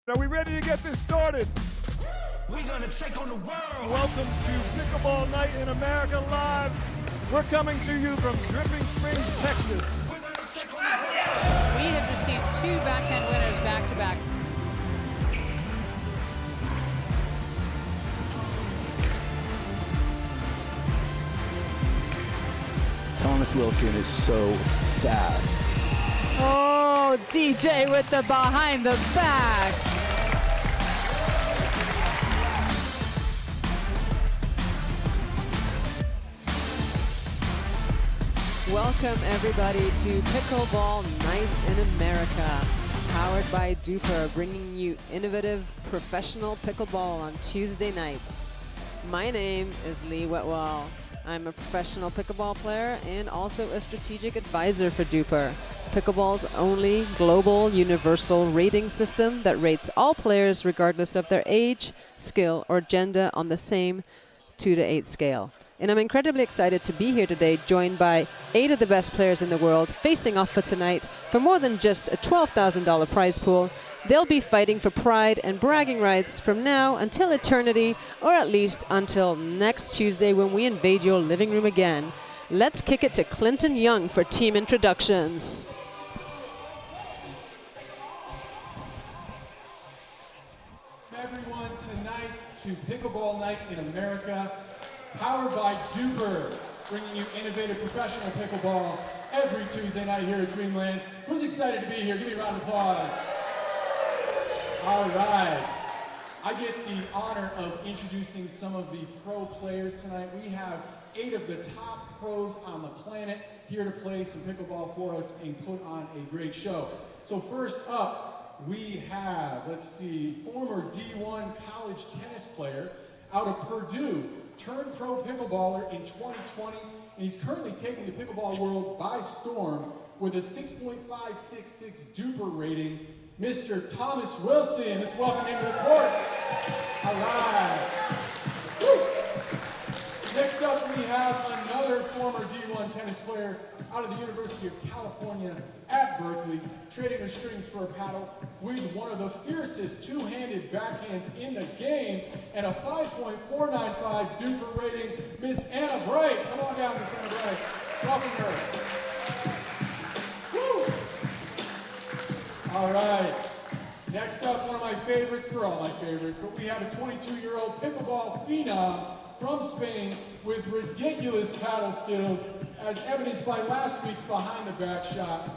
Are we ready to get this started? We're gonna take on the world. Welcome to Pickleball Night in America Live. We're coming to you from Dripping Springs, Texas. We have received 2 backhand winners back-to-back. Thomas Wilson is so fast. Oh, DJ with the behind the back. Welcome everybody to Pickleball Nights in America, powered by Duper, bringing you innovative professional pickleball on Tuesday nights. My name is Lee Wetwell. I'm a professional pickleball player and also a strategic advisor for Duper, pickleball's only global universal rating system that rates all players regardless of their age, skill, or gender on the same 2 to 8 scale. And I'm incredibly excited to be here today, joined by 8 of the best players in the world, facing off for tonight for more than just a $12,000 prize pool. They'll be fighting for pride and bragging rights from now until eternity, or at least until next Tuesday when we invade your living room again. Let's kick it to Clinton Young for team introductions. Everyone, tonight to Pickleball Night in America, powered by Duper, bringing you innovative professional pickleball every Tuesday night here at Dreamland. Who's excited to be here? Give me a round of applause. All right. I get the honor of introducing some of the pro players tonight. We have 8 of the top pros on the planet here to play some pickleball for us and put on a great show. So first up, we have, let's see, former D1 college tennis player out of Purdue, turned pro pickleballer in 2020, and he's currently taking the pickleball world by storm with a 6.566 Duper rating, Mr. Thomas Wilson. Let's welcome him to the court. All right. Woo. Next up, we have another former D1 tennis player out of the University of California at Berkeley, trading her strings for a paddle with one of the fiercest two-handed backhands in the game and a 5.495 Duper rating, Miss Anna Bright. Come on down, Miss Anna Bright. Welcome her. Woo! All right. Next up, one of my favorites, they're all my favorites, but we have a 22-year-old pickleball phenom from Spain with ridiculous paddle skills, as evidenced by last week's behind-the-back shot.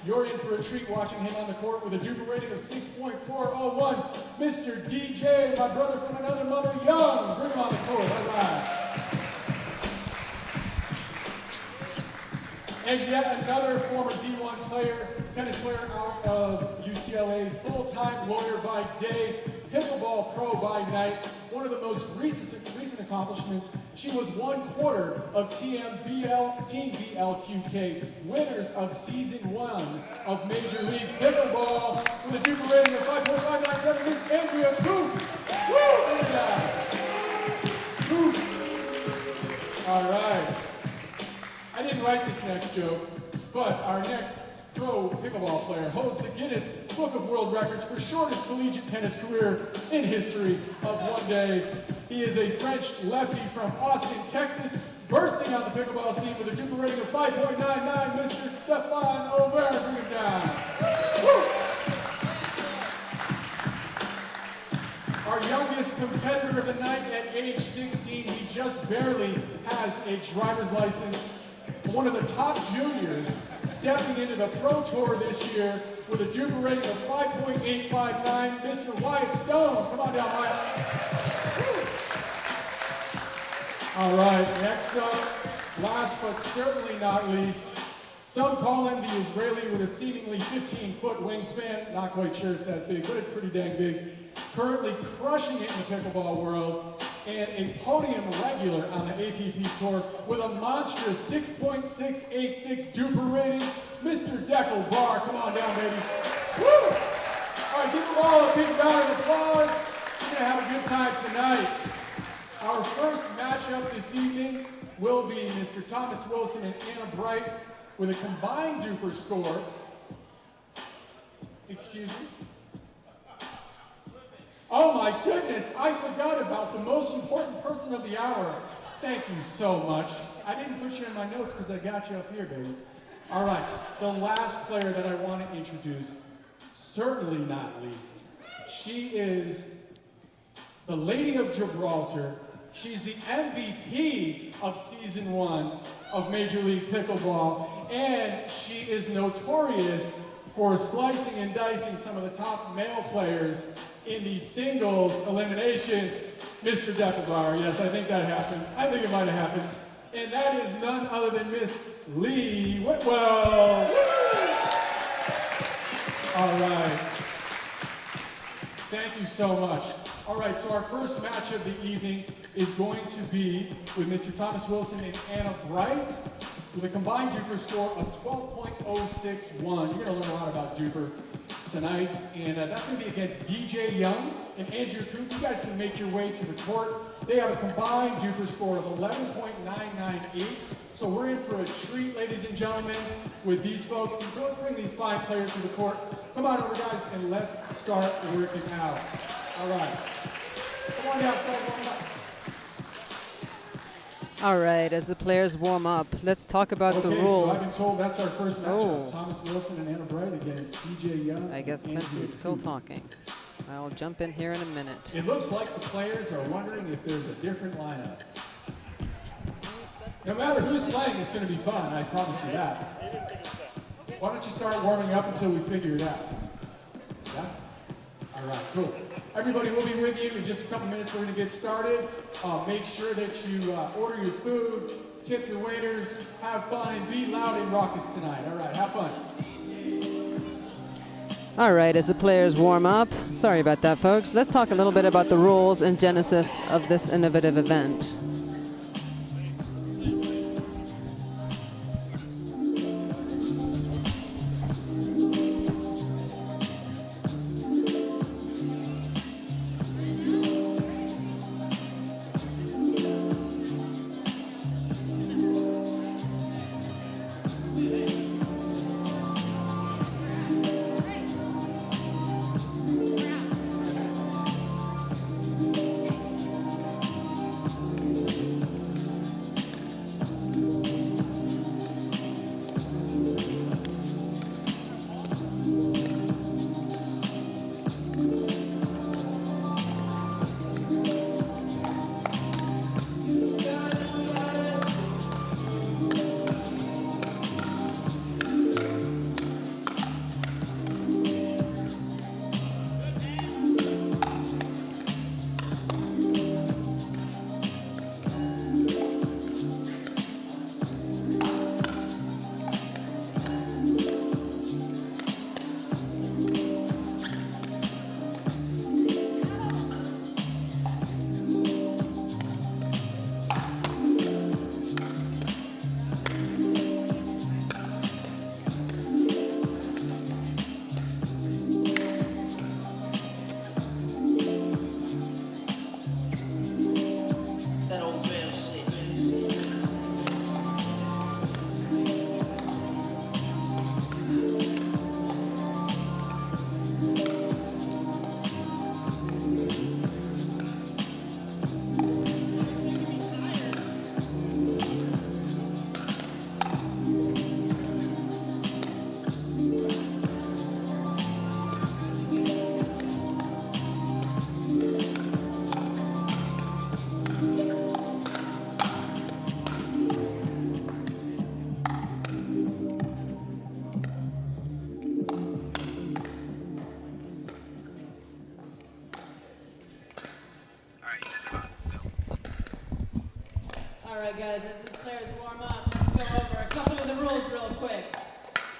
You're in for a treat watching him on the court with a Duper rating of 6.401. Mr. DJ, my brother from another mother, Young. Bring him on the court. All right. And yet another former D1 player, tennis player out of UCLA, full-time lawyer by day, pickleball pro by night. One of the most recent accomplishments, she was 1/4 of Team BLQK winners of season 1 of Major League Pickleball with a Duper rating of 5.597. Miss Andrea Coop. Woo! Look at that. Coop. All right. I didn't write this next joke, but our next pro pickleball player holds the Guinness Book of World Records for shortest collegiate tennis career in history of one day. He is a French lefty from Austin, Texas, bursting on the pickleball scene with a Duper rating of 5.99, Mr. Stefan Aubert. Bring him down. Woo! Our youngest competitor of the night at age 16, he just barely has a driver's license. One of the top juniors, stepping into the Pro Tour this year with a Duper rating of 5.859, Mr. Wyatt Stone. Come on down, Wyatt. Woo. All right, next up, last but certainly not least, some call him the Israeli with a seemingly 15-foot wingspan. Not quite sure it's that big, but it's pretty dang big. Currently crushing it in the pickleball world, and a podium regular on the APP Tour with a monstrous 6.686 Duper rating, Mr. Deckel Barr. Come on down, baby. Woo! All right, give them all a big round of applause. We're gonna have a good time tonight. Our first matchup this evening will be Mr. Thomas Wilson and Anna Bright with a combined Duper score. Excuse me. Oh my goodness, I forgot about the most important person of the hour. Thank you so much. I didn't put you in my notes because I got you up here, baby. All right, the last player that I want to introduce, certainly not least. She is the Lady of Gibraltar. She's the MVP of Season 1 of Major League Pickleball, and she is notorious for slicing and dicing some of the top male players in the singles elimination. Mr. Deckelbauer, yes, I think that happened. I think it might have happened. And that is none other than Miss Lee Whitwell. All right. Thank you so much. All right, so our first match of the evening is going to be with Mr. Thomas Wilson and Anna Bright with a combined Duper score of 12.061. You're going to learn a lot about Duper tonight, and that's going to be against DJ Young and Andrew Coop. You guys can make your way to the court. They have a combined Duper score of 11.998. So we're in for a treat, ladies and gentlemen, with these folks. Let's bring these fine players to the court. Come on over, guys, and let's start working out. All right. Come on down, start warming up. All right, as the players warm up, let's talk about the rules. So I've been told that's our first matchup. Thomas Wilson and Anna Bright against DJ Young. I guess Clinton's still talking. I'll jump in here in a minute. It looks like the players are wondering if there's a different lineup. No matter who's playing, it's going to be fun. I promise you that. Why don't you start warming up until we figure it out? Yeah? All right, cool. Everybody will be with you in just a couple minutes. We're going to get started. Make sure that you order your food, tip your waiters, have fun, and be loud and raucous tonight. All right, have fun. All right, as the players warm up, sorry about that, folks. Let's talk a little bit about the rules and genesis of this innovative event. All right, guys, as these players warm up, let's go over a couple of the rules real quick.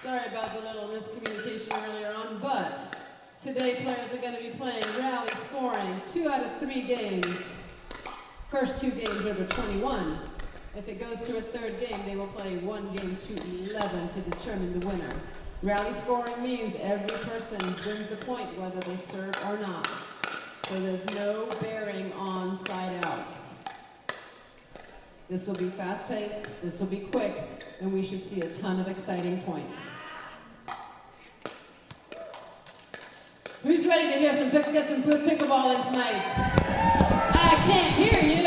Sorry about the little miscommunication earlier on, but today players are going to be playing rally scoring 2 out of 3 games. First 2 games over 21. If it goes to a 3rd game, they will play 1 game to 11 to determine the winner. Rally scoring means every person brings the point whether they serve or not. So there's no bearing on side outs. This will be fast paced, this will be quick, and we should see a ton of exciting points. Who's Who's ready to hear get some good pickleball in tonight? I can't hear you.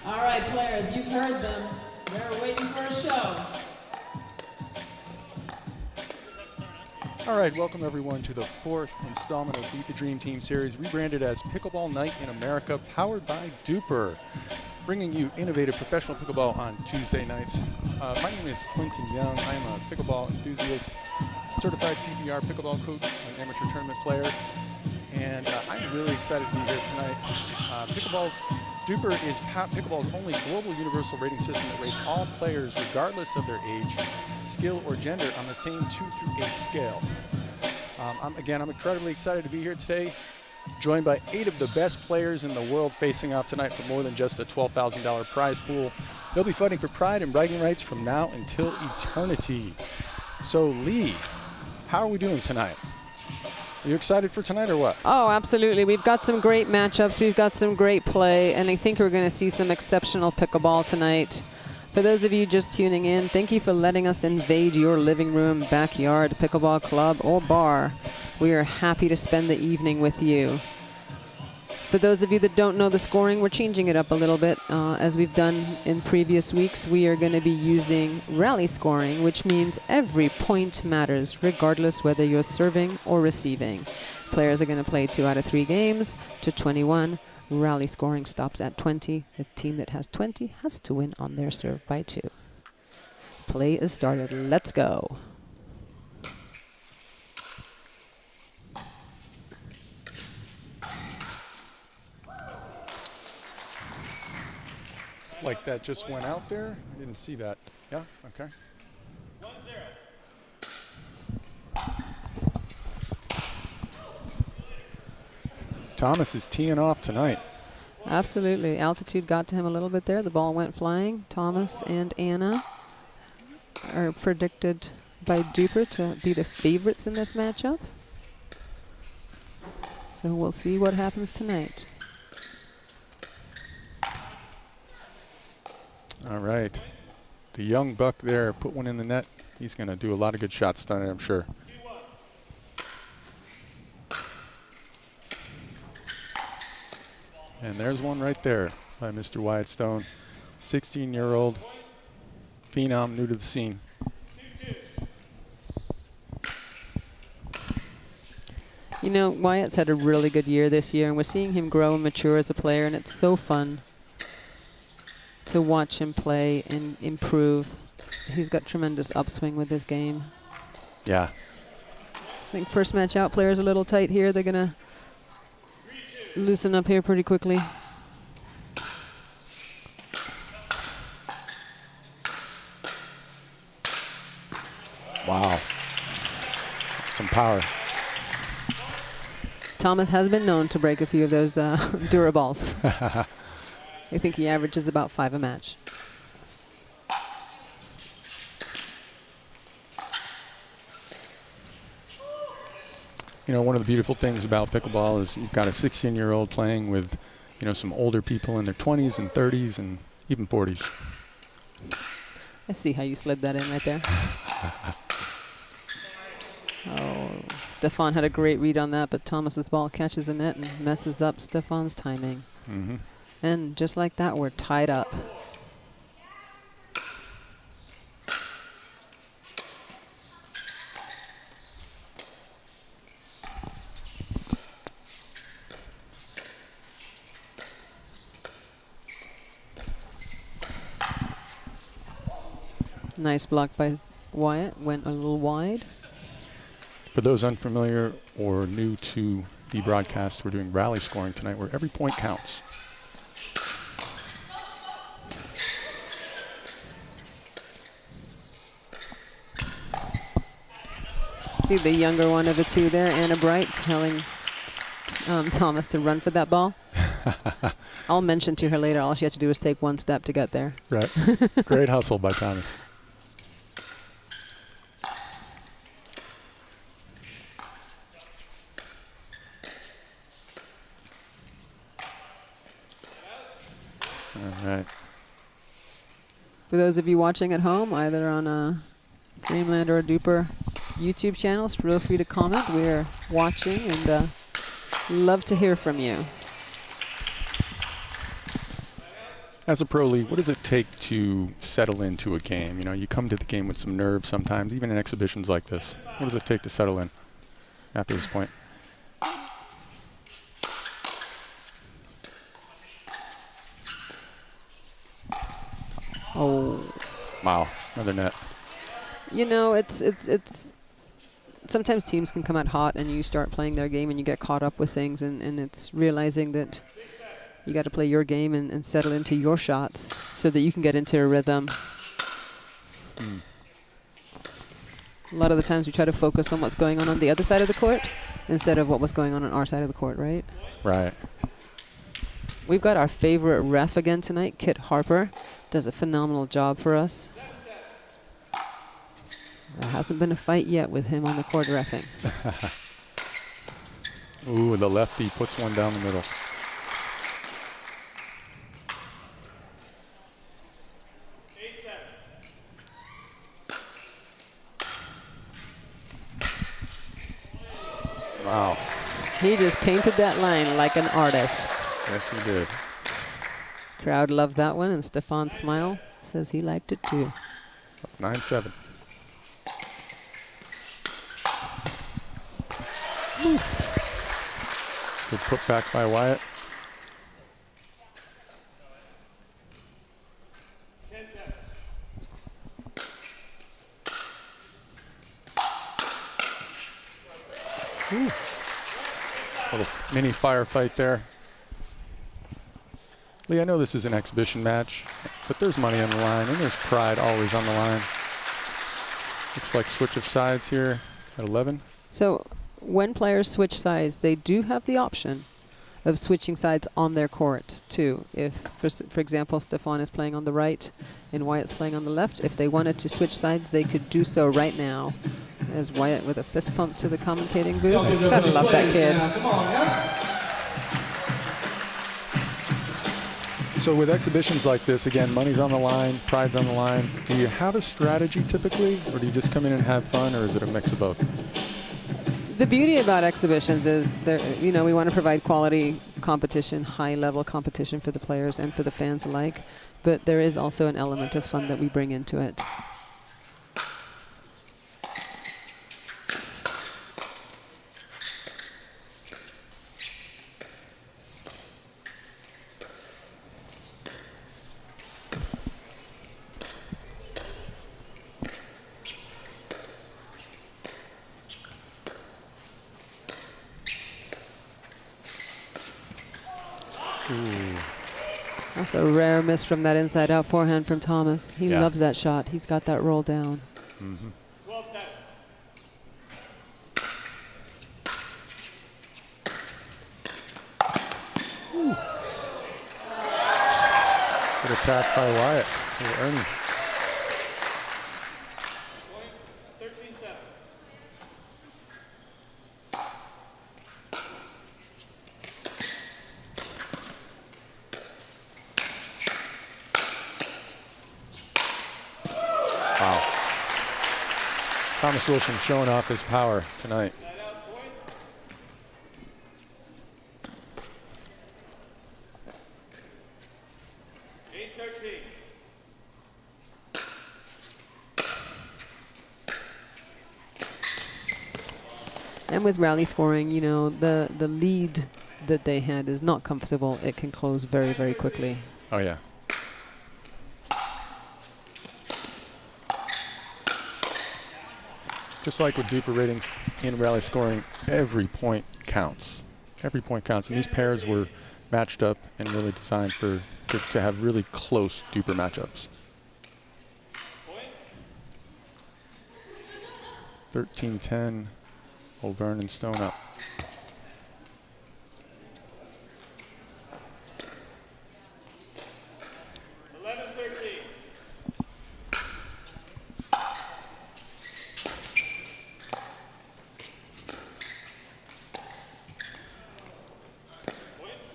All right, players, you've heard them. They're waiting for a show. All right, welcome everyone to the 4th installment of Beat the Dream Team series, rebranded as Pickleball Night in America, powered by Duper, bringing you innovative professional pickleball on Tuesday nights. My name is Clinton Young. I am a pickleball enthusiast, certified PBR pickleball coach, an amateur tournament player, and I'm really excited to be here tonight. Duper is pickleball's only global universal rating system that rates all players regardless of their age, skill, or gender on the same 2 through 8 scale. I'm incredibly excited to be here today, joined by 8 of the best players in the world facing off tonight for more than just a $12,000 prize pool. They'll be fighting for pride and bragging rights from now until eternity. So Lee, how are we doing tonight? Are you excited for tonight or what? Oh, absolutely. We've got some great matchups. We've got some great play, and I think we're going to see some exceptional pickleball tonight. For those of you just tuning in, thank you for letting us invade your living room, backyard, pickleball club, or bar. We are happy to spend the evening with you. For those of you that don't know the scoring, we're changing it up a little bit. As we've done in previous weeks, we are going to be using rally scoring, which means every point matters, regardless whether you're serving or receiving. Players are going to play 2 out of 3 games to 21. Rally scoring stops at 20. The team that has 20 has to win on their serve by 2. Play is started. Let's go. Like that just went out there? I didn't see that. Yeah, okay. 1-0. Thomas is teeing off tonight. Absolutely. Altitude got to him a little bit there. The ball went flying. Thomas and Anna are predicted by Duper to be the favorites in this matchup. So we'll see what happens tonight. All right. The young buck there put one in the net. He's going to do a lot of good shots tonight, I'm sure. And there's one right there by Mr. Wyatt Stone. 16-year-old phenom, new to the scene. You know, Wyatt's had a really good year this year, and we're seeing him grow and mature as a player, and it's so fun to watch him play and improve. He's got tremendous upswing with this game. Yeah. I think first match out, players a little tight here. They're going to loosen up here pretty quickly. Wow. Some power. Thomas has been known to break a few of those Duraballs. I think he averages about 5 a match. You know, one of the beautiful things about pickleball is you've got a 16-year-old playing with, you know, some older people in their 20s and 30s and even 40s. I see how you slid that in right there. Oh, Stefan had a great read on that, but Thomas's ball catches the net and messes up Stefan's timing. Mm-hmm. And just like that, we're tied up. Nice block by Wyatt, went a little wide. For those unfamiliar or new to the broadcast, we're doing rally scoring tonight where every point counts. See the younger one of the two there, Anna Bright, telling Thomas to run for that ball. I'll mention to her later, all she has to do is take one step to get there. Right. Great hustle by Thomas. All right. For those of you watching at home, either on Dreamland or Duper YouTube channels, feel free to comment. We're watching and love to hear from you. As a pro league, what does it take to settle into a game? You know, you come to the game with some nerves sometimes, even in exhibitions like this. What does it take to settle in after this point? Oh. Wow, another net. You know, it's sometimes teams can come out hot and you start playing their game and you get caught up with things, and it's realizing that you got to play your game and settle into your shots so that you can get into a rhythm. A lot of the times we try to focus on what's going on the other side of the court instead of what was going on our side of the court, right? Right. We've got our favorite ref again tonight, Kit Harper. Does a phenomenal job for us. There hasn't been a fight yet with him on the court reffing. Ooh, the lefty puts one down the middle. Wow. He just painted that line like an artist. Yes, he did. Crowd loved that one, and Stefan Smile says he liked it too. 9-7. Good put back by Wyatt. Ooh. Little mini firefight there. Lee, I know this is an exhibition match, but there's money on the line, and there's pride always on the line. Looks like switch of sides here at 11. So when players switch sides, they do have the option of switching sides on their court too. If, for example, Stefan is playing on the right and Wyatt's playing on the left, if they wanted to switch sides, they could do so right now. There's Wyatt with a fist pump to the commentating booth. Gotta love that kid. Come on, yeah. So with exhibitions like this, again, money's on the line, pride's on the line. Do you have a strategy typically, or do you just come in and have fun, or is it a mix of both? The beauty about exhibitions is, you know, we want to provide quality competition, high-level competition for the players and for the fans alike, but there is also an element of fun that we bring into it. That's a rare miss from that inside-out forehand from Thomas. He loves that shot. He's got that roll down. Mm-hmm. 12-7. Good attack by Wyatt. Ernie. 13-7. Wow. Thomas Wilson showing off his power tonight. And with rally scoring, you know, the lead that they had is not comfortable. It can close very, very quickly. Oh, yeah. Just like with Duper ratings in rally scoring, every point counts. Every point counts. And these pairs were matched up and really designed to have really close Duper matchups. 13-10. O'Vern and Stone up.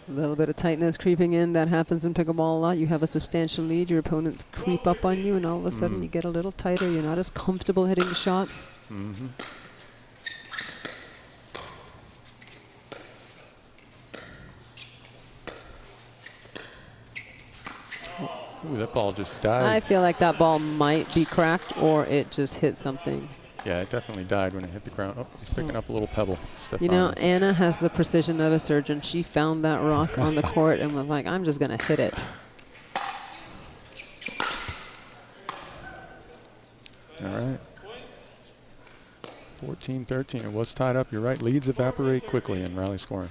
A little bit of tightness creeping in. That happens in pickleball a lot. You have a substantial lead. Your opponents creep up on you, and all of a sudden you get a little tighter. You're not as comfortable hitting the shots. Mm-hmm. Ooh, that ball just died. I feel like that ball might be cracked, or it just hit something. Yeah, it definitely died when it hit the ground. Oh, he's picking up a little pebble. You know, Stefan. Anna has the precision of a surgeon. She found that rock on the court and was like, I'm just going to hit it. All right. 14-13. It was tied up. You're right. Leads evaporate quickly in rally scoring.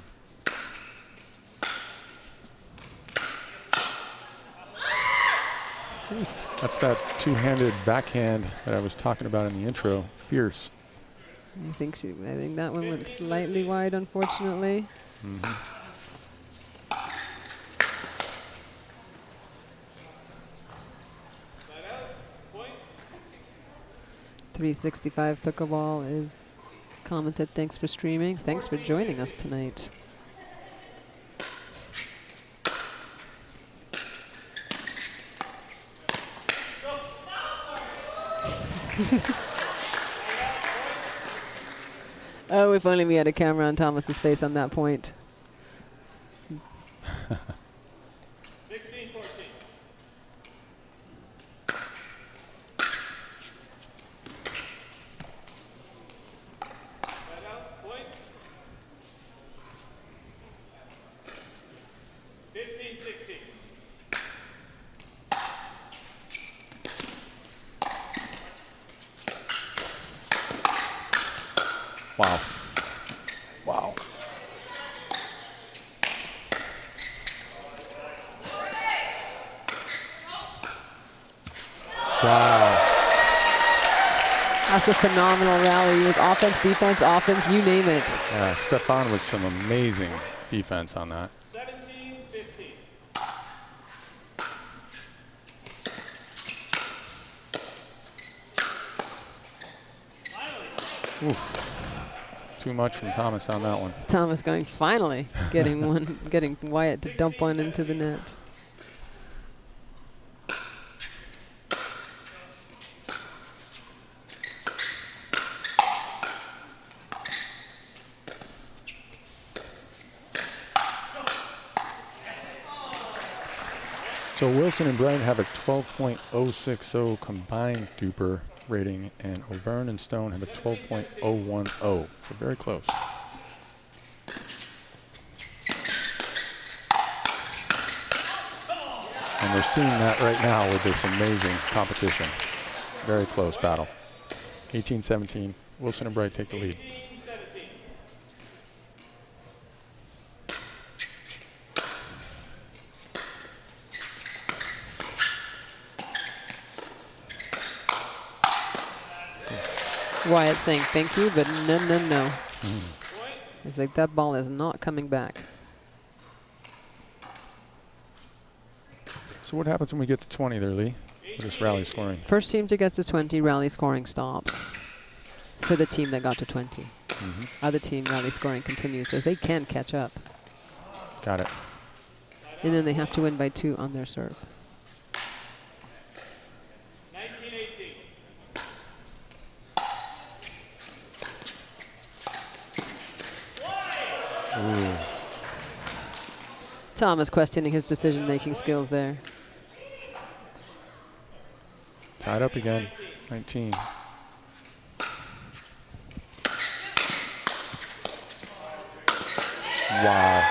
Ooh, that's that two-handed backhand that I was talking about in the intro. Fierce. I think that one went slightly wide, unfortunately. Mm-hmm. 365 Pickleball is commented. Thanks for streaming. Thanks for joining us tonight. Oh, if only we had a camera on Thomas's face on that point. 16-14. Point. 15-16. Wow. Wow. Wow. That's a phenomenal rally. It was offense, defense, offense, you name it. Yeah, Stefan with some amazing defense on that. 17-15. Oof. Too much from Thomas on that one. Thomas going finally getting one, getting Wyatt to dump one into the net. So Wilson and Brian have a 12.060 combined duper rating, and O'Byrne and Stone have a 12.010. So very close. And we're seeing that right now with this amazing competition. Very close battle. 18-17. Wilson and Bright take the lead. 18-17. Wyatt saying thank you, but no, no, no. It's like that ball is not coming back. So what happens when we get to 20 there, Lee? For this rally scoring. First team to get to 20, rally scoring stops for the team that got to 20. Other team rally scoring continues as they can catch up. Got it. And then they have to win by 2 on their serve. 19-18. Ooh. Thomas questioning his decision-making skills there. Tied up again. 19. Wow.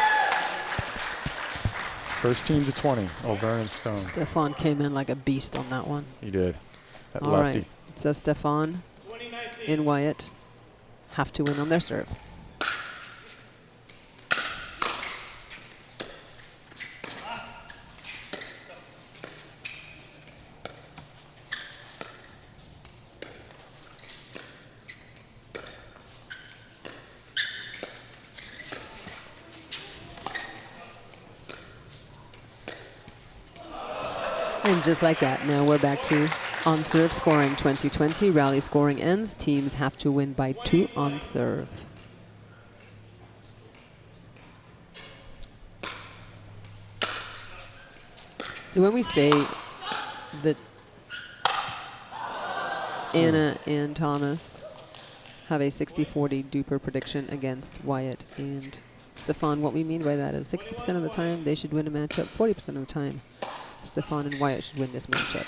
First team to 20. O'Byrne and Stone. Stefan came in like a beast on that one. He did. That All lefty. right. So Stefan and Wyatt have to win on their serve. And just like that, now we're back to on serve scoring 2020. Rally scoring ends. Teams have to win by 2 on serve. So when we say that Anna and Thomas have a 60-40 duper prediction against Wyatt and Stefan, what we mean by that is 60% of the time they should win a matchup, 40% of the time Stefan and Wyatt should win this matchup.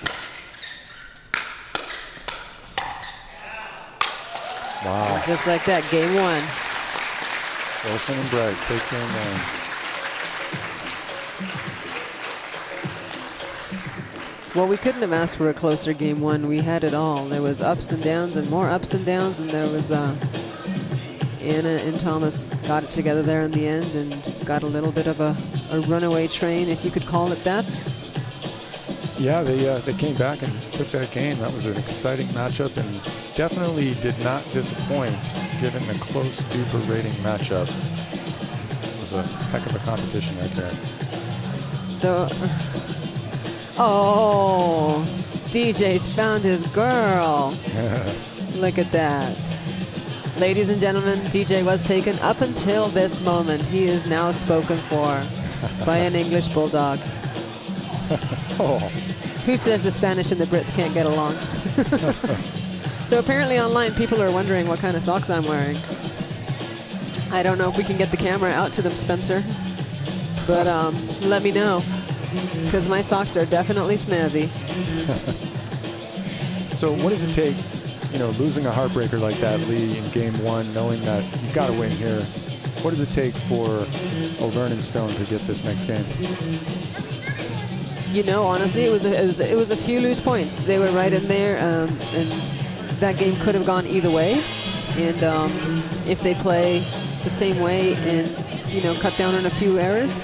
Wow. And just like that, game one. Wilson and Bright take game one. Well, we couldn't have asked for a closer game one. We had it all. There was ups and downs and more ups and downs, and there was Anna and Thomas got it together there in the end and got a little bit of a runaway train, if you could call it that. Yeah, they came back and took that game. That was an exciting matchup and definitely did not disappoint given the close duper rating matchup. It was a heck of a competition right there. So, oh, DJ's found his girl. Look at that. Ladies and gentlemen, DJ was taken up until this moment. He is now spoken for by an English bulldog. Oh. Who says the Spanish and the Brits can't get along? So apparently online people are wondering what kind of socks I'm wearing. I don't know if we can get the camera out to them, Spencer, but let me know, because my socks are definitely snazzy. So what does it take, you know, losing a heartbreaker like that, Lee, in game one, knowing that you got to win here? What does it take for O'Verne and Stone to get this next game? You know, honestly, it was a few loose points. They were right in there, and that game could have gone either way. And if they play the same way and, you know, cut down on a few errors,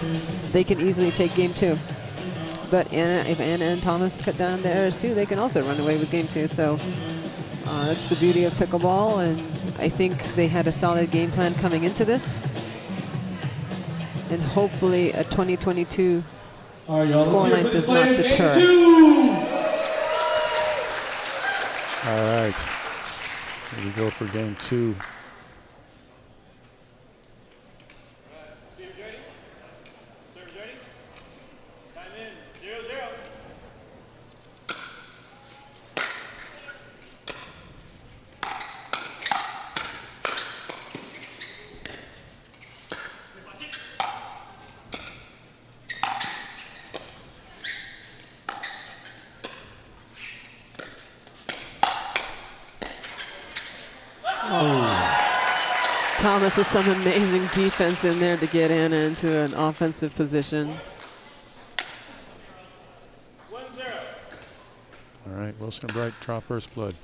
they can easily take game two. But if Anna and Thomas cut down the errors too, they can also run away with game two. So that's the beauty of pickleball, and I think they had a solid game plan coming into this. And hopefully a 2022 scoreline does not deter. All right. Here we go for game two. Thomas with some amazing defense in there to get Anna into an offensive position. 1-0. All right, Wilson and Bright draw first blood.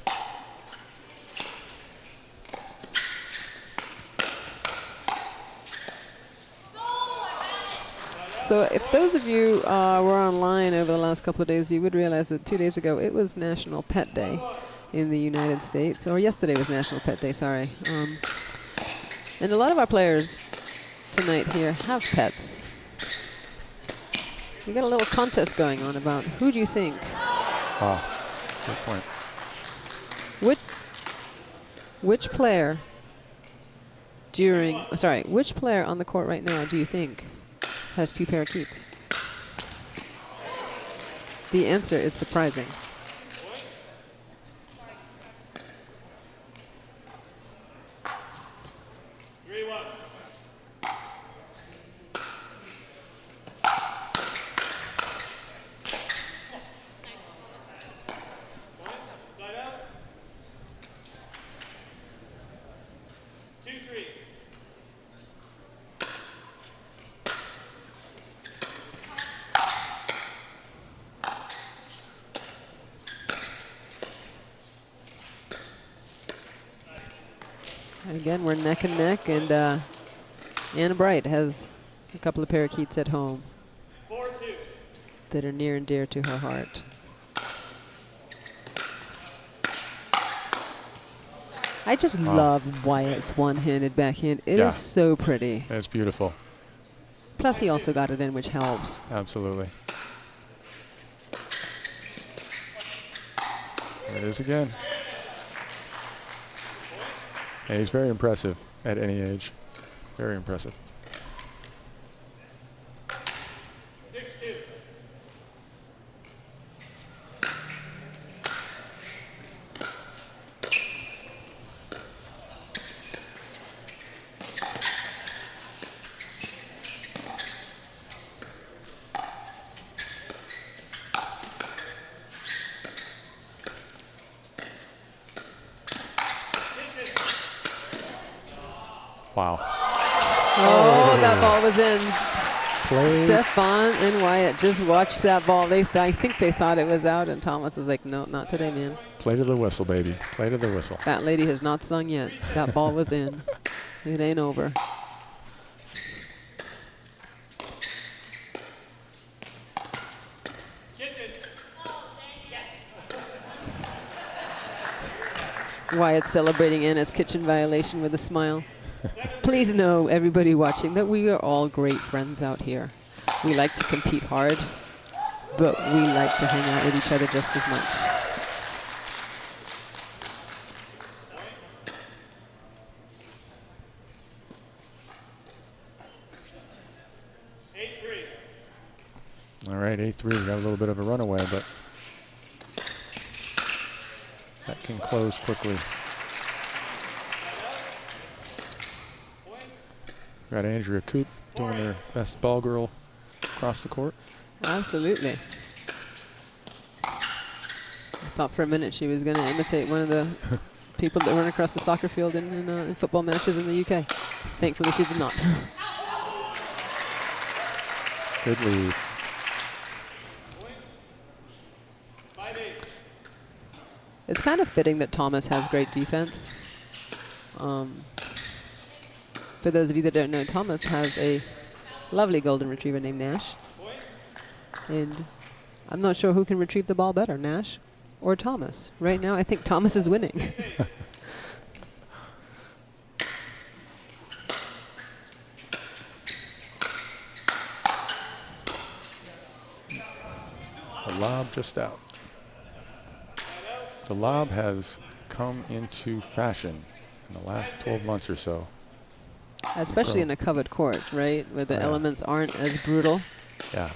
So if those of you were online over the last couple of days, you would realize that 2 days ago it was National Pet Day in the United States, or yesterday was National Pet Day, sorry. And a lot of our players tonight here have pets. We got a little contest going on about who do you think? Ah, good point. Which player which player on the court right now do you think has 2 parakeets? The answer is surprising. Again, we're neck and neck, and Anna Bright has a couple of parakeets at home 4-2. that are near and dear to her heart. I just love Wyatt's one-handed backhand. It is so pretty. It's beautiful. Plus, he also got it in, which helps. Absolutely. There it is again. Yeah, he's very impressive at any age. Very impressive. 6-2. Wow. Oh, that ball was in. Play. Stefan and Wyatt just watched that ball. I think they thought it was out, and Thomas is like, no, not today, man. Play to the whistle, baby. Play to the whistle. That lady has not sung yet. That ball was in. It ain't over. Wyatt celebrating Anna's kitchen violation with a smile. Please know, everybody watching, that we are all great friends out here. We like to compete hard, but we like to hang out with each other just as much. All right, 8-3. We got a little bit of a runaway, but that can close quickly. Got Andrea Coop doing her best ball girl across the court. Absolutely. I thought for a minute she was going to imitate one of the people that run across the soccer field in football matches in the UK. Thankfully, she did not. Good lead. It's kind of fitting that Thomas has great defense. For those of you that don't know, Thomas has a lovely golden retriever named Nash. And I'm not sure who can retrieve the ball better, Nash or Thomas. Right now, I think Thomas is winning. The lob just out. The lob has come into fashion in the last 12 months or so. Especially in a covered court, right? Where the elements aren't as brutal. Yeah.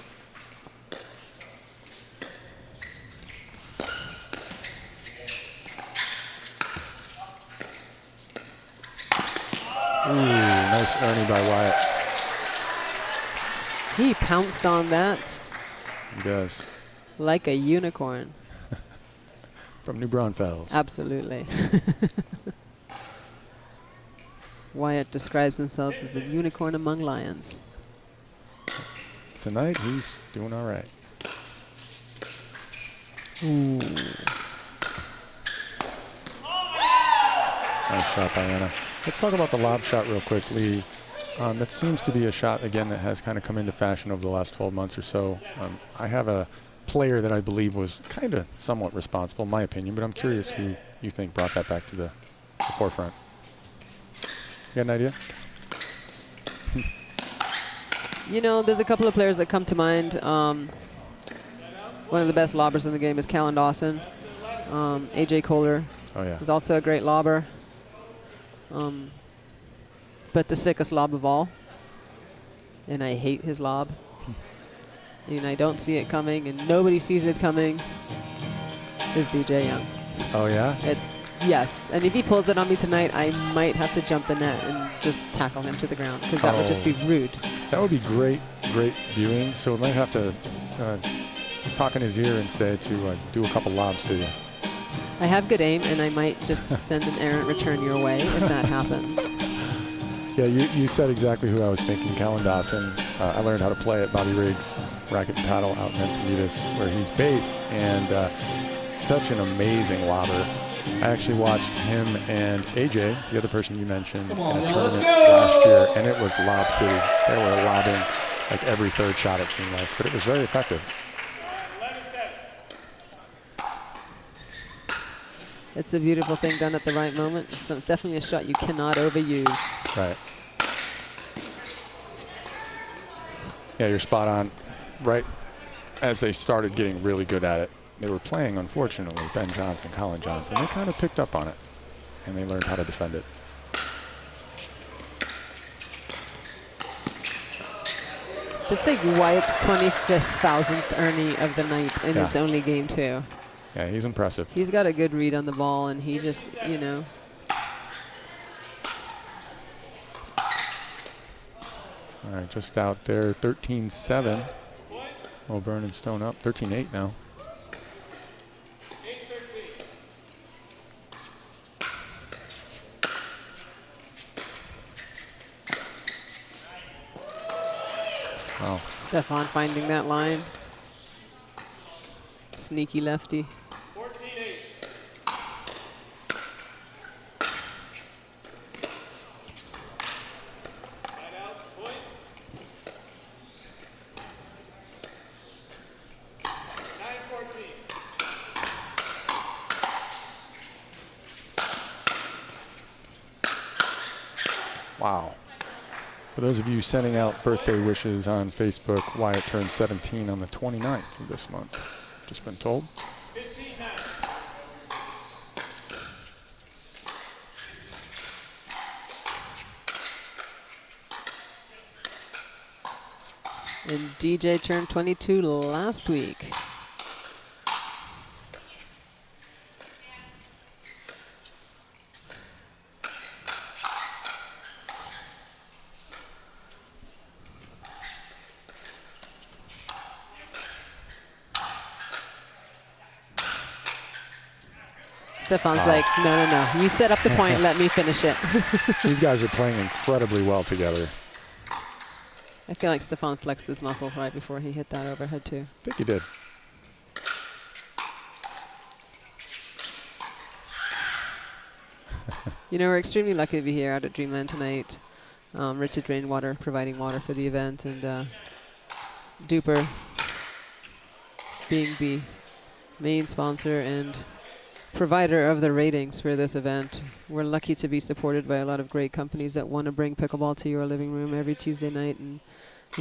Ooh, nice Ernie by Wyatt. He pounced on that He does. like a unicorn. From New Braunfels. Absolutely. Wyatt describes himself as a unicorn among lions. Tonight, he's doing all right. Ooh. Nice shot by Anna. Let's talk about the lob shot real quickly. That seems to be a shot, again, that has kind of come into fashion over the last 12 months or so. I have a player that I believe was kind of somewhat responsible, in my opinion, but I'm curious who you think brought that back to the forefront. You got an idea? You know, there's a couple of players that come to mind. One of the best lobbers in the game is Callan Dawson. AJ Kohler is also a great lobber. But the sickest lob of all, and I hate his lob, and I don't see it coming, and nobody sees it coming, is DJ Young. Oh, yeah? Yes, and if he pulls it on me tonight, I might have to jump the net and just tackle him to the ground, because that would just be rude. That would be great viewing, so we might have to talk in his ear and say to do a couple lobs to you. I have good aim, and I might just send an errant return your way if that happens. Yeah, you said exactly who I was thinking, Callan Dawson. I learned how to play at Bobby Riggs Racket and Paddle out in Encinitas, where he's based, and such an amazing lobber. I actually watched him and AJ, the other person you mentioned, in a tournament last year, and it was Lob City. They were lobbing like every third shot, it seemed like, but it was very effective. It's a beautiful thing done at the right moment. So definitely a shot you cannot overuse. Right. Yeah, you're spot on. Right as they started getting really good at it, they were playing, unfortunately, Ben Johnson, Colin Johnson. They kind of picked up on it, and they learned how to defend it. It's like Wyatt's 25,000th Ernie of the night, and it's only game 2. Yeah, he's impressive. He's got a good read on the ball, and he just, you know. All right, just out there, 13-7. O'Byrne and Stone up, 13-8 now. Wow. Stefan finding that line. Sneaky lefty. 14-8. Wow. For those of you sending out birthday wishes on Facebook, Wyatt turned 17 on the 29th of this month. Just been told. 15-9. And DJ turned 22 last week. Stefan's like, no. You set up the point, let me finish it. These guys are playing incredibly well together. I feel like Stefan flexed his muscles right before he hit that overhead too. I think he did. You know, we're extremely lucky to be here out at Dreamland tonight. Richard Rainwater providing water for the event, and Duper being the main sponsor and provider of the ratings for this event. We're lucky to be supported by a lot of great companies that want to bring pickleball to your living room every Tuesday night and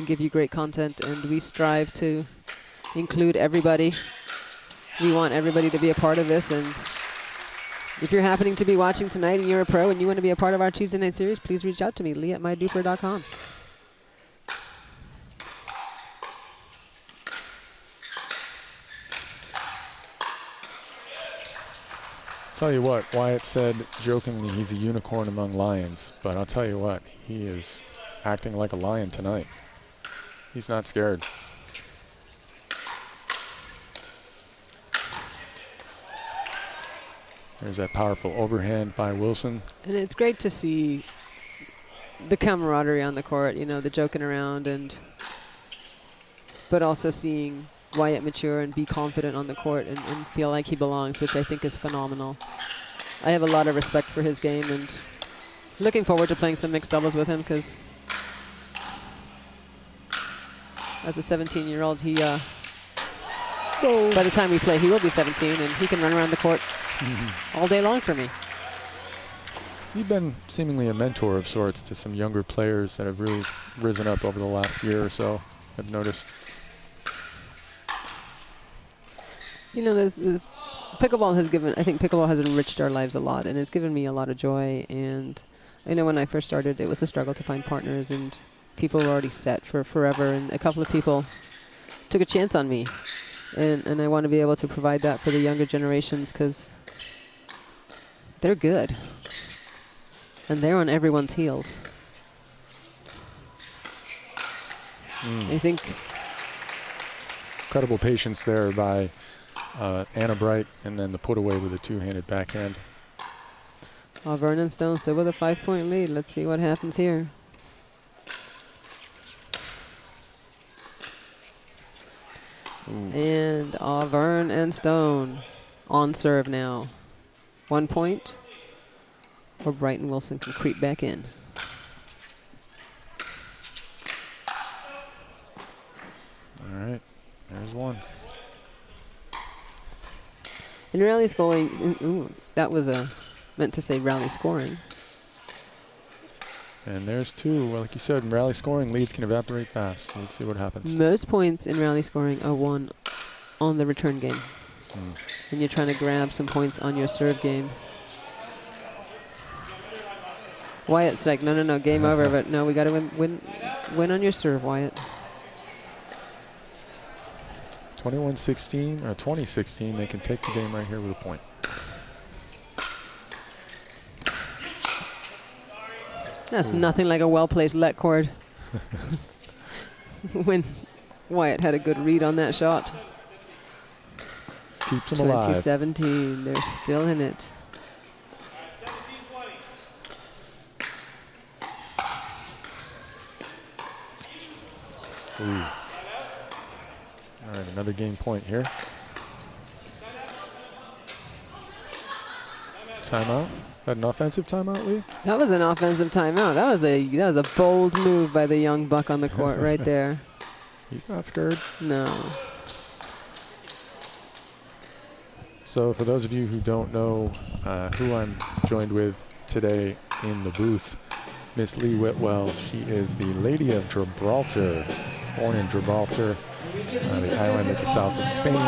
give you great content, and we strive to include everybody. We want everybody to be a part of this, and if you're happening to be watching tonight and you're a pro and you want to be a part of our Tuesday night series, please reach out to me, lee@myduper.com. Tell you what, Wyatt said jokingly he's a unicorn among lions, but I'll tell you what, he is acting like a lion tonight. He's not scared. There's that powerful overhand by Wilson. And it's great to see the camaraderie on the court, you know, the joking around, but also seeing Wyatt mature and be confident on the court and feel like he belongs, which I think is phenomenal. I have a lot of respect for his game and looking forward to playing some mixed doubles with him, because as a 17-year-old, he by the time we play, he will be 17, and he can run around the court all day long for me. You've been seemingly a mentor of sorts to some younger players that have really risen up over the last year or so, I've noticed. You know, pickleball has given, I think pickleball has enriched our lives a lot, and it's given me a lot of joy. And I know when I first started, it was a struggle to find partners, and people were already set for forever, and a couple of people took a chance on me. And I want to be able to provide that for the younger generations, because they're good. And they're on everyone's heels. I think Incredible patience there by Anna Bright, and then the put away with a two-handed backhand. Vernon Stone still with a 5-point lead. Let's see what happens here. And Vern and Stone on serve now. 1 point, or Bright and Wilson can creep back in. All right, there's one. And rally scoring, ooh, that was meant to say rally scoring. And there's two. Well, like you said, in rally scoring, leads can evaporate fast. Let's see what happens. Most points in rally scoring are won on the return game. And you're trying to grab some points on your serve game. Wyatt's like, no, game over. But no, we got to win on your serve, Wyatt. 21-16 or 20-16. They can take the game right here with a point. That's nothing like a well-placed let cord. When Wyatt had a good read on that shot. Keeps them alive. 2017, they're still in it. Ooh. All right, another game point here. Timeout. That an offensive timeout, Lee? That was an offensive timeout. That was a bold move by the young buck on the court right there. He's not scared. No. So for those of you who don't know who I'm joined with today in the booth, Miss Lee Whitwell. She is the Lady of Gibraltar, born in Gibraltar, the island at the south of Spain.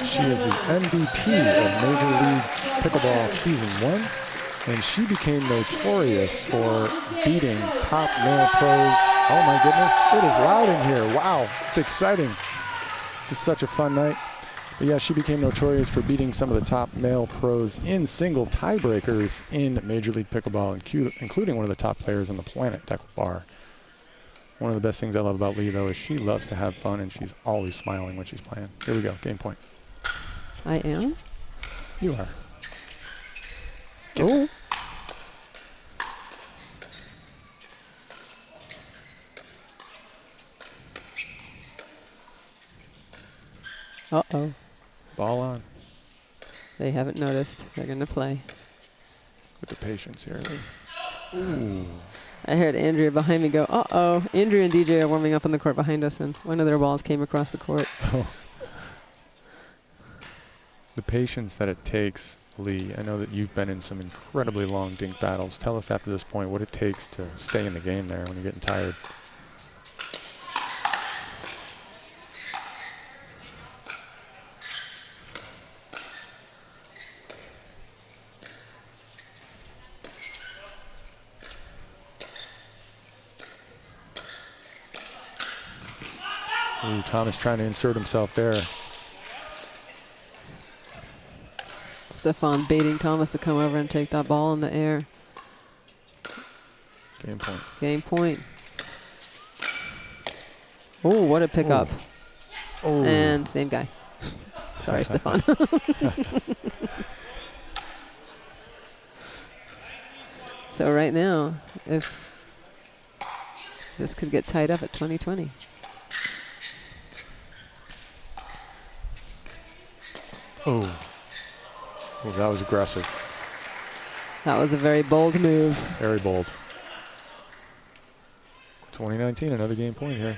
She is the MVP of Major League Pickleball Season 1, and she became notorious for beating top male pros. Oh my goodness, it is loud in here. Wow, it's exciting. This is such a fun night. But yeah, she became notorious for beating some of the top male pros in single tiebreakers in Major League Pickleball, including one of the top players on the planet, Declan Barr. One of the best things I love about Lee, though, is she loves to have fun, and she's always smiling when she's playing. Here we go, game point. I am? You are. Oh. Uh-oh. Ball on. They haven't noticed. They're going to play. With the patience here, Lee. Ooh. I heard Andrea behind me go, uh-oh. Andrea and DJ are warming up on the court behind us, and one of their balls came across the court. Oh. The patience that it takes, Lee. I know that you've been in some incredibly long dink battles. Tell us after this point what it takes to stay in the game there when you're getting tired. Ooh, Thomas trying to insert himself there. Stefan baiting Thomas to come over and take that ball in the air. Game point. Game point. Oh, what a pickup. Oh. And same guy. Sorry, Stefan. So right now, if this could get tied up at 20-20. Oh. Oh, that was aggressive. That was a very bold move. Very bold. 2019, another game point here.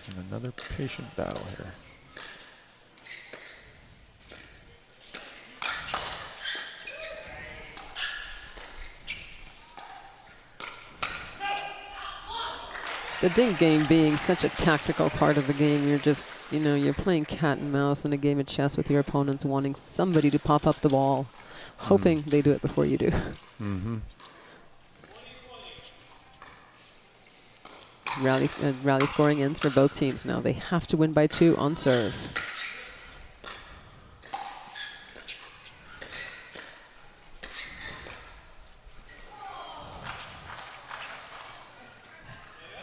And another patient battle here. The dink game being such a tactical part of the game, you're just, you know, you're playing cat and mouse in a game of chess with your opponents, wanting somebody to pop up the ball, hoping they do it before you do. Mm-hmm. Rally scoring ends for both teams now. They have to win by 2 on serve.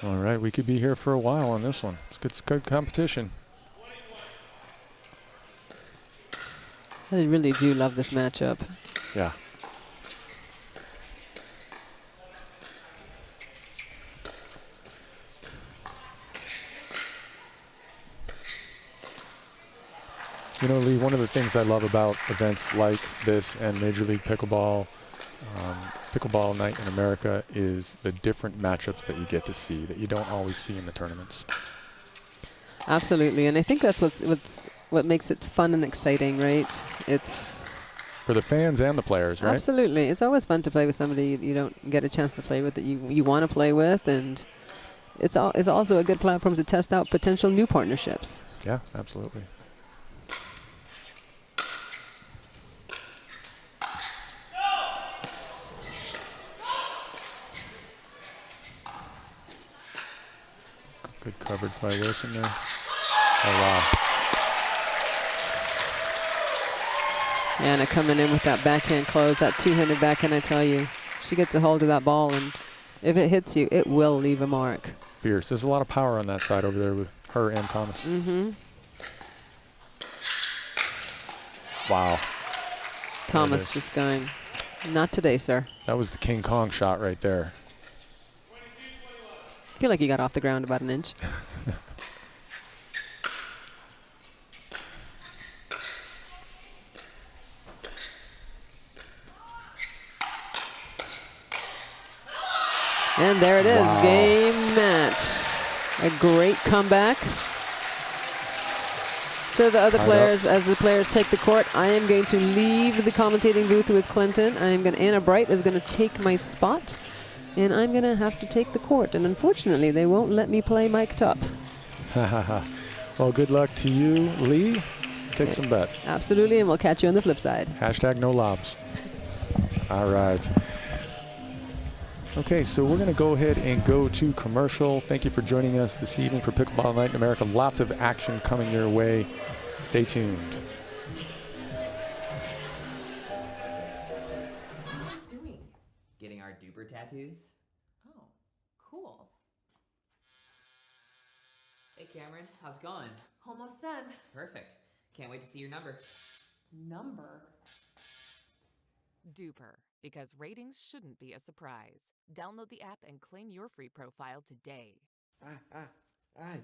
All right, we could be here for a while on this one. It's good competition. I really do love this matchup. Yeah. You know, Lee, one of the things I love about events like this and Major League Pickleball, Pickleball Night in America, is the different matchups that you get to see that you don't always see in the tournaments. Absolutely, and I think that's what makes it fun and exciting, right? It's for the fans and the players, right? Absolutely, it's always fun to play with somebody you don't get a chance to play with that you want to play with, and it's also a good platform to test out potential new partnerships. Yeah, absolutely. Good coverage by Wilson there. Oh, wow. Anna coming in with that backhand close, that two-handed backhand, I tell you. She gets a hold of that ball, and if it hits you, it will leave a mark. Fierce. There's a lot of power on that side over there with Her and Thomas. Mm-hmm. Wow. Thomas just going, not today, sir. That was the King Kong shot right there. I feel like he got off the ground about an inch. And there it is, Wow. game match. A great comeback. So the other players, as the players take the court, I am going to leave the commentating booth with Clinton. Anna Bright is going to take my spot, and I'm going to have to take the court. And unfortunately, they won't let me play mic'd up. Well, good luck to you, Lee. Take some bet. Absolutely, and we'll catch you on the flip side. Hashtag no lobs. All right. Okay, so we're going to go ahead and go to commercial. Thank you for joining us this evening for Pickleball Night in America. Lots of action coming your way. Stay tuned. What's doing? Getting our duper tattoos. Oh, cool. Hey Cameron, how's it going? Almost done. Perfect. Can't wait to see your number. Number? Duper, because ratings shouldn't be a surprise. Download the app and claim your free profile today. I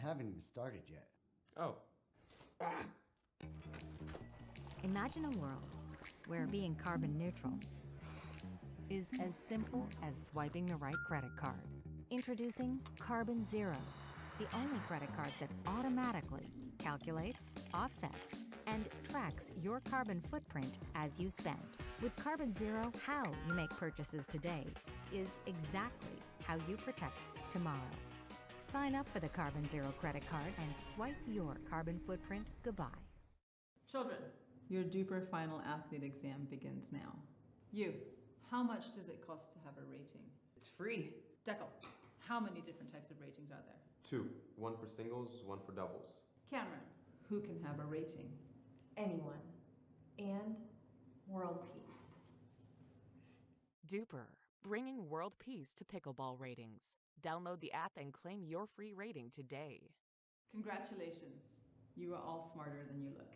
haven't even started yet. Oh. Imagine a world where being carbon neutral is as simple as swiping the right credit card. Introducing Carbon Zero, the only credit card that automatically calculates, offsets, and tracks your carbon footprint as you spend. With Carbon Zero, how you make purchases today is exactly how you protect tomorrow. Sign up for the Carbon Zero credit card and swipe your carbon footprint goodbye. Children, your duper final athlete exam begins now. You, how much does it cost to have a rating? It's free. Dekel, how many different types of ratings are there? 2. 1 for singles, 1 for doubles. Cameron, who can have a rating? Anyone. And world peace. Duper, bringing world peace to pickleball ratings. Download the app and claim your free rating today. Congratulations. You are all smarter than you look.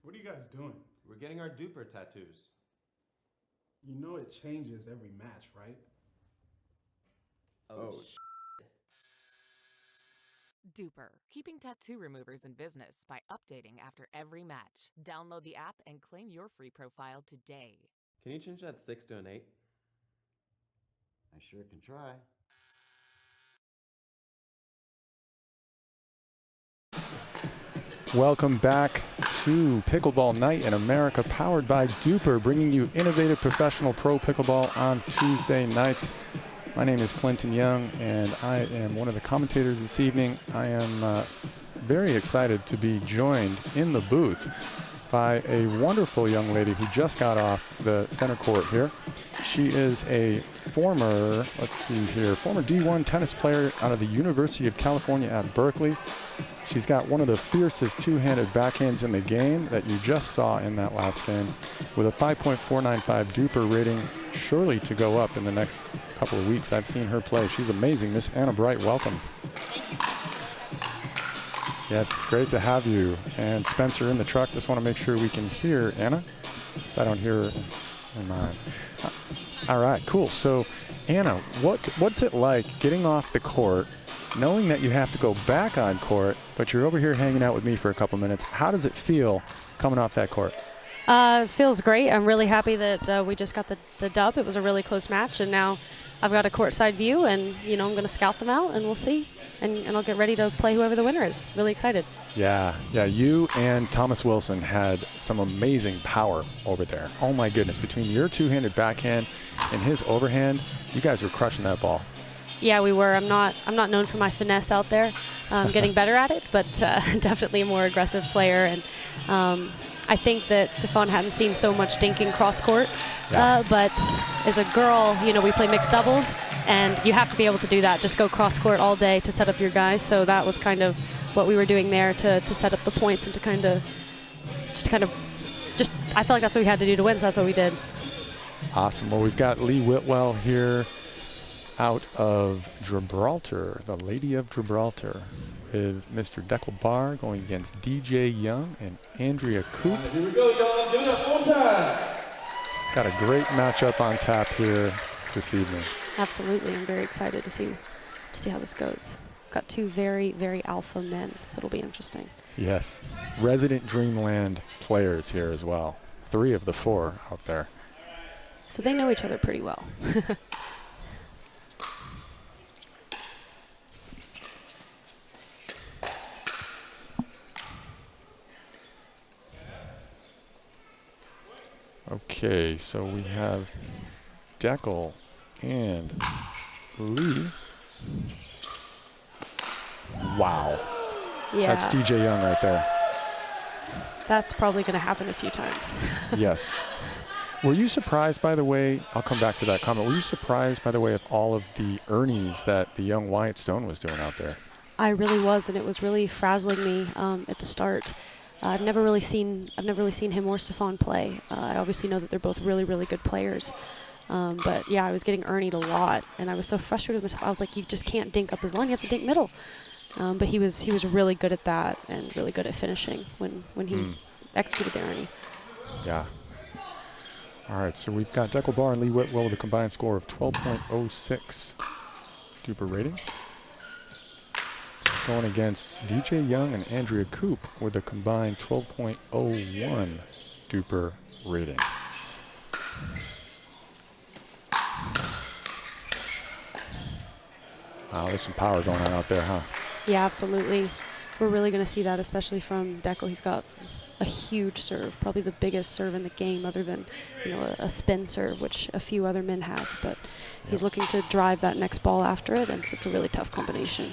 What are you guys doing? We're getting our duper tattoos. You know it changes every match, right? Oh, Duper, keeping tattoo removers in business by updating after every match. Download the app and claim your free profile today. Can you change that 6 to an 8? I sure can try. Welcome back to Pickleball Night in America, powered by Duper, bringing you innovative professional pro pickleball on Tuesday nights. My name is Clinton Young, and I am one of the commentators this evening. I am very excited to be joined in the booth by a wonderful young lady who just got off the center court here. She is a former D1 tennis player out of the University of California at Berkeley. She's got one of the fiercest two-handed backhands in the game that you just saw in that last game, with a 5.495 Duper rating, surely to go up in the next couple of weeks. I've seen her play. She's amazing. Miss Anna Bright, welcome. Yes, it's great to have you. And Spencer in the truck. Just want to make sure we can hear Anna, because I don't hear her in mine. All right, cool. So, Anna, what's it like getting off the court, knowing that you have to go back on court, but you're over here hanging out with me for a couple minutes? How does it feel coming off that court? It feels great. I'm really happy that we just got the dub. It was a really close match, and now I've got a courtside view, and I'm going to scout them out, and we'll see. And I'll get ready to play whoever the winner is. Really excited. Yeah, you and Thomas Wilson had some amazing power over there. Oh my goodness, between your two-handed backhand and his overhand, you guys were crushing that ball. Yeah, we were. I'm not known for my finesse out there. I'm getting better at it, but definitely a more aggressive player. And I think that Stefan hadn't seen so much dinking cross court, but as a girl, we play mixed doubles, and you have to be able to do that. Just go cross court all day to set up your guys. So that was kind of what we were doing there to set up the points and to kind of I felt like that's what we had to do to win, so that's what we did. Awesome. Well, we've got Lee Whitwell here out of Gibraltar, the Lady of Gibraltar, is Mr. Deckel Barr going against DJ Young and Andrea Coop. Here we go, y'all. Give it up one time. Got a great matchup on tap here this evening. Absolutely. I'm very excited to see how this goes. Got two very, very alpha men, so it'll be interesting. Yes. Resident Dreamland players here as well. 3 of the 4 out there. So they know each other pretty well. Okay, so we have Deckel and Lee. Wow. Yeah. That's DJ Young right there. That's probably going to happen a few times. Yes. Were you surprised, by the way, I'll come back to that comment, were you surprised, by the way, of all of the Ernies that the young Wyatt Stone was doing out there? I really was, and it was really frazzling me at the start. I've never really seen him or Stefan play. I obviously know that they're both really, really good players. But yeah, I was getting Ernied a lot, and I was so frustrated with myself. I was like, you just can't dink up his line. You have to dink middle. But he was really good at that and really good at finishing when he executed the Ernie. Yeah. All right, so we've got Deckel Barr and Lee Whitwell with a combined score of 12.06 duper rating. Going against DJ Young and Andrea Coop with a combined 12.01 duper rating. Wow, there's some power going on out there, huh? Yeah, absolutely. We're really going to see that, especially from Deckel. He's got a huge serve, probably the biggest serve in the game, other than a spin serve, which a few other men have. But he's looking to drive that next ball after it, and so it's a really tough combination.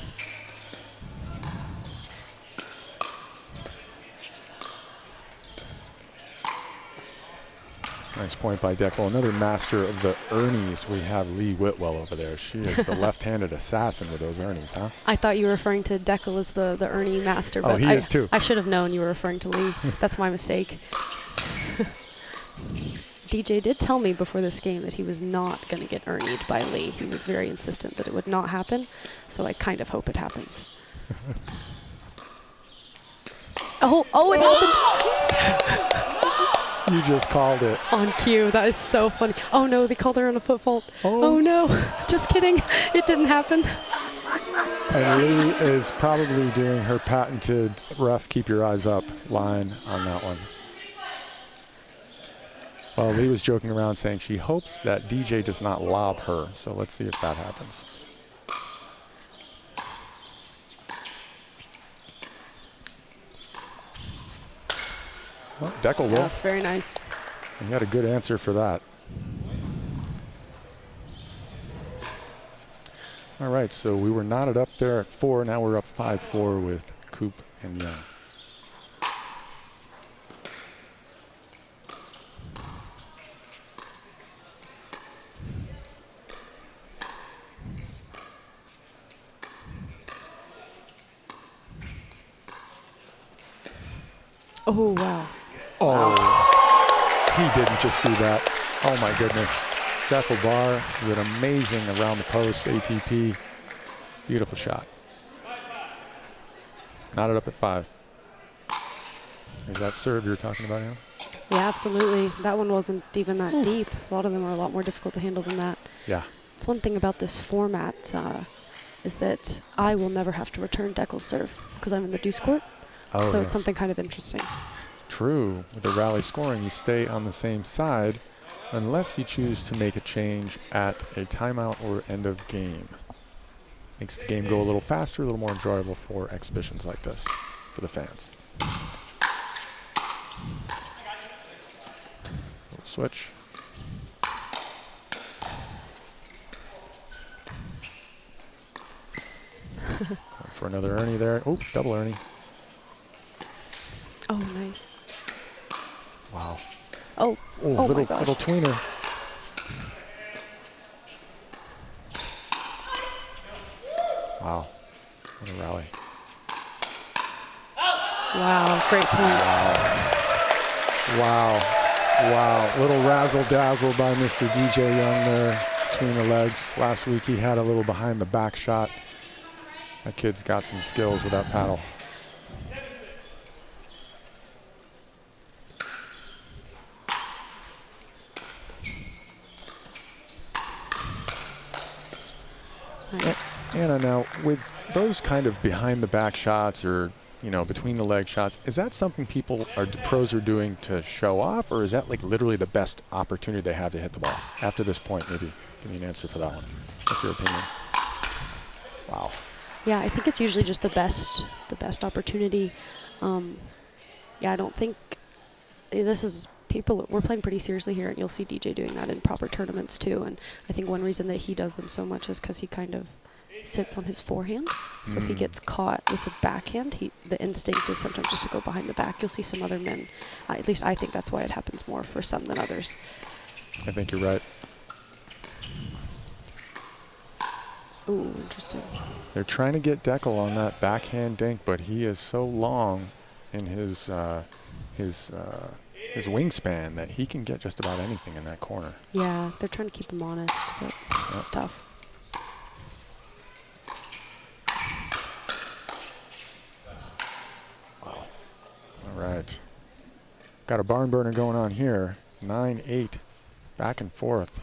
Nice point by Deckel. Another master of the Ernies. We have Lee Whitwell over there. She is the left-handed assassin with those Ernies, huh? I thought you were referring to Deckel as the Ernie master, but he is too. I should have known you were referring to Lee. That's my mistake. DJ did tell me before this game that he was not going to get Ernied by Lee. He was very insistent that it would not happen, so I kind of hope it happens. Oh, it happened! You just called it. On cue. That is so funny. Oh, no, they called her on a foot fault. Oh no. Just kidding. It didn't happen. And Lee is probably doing her patented ref keep your eyes up line on that one. Well, Lee was joking around saying she hopes that DJ does not lob her. So let's see if that happens. Well, Deckel will. That's very nice. He had a good answer for that. All right, so we were knotted up there at 4. Now we're up 5-4 with Coop and Young. Oh, wow. Oh, he didn't just do that. Oh my goodness. Deckel Barr with an amazing around the post ATP. Beautiful shot. Knotted up at 5. Is that serve you're talking about, Ann? Yeah, absolutely. That one wasn't even that deep. A lot of them are a lot more difficult to handle than that. Yeah. It's one thing about this format is that I will never have to return Deckel's serve because I'm in the deuce court. Oh, so yes. it's something kind of interesting. True. With the rally scoring, you stay on the same side, unless you choose to make a change at a timeout or end of game. Makes the game go a little faster, a little more enjoyable for exhibitions like this for the fans. Little switch. Going for another Ernie there. Oh, double Ernie. Oh, nice. Wow. Oh, oh my gosh. Little tweener. Wow. What a rally. Wow, great point. Wow. Wow. Little razzle dazzle by Mr. DJ Young there between the legs. Last week he had a little behind the back shot. That kid's got some skills with that paddle. Nice. Anna, now with those kind of behind the back shots or, you know, between the leg shots, is that something pros are doing to show off, or is that like literally the best opportunity they have to hit the ball? After this point, maybe give me an answer for that one. What's your opinion? Wow. Yeah, I think it's usually just the best opportunity. Yeah, I don't think this is we're playing pretty seriously here, and you'll see DJ doing that in proper tournaments too. And I think one reason that he does them so much is because he kind of sits on his forehand. So if he gets caught with the backhand, the instinct is sometimes just to go behind the back. You'll see some other men, at least I think that's why it happens more for some than others. I think you're right. Ooh, interesting. They're trying to get Deckel on that backhand dink, but he is so long in his wingspan that he can get just about anything in that corner. Yeah, they're trying to keep him honest, but it's tough. Wow. All right. Got a barn burner going on here. 9-8, back and forth.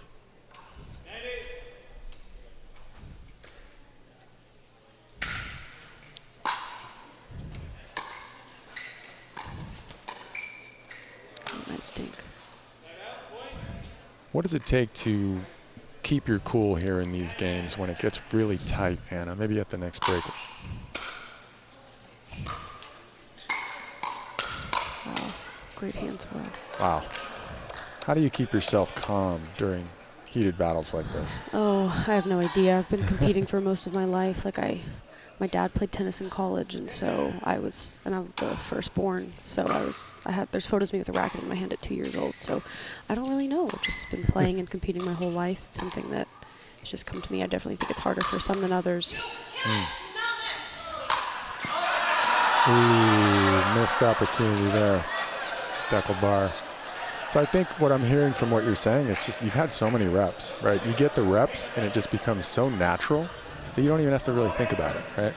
Nice dink. What does it take to keep your cool here in these games when it gets really tight, Anna? Maybe at the next break. Wow, great hands well. Wow. How do you keep yourself calm during heated battles like this? Oh, I have no idea. I've been competing for most of my life. My dad played tennis in college, and so I was the firstborn. So there's photos of me with a racket in my hand at 2 years old. So I don't really know. I've just been playing and competing my whole life. It's something that has just come to me. I definitely think it's harder for some than others. Ooh, missed opportunity there. Deckel bar. So I think what I'm hearing from what you're saying is just you've had so many reps, right? You get the reps, and it just becomes so natural that you don't even have to really think about it, right?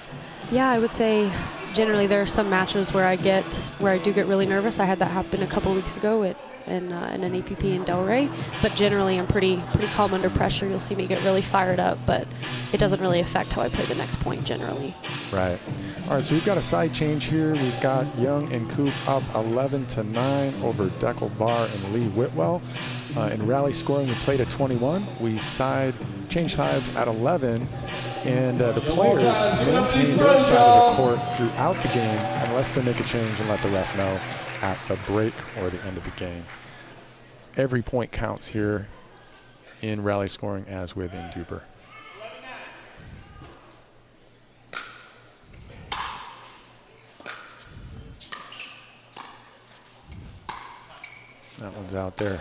Yeah, I would say generally there are some matches where I do get really nervous. I had that happen a couple weeks ago in an APP in Delray, but generally I'm pretty calm under pressure. You'll see me get really fired up, but it doesn't really affect how I play the next point generally. Right. All right, so we've got a side change here. We've got Young and Coop up 11-9 over Deckel Bar and Lee Whitwell. In rally scoring, we played at 21. We changed sides at 11, and the players maintain their side of the court throughout the game unless they make a change and let the ref know at the break or the end of the game. Every point counts here in rally scoring as with in Duper. That one's out there.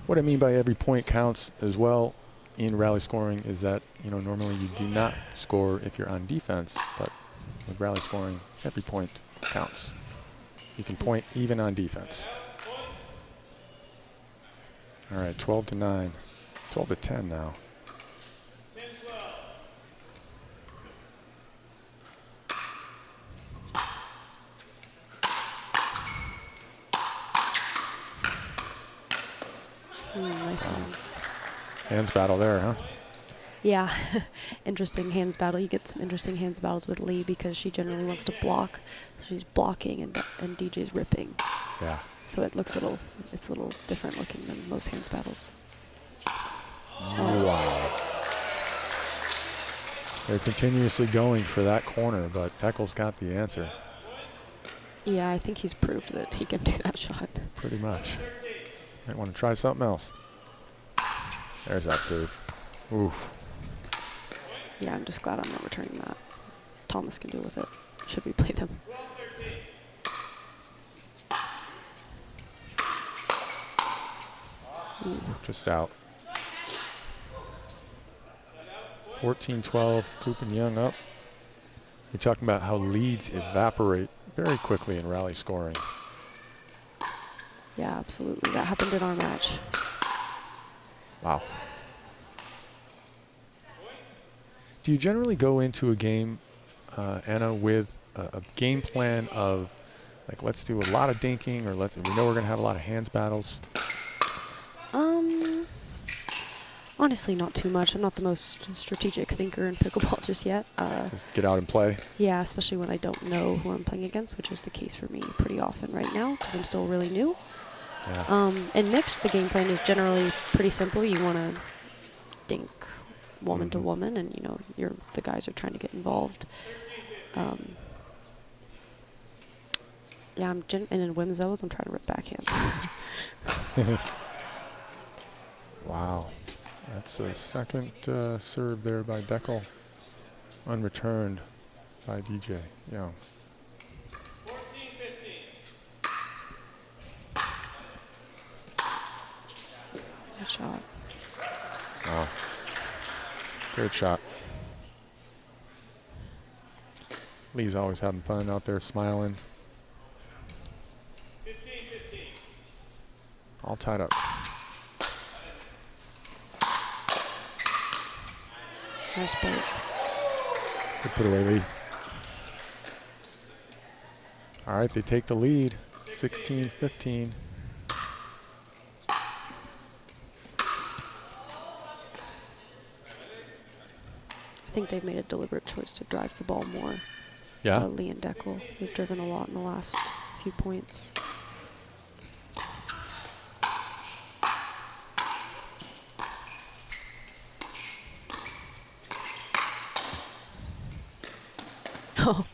What I mean by every point counts as well in rally scoring is that, normally you do not score if you're on defense, but with rally scoring, every point counts. You can point even on defense. All right, 12-9, 12-10 now. Nice hands. Hands battle there, huh? Yeah, interesting hands battle. You get some interesting hands battles with Lee because she generally wants to block. So she's blocking and DJ's ripping. Yeah. So it looks it's a little different looking than most hands battles. Wow. They're continuously going for that corner, but Deckel's got the answer. Yeah, I think he's proved that he can do that shot. Pretty much. Might want to try something else. There's that save. Oof. Yeah, I'm just glad I'm not returning that. Thomas can deal with it. Should we play them? Ooh, just out. 14-12, Coop and Young up. You're talking about how leads evaporate very quickly in rally scoring. Yeah, absolutely. That happened in our match. Wow. Do you generally go into a game, Anna, with a game plan of, like, let's do a lot of dinking, or we know we're going to have a lot of hands battles? Honestly, not too much. I'm not the most strategic thinker in pickleball just yet. Just get out and play? Yeah, especially when I don't know who I'm playing against, which is the case for me pretty often right now because I'm still really new. Yeah. In mixed, the game plan is generally pretty simple. You want to dink woman to woman, and you know the guys are trying to get involved. Yeah, and in women's doubles, I'm trying to rip backhands. Wow. That's a second serve there by Deckel, unreturned by DJ Young. 14-15. Good shot. Wow. Great shot. Lee's always having fun out there, smiling. 15-15. All tied up. Nice play. Good put away, Lee. All right, they take the lead, 16-15. I think they've made a deliberate choice to drive the ball more. Yeah. Lee and Deckel. They've driven a lot in the last few points. Oh.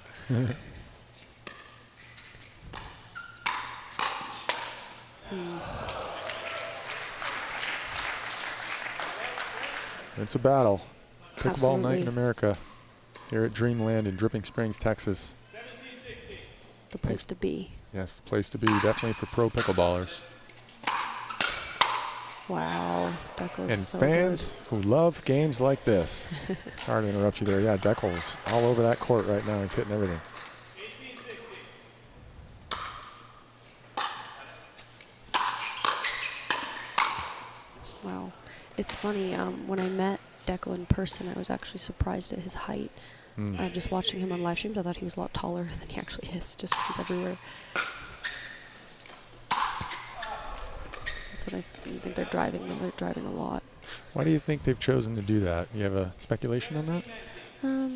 It's a battle. Pickleball Absolutely. Night in America here at Dreamland in Dripping Springs, Texas. The place to be. Yes, the place to be, definitely for pro pickleballers. Wow, Deckel's And so fans who love games like this. Sorry to interrupt you there. Yeah, Deckel's all over that court right now. He's hitting everything. Wow. It's funny, when I met Deckel in person, I was actually surprised at his height. Just watching him on live streams, I thought he was a lot taller than he actually is, just because he's everywhere. That's what I think they're driving. They're driving a lot. Why do you think they've chosen to do that? You have a speculation on that?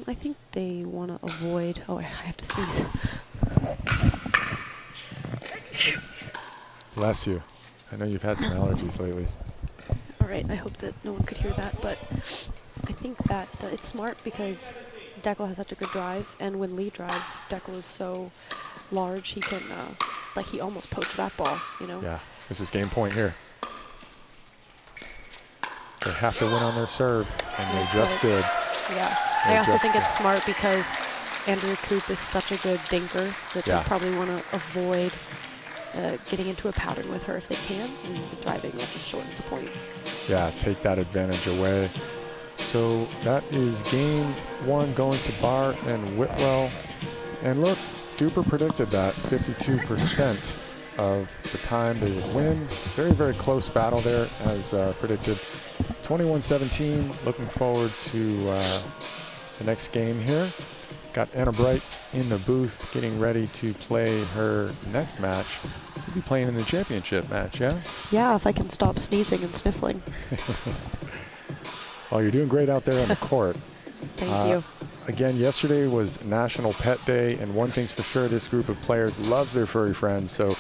I think they want to avoid... Oh, I have to sneeze. Bless you. I know you've had some allergies lately. All right, I hope that no one could hear that, but I think that it's smart because Deckel has such a good drive, and when Lee drives, Deckel is so large, he can, like, he almost poached that ball, you know? Yeah, this is game point here. They have to win on their serve, and they just did. Yeah, They I also just think did. it's smart because Andrew Coop is such a good dinker that Yeah. they probably want to avoid getting into a pattern with her if they can, and the driving will just shorten the point. Yeah, take that advantage away. So that is game one going to Barr and Whitwell. And look, Duper predicted that 52% of the time they would win. Very, very close battle there as predicted. 21-17, looking forward to the next game here. Got Anna Bright in the booth getting ready to play her next match. You'll be playing in the championship match, yeah? Yeah, if I can stop sneezing and sniffling. Well, you're doing great out there on the court. Thank you. Again, yesterday was National Pet Day, and one thing's for sure, this group of players loves their furry friends, so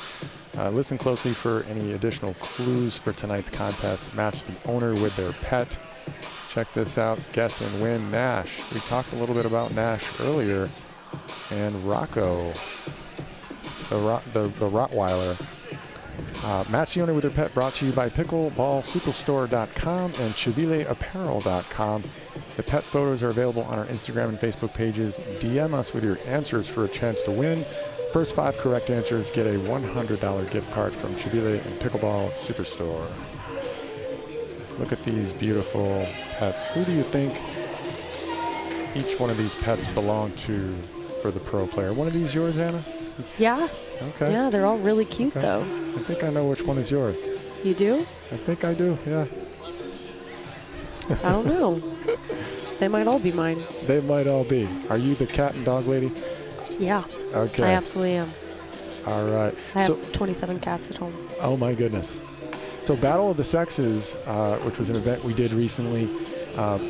Listen closely for any additional clues for tonight's contest. Match the owner with their pet. Check this out. Guess and win Nash. We talked a little bit about Nash earlier. And Rocco, the Rottweiler. Match the owner with their pet, brought to you by pickleballsuperstore.com and chivileapparel.com. The pet photos are available on our Instagram and Facebook pages. DM us with your answers for a chance to win. First 5 correct answers get a $100 gift card from Chivile and Pickleball Superstore. Look at these beautiful pets. Who do you think each one of these pets belong to for the pro player? One of these yours, Anna? Yeah. Okay. Yeah, they're all really cute, though. I think I know which one is yours. You do? I think I do, yeah. I don't know. They might all be mine. They might all be. Are you the cat and dog lady? Yeah. Okay. I absolutely am. All right. I have 27 cats at home. Oh, my goodness. So Battle of the Sexes, which was an event we did recently,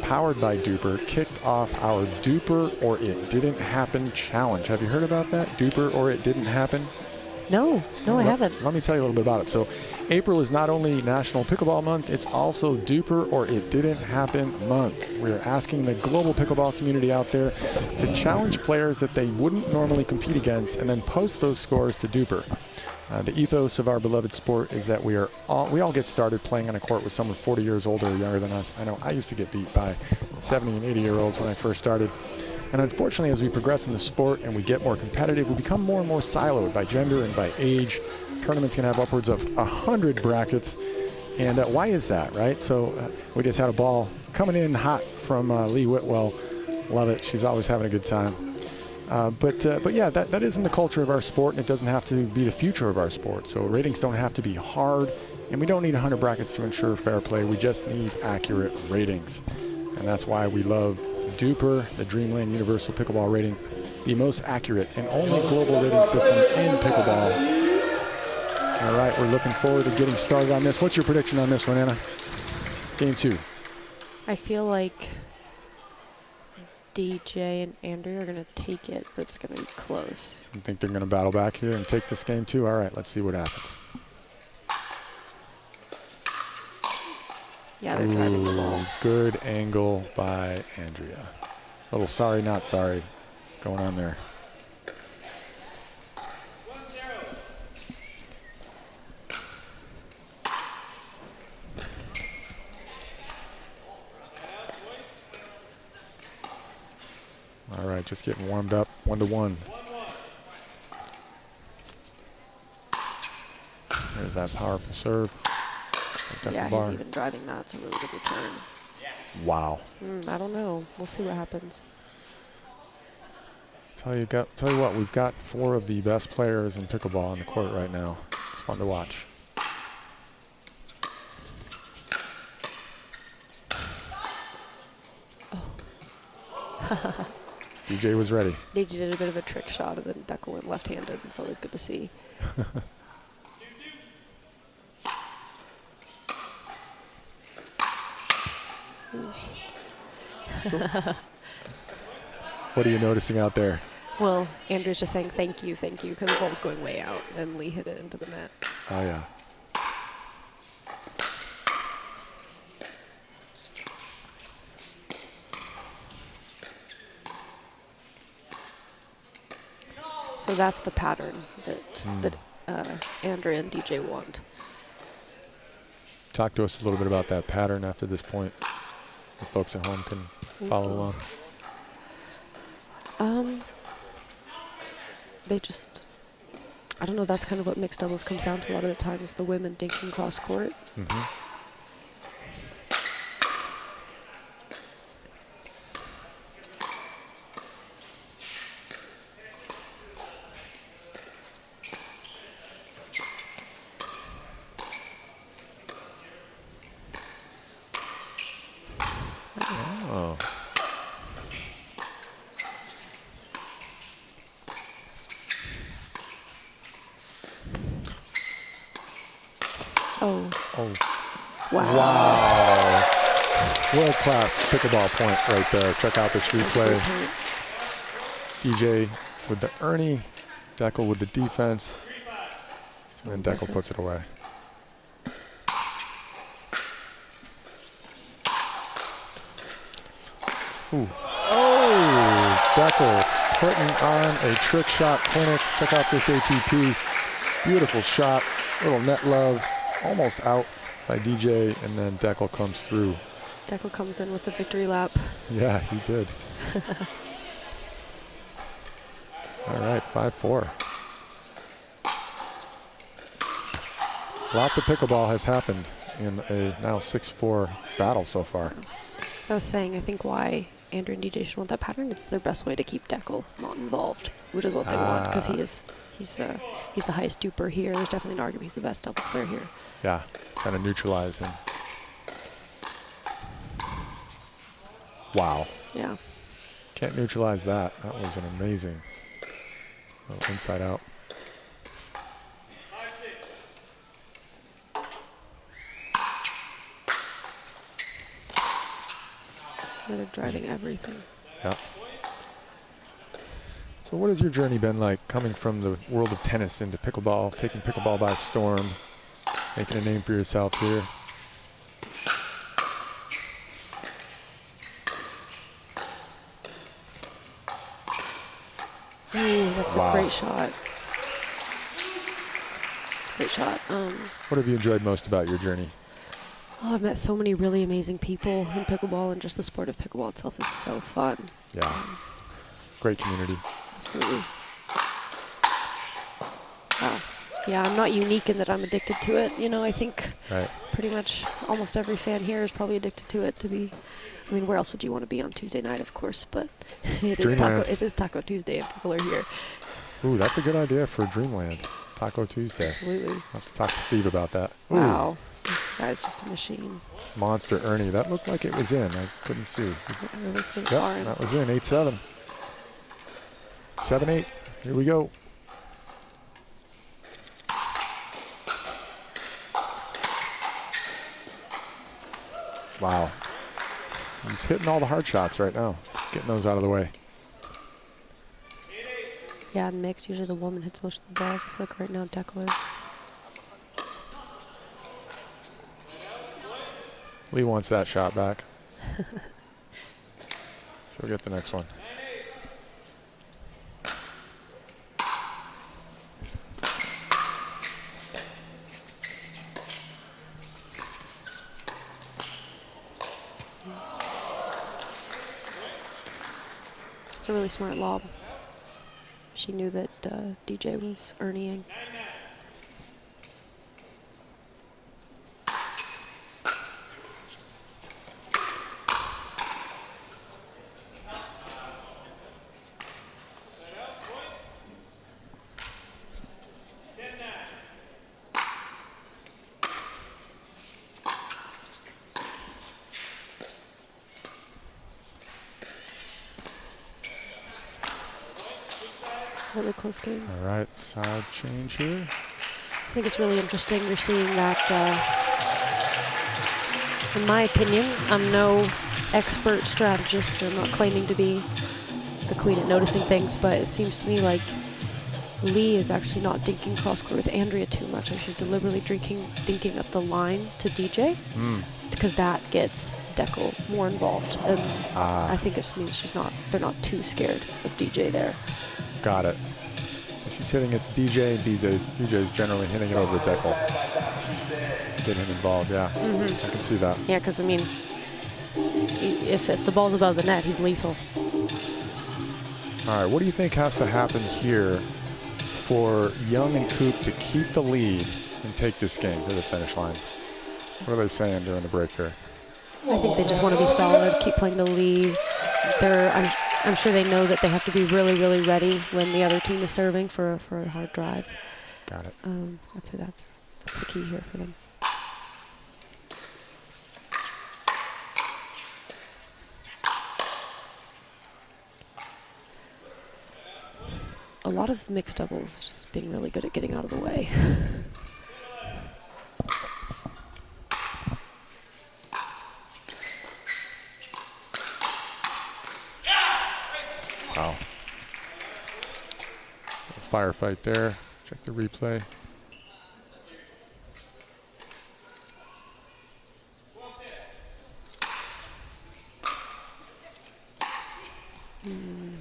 powered by Duper, kicked off our Duper or It Didn't Happen challenge. Have you heard about that? Duper or It Didn't Happen? No, I haven't. Let me tell you a little bit about it. So April is not only National Pickleball Month, it's also Duper or It Didn't Happen Month. We're asking the global pickleball community out there to challenge players that they wouldn't normally compete against and then post those scores to Duper. The ethos of our beloved sport is that we all get started playing on a court with someone 40 years older or younger than us. I know I used to get beat by 70 and 80-year-olds when I first started. And unfortunately, as we progress in the sport and we get more competitive, we become more and more siloed by gender and by age. Tournaments can have upwards of 100 brackets. And why is that, right? So we just had a ball coming in hot from Lee Whitwell. Love it. She's always having a good time. But yeah, that isn't the culture of our sport, and it doesn't have to be the future of our sport. So ratings don't have to be hard, and we don't need 100 brackets to ensure fair play. We just need accurate ratings. And that's why we love Duper, the Dreamland Universal Pickleball Rating, the most accurate and only global rating system in pickleball. All right, we're looking forward to getting started on this. What's your prediction on this one, Anna? Game 2. I feel like DJ and Andrew are going to take it, but it's going to be close. You think they're going to battle back here and take this game too? All right, let's see what happens. Yeah, they're driving the ball. Good angle by Andrea. A little sorry, not sorry going on there. All right, just getting warmed up, 1-1. There's that powerful serve. Yeah, he's even driving that. It's a really good return. Wow. I don't know. We'll see what happens. Tell you what, we've got 4 of the best players in pickleball on the court right now. It's fun to watch. Oh. DJ was ready. DJ did a bit of a trick shot and then Deckle went left-handed. It's always good to see. So, what are you noticing out there? Well, Andrew's just saying thank you, because the ball was going way out, and Lee hit it into the net. Oh, yeah. So that's the pattern that Andrea and DJ want. Talk to us a little bit about that pattern after this point. The folks at home can follow along. They just, I don't know, that's kind of what mixed doubles comes down to a lot of the times, the women dinking cross court. Oh. Oh. Wow. World-class pickleball point right there. Check out this replay. DJ with the Ernie, Deckle with the defense. And Deckel puts it away. Ooh. Oh, Deckel putting on a trick shot clinic. Check out this ATP. Beautiful shot. Little net love. Almost out by DJ, and then Deckel comes through. Deckel comes in with a victory lap. Yeah, he did. All right, 5-4. Lots of pickleball has happened in a now 6-4 battle so far. I was saying, I think why Andrew and DJ should want that pattern. It's their best way to keep Deckel not involved, which is what they want, because he's the highest duper here. There's definitely an argument he's the best doubles player here. Yeah, kind of neutralize him. Wow. Yeah. Can't neutralize that. That was an amazing little inside out. Yeah, they're driving everything. Yeah. So what has your journey been like coming from the world of tennis into pickleball, taking pickleball by storm, making a name for yourself here? Ooh, that's a great shot. It's a great shot. What have you enjoyed most about your journey? Oh, I've met so many really amazing people in pickleball, and just the sport of pickleball itself is so fun. Yeah. Great community. Absolutely. Wow. Yeah, I'm not unique in that I'm addicted to it. You know, I think pretty much almost every fan here is probably addicted to it. I mean, where else would you want to be on Tuesday night, of course? But it is Taco Tuesday, and people are here. Ooh, that's a good idea for Dreamland. Taco Tuesday. Absolutely. I'll have to talk to Steve about that. Ooh. Wow. This guy's just a machine. Monster Ernie. That looked like it was in. I couldn't see. Yep, that was in. 8-7. 7-8. Here we go. Wow. He's hitting all the hard shots right now. Getting those out of the way. Yeah, in mixed, usually the woman hits most of the balls. I feel like right now Deckel is. Lee wants that shot back. She'll get the next one. It's a really smart lob. She knew that DJ was earning. Really close game. All right, side change here. I think it's really interesting. You're seeing that, in my opinion, I'm no expert strategist, or I'm not claiming to be the queen at noticing things, but it seems to me like Lee is actually not dinking cross-court with Andrea too much. Like she's deliberately dinking up the line to DJ, because that gets Deckel more involved. And I think this means they're not too scared of DJ there. Got it. So she's hitting it to DJ, and DJ's generally hitting it over Deckel. Getting him involved, yeah. I can see that. Yeah, because, I mean, if the ball's above the net, he's lethal. All right, what do you think has to happen here for Young and Coop to keep the lead and take this game to the finish line? What are they saying during the break here? I think they just want to be solid, keep playing the lead. I'm sure they know that they have to be really, really ready when the other team is serving for a hard drive. Got it. I'd say that's the key here for them. A lot of mixed doubles, just being really good at getting out of the way. Wow. Firefight there. Check the replay.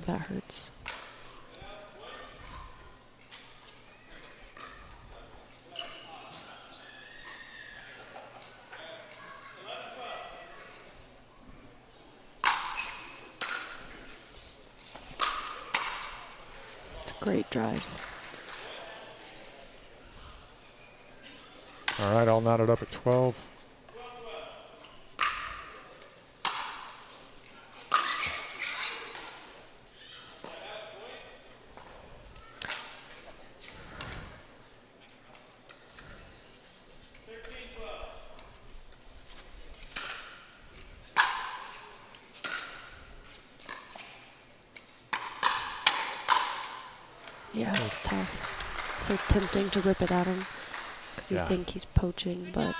That hurts. It's a great drive. All right, all knotted up at 12. Yeah, it's tough. It's so tempting to rip it at him because you think he's poaching, but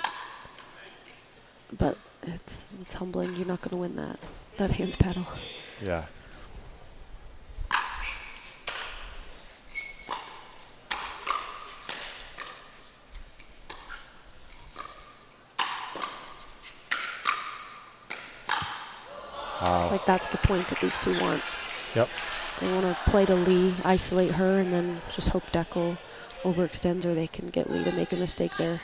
it's humbling. You're not going to win that hands paddle. Yeah. Wow. Like that's the point that these two want. Yep. They want to play to Lee, isolate her, and then just hope Deckel overextends or they can get Lee to make a mistake there.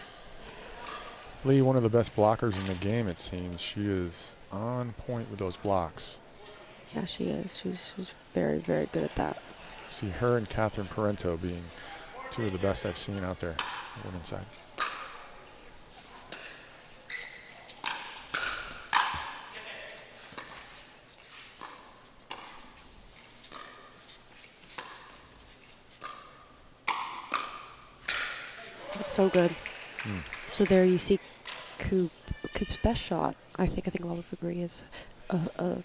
Lee, one of the best blockers in the game, it seems. She is on point with those blocks. Yeah, she is. She's very, very good at that. See her and Catherine Parento being two of the best I've seen out there on the women's side. That's so good. So there you see Coop's best shot. I think a lot would agree is a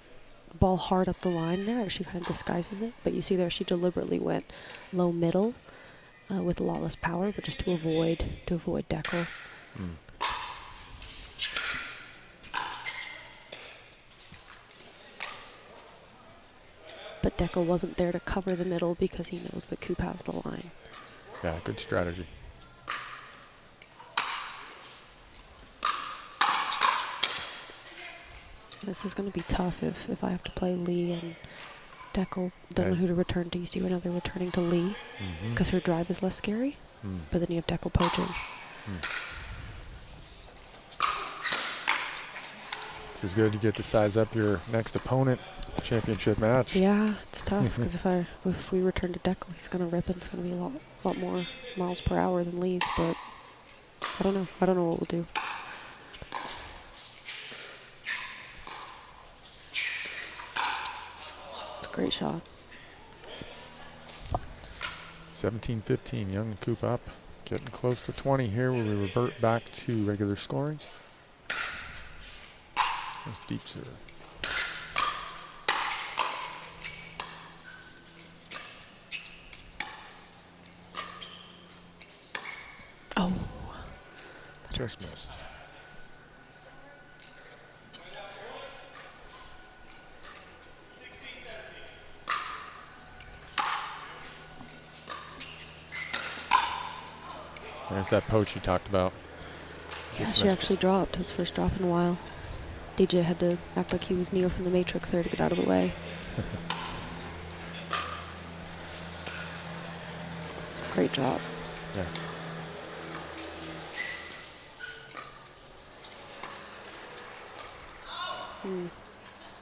ball hard up the line there. She kind of disguises it, but you see there she deliberately went low middle with a lot less power, but just to avoid Deckel. But Deckel wasn't there to cover the middle because he knows that Coop has the line. Yeah, good strategy. This is going to be tough if I have to play Lee and Deckel. Don't know who to return to. You see another returning to Lee because her drive is less scary, but then you have Deckel poaching. This is good. You get to size up your next opponent championship match. Yeah, it's tough because if we return to Deckel, he's going to rip it. It's going to be a lot more miles per hour than Lee's, but I don't know. I don't know what we'll do. Great shot. 17-15, Young and Coop up. Getting close to 20 here. We revert back to regular scoring. Nice deep serve. Oh. Just missed. There's that poach you talked about. Yeah, she actually dropped his first drop in a while. DJ had to act like he was Neo from the Matrix there to get out of the way. It's a great drop. Yeah.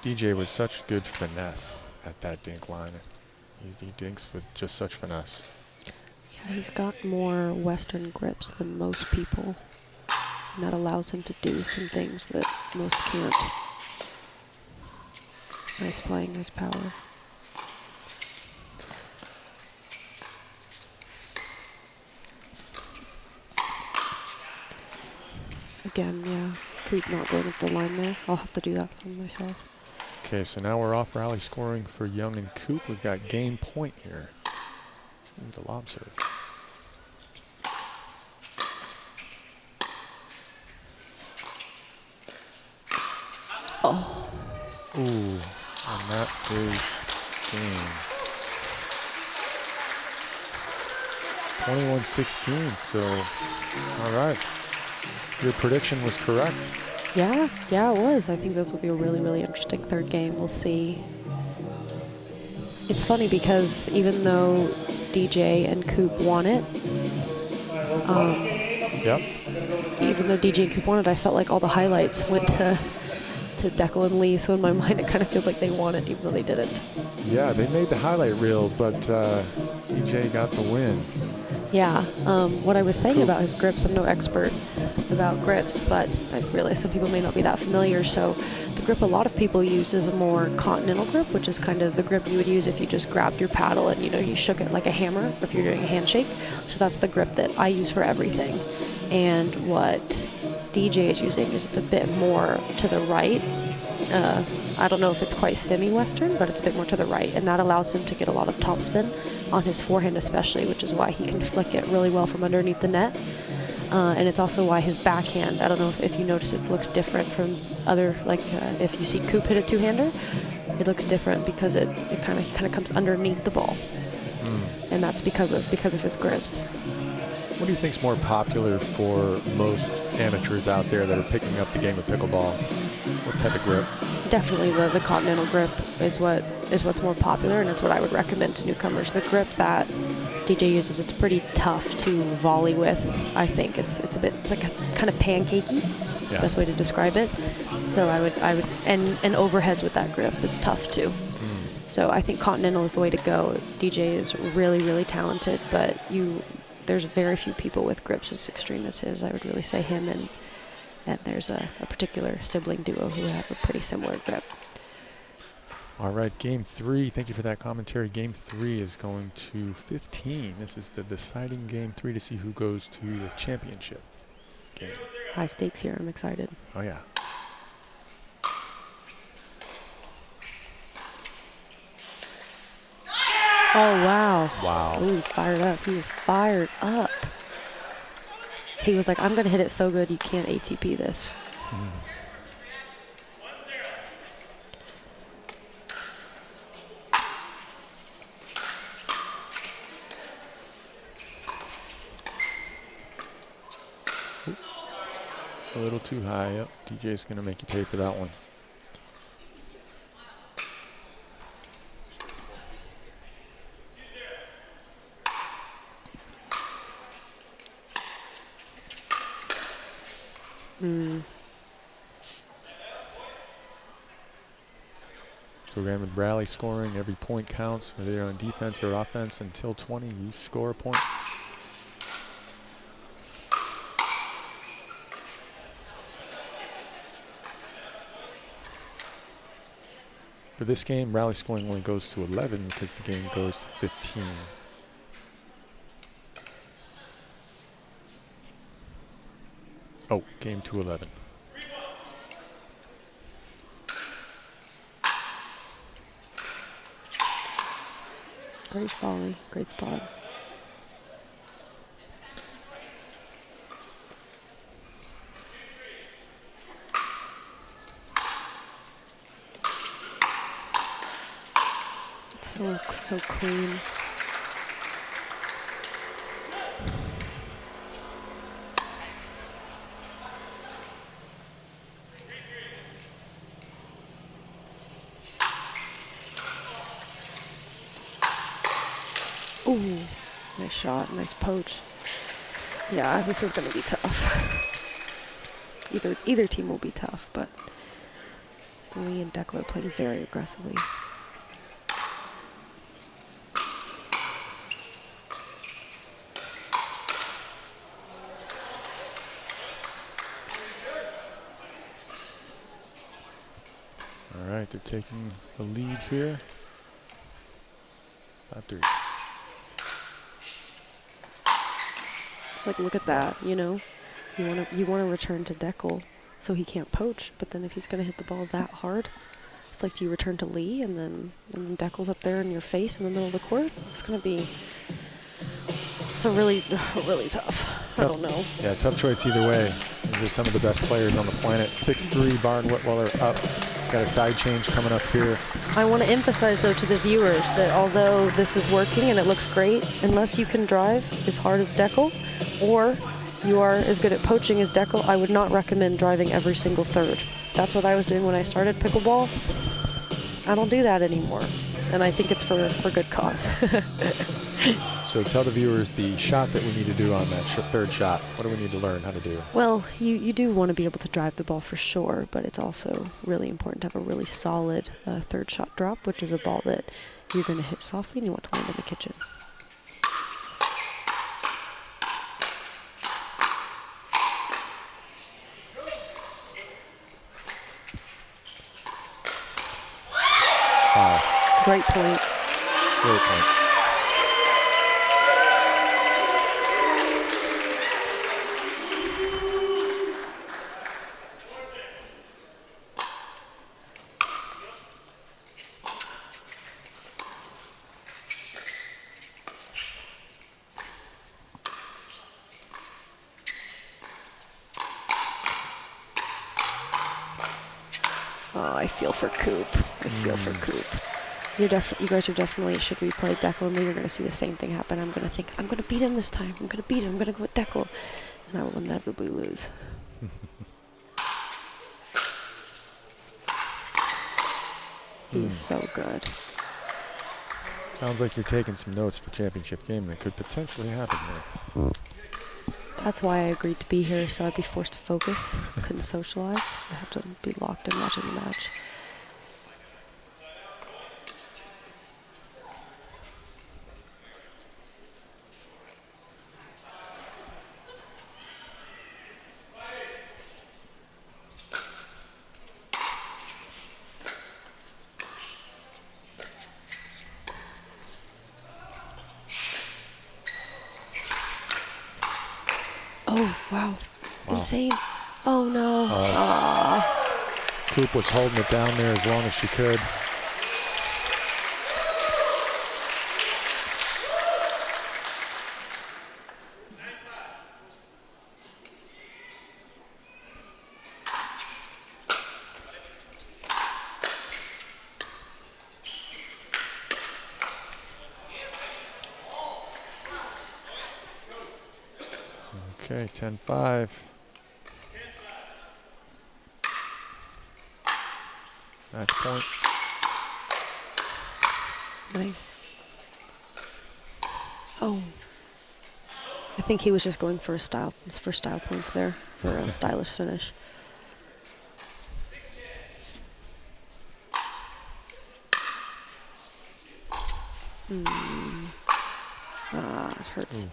DJ with such good finesse at that dink line. He dinks with just such finesse. Yeah, he's got more Western grips than most people. And that allows him to do some things that most can't. Nice playing, nice power. Again, yeah, Coop not going up the line there. I'll have to do that some myself. Okay, so now we're off rally scoring for Young and Coop. We've got game point here. Ooh, the lob serve. Oh. Ooh, and that is game. 21-16, so all right. Your prediction was correct. Yeah, it was. I think this will be a really, really interesting third game. We'll see It's funny because even though DJ and Coop won it, Yep. even though DJ and Coop won it, I felt like all the highlights went to Declan and Lee. So in my mind, it kind of feels like they won it, even though they didn't. Yeah, they made the highlight reel, but DJ got the win. Yeah. What I was saying about his grips, I'm no expert about grips, but I've realized some people may not be that familiar. So the grip a lot of people use is a more continental grip, which is kind of the grip you would use if you just grabbed your paddle and, you shook it like a hammer, or if you're doing a handshake. So that's the grip that I use for everything. And what DJ is using is it's a bit more to the right. I don't know if it's quite semi-Western, but it's a bit more to the right, and that allows him to get a lot of topspin on his forehand especially, which is why he can flick it really well from underneath the net. And it's also why his backhand, I don't know if you notice, it looks different from other, if you see Coop hit a two-hander, it looks different because it kind of comes underneath the ball. And that's because of his grips. What do you think's more popular for most amateurs out there that are picking up the game of pickleball? What type of grip? Definitely the continental grip is what's more popular, and it's what I would recommend to newcomers. The grip that DJ uses, it's pretty tough to volley with. I think it's like a kind of pancakey. It's the best way to describe it. So I would and overheads with that grip is tough too. So I think continental is the way to go. DJ is really, really talented, but there's very few people with grips as extreme as his. I would really say him and there's a particular sibling duo who have a pretty similar grip. All right, game 3. Thank you for that commentary. Game 3 is going to 15. This is the deciding game 3 to see who goes to the championship game. High stakes here. I'm excited. Oh, yeah. Oh, wow. Wow. Ooh, he's fired up. He is fired up. He was like, I'm going to hit it so good you can't ATP this. A little too high. Yep. DJ's going to make you pay for that one. So we're going with rally scoring. Every point counts, whether you're on defense or offense. Until 20, you score a point. For this game, rally scoring only goes to 11 because the game goes to 15. Oh, game to 11. Great volley, great spot. It's so clean. Ooh, nice shot, nice poach. Yeah, this is going to be tough. Either team will be tough, but Lee and Declan playing very aggressively. All right, they're taking the lead here. 5-3. Just like, look at that, you know. You want to return to Deckel so he can't poach, but then if he's going to hit the ball that hard, it's like, do you return to Lee and then Deckel's up there in your face in the middle of the court? It's going to be really, really tough. I don't know. Yeah, tough choice either way. These are some of the best players on the planet. 6'3", Byron Whitwaller up. Got a side change coming up here. I want to emphasize, though, to the viewers that although this is working and it looks great, unless you can drive as hard as Deckel or you are as good at poaching as Deckel, I would not recommend driving every single third. That's what I was doing when I started pickleball. I don't do that anymore. and I think it's for good cause. So tell the viewers the shot that we need to do on that third shot. What do we need to learn how to do? Well, you do want to be able to drive the ball for sure, but it's also really important to have a really solid third shot drop, which is a ball that you're going to hit softly and you want to land in the kitchen. Wow. Great point. Great point. Oh, I feel for Coop. I feel for Coop. You guys are definitely, should we play Declan Lee, you're going to see the same thing happen. I'm going to think, I'm going to beat him this time. I'm going to beat him. I'm going to go with Declan. And I will inevitably lose. He's so good. Sounds like you're taking some notes for championship game that could potentially happen there. That's why I agreed to be here, so I'd be forced to focus. Couldn't socialize. I have to be locked in watching the match. Oh, wow. Insane. Oh, no. Coop was holding it down there as long as she could. Okay, 10-5. Match point. Nice. Oh. I think he was just going for style points there, for a stylish finish. Ah, it hurts.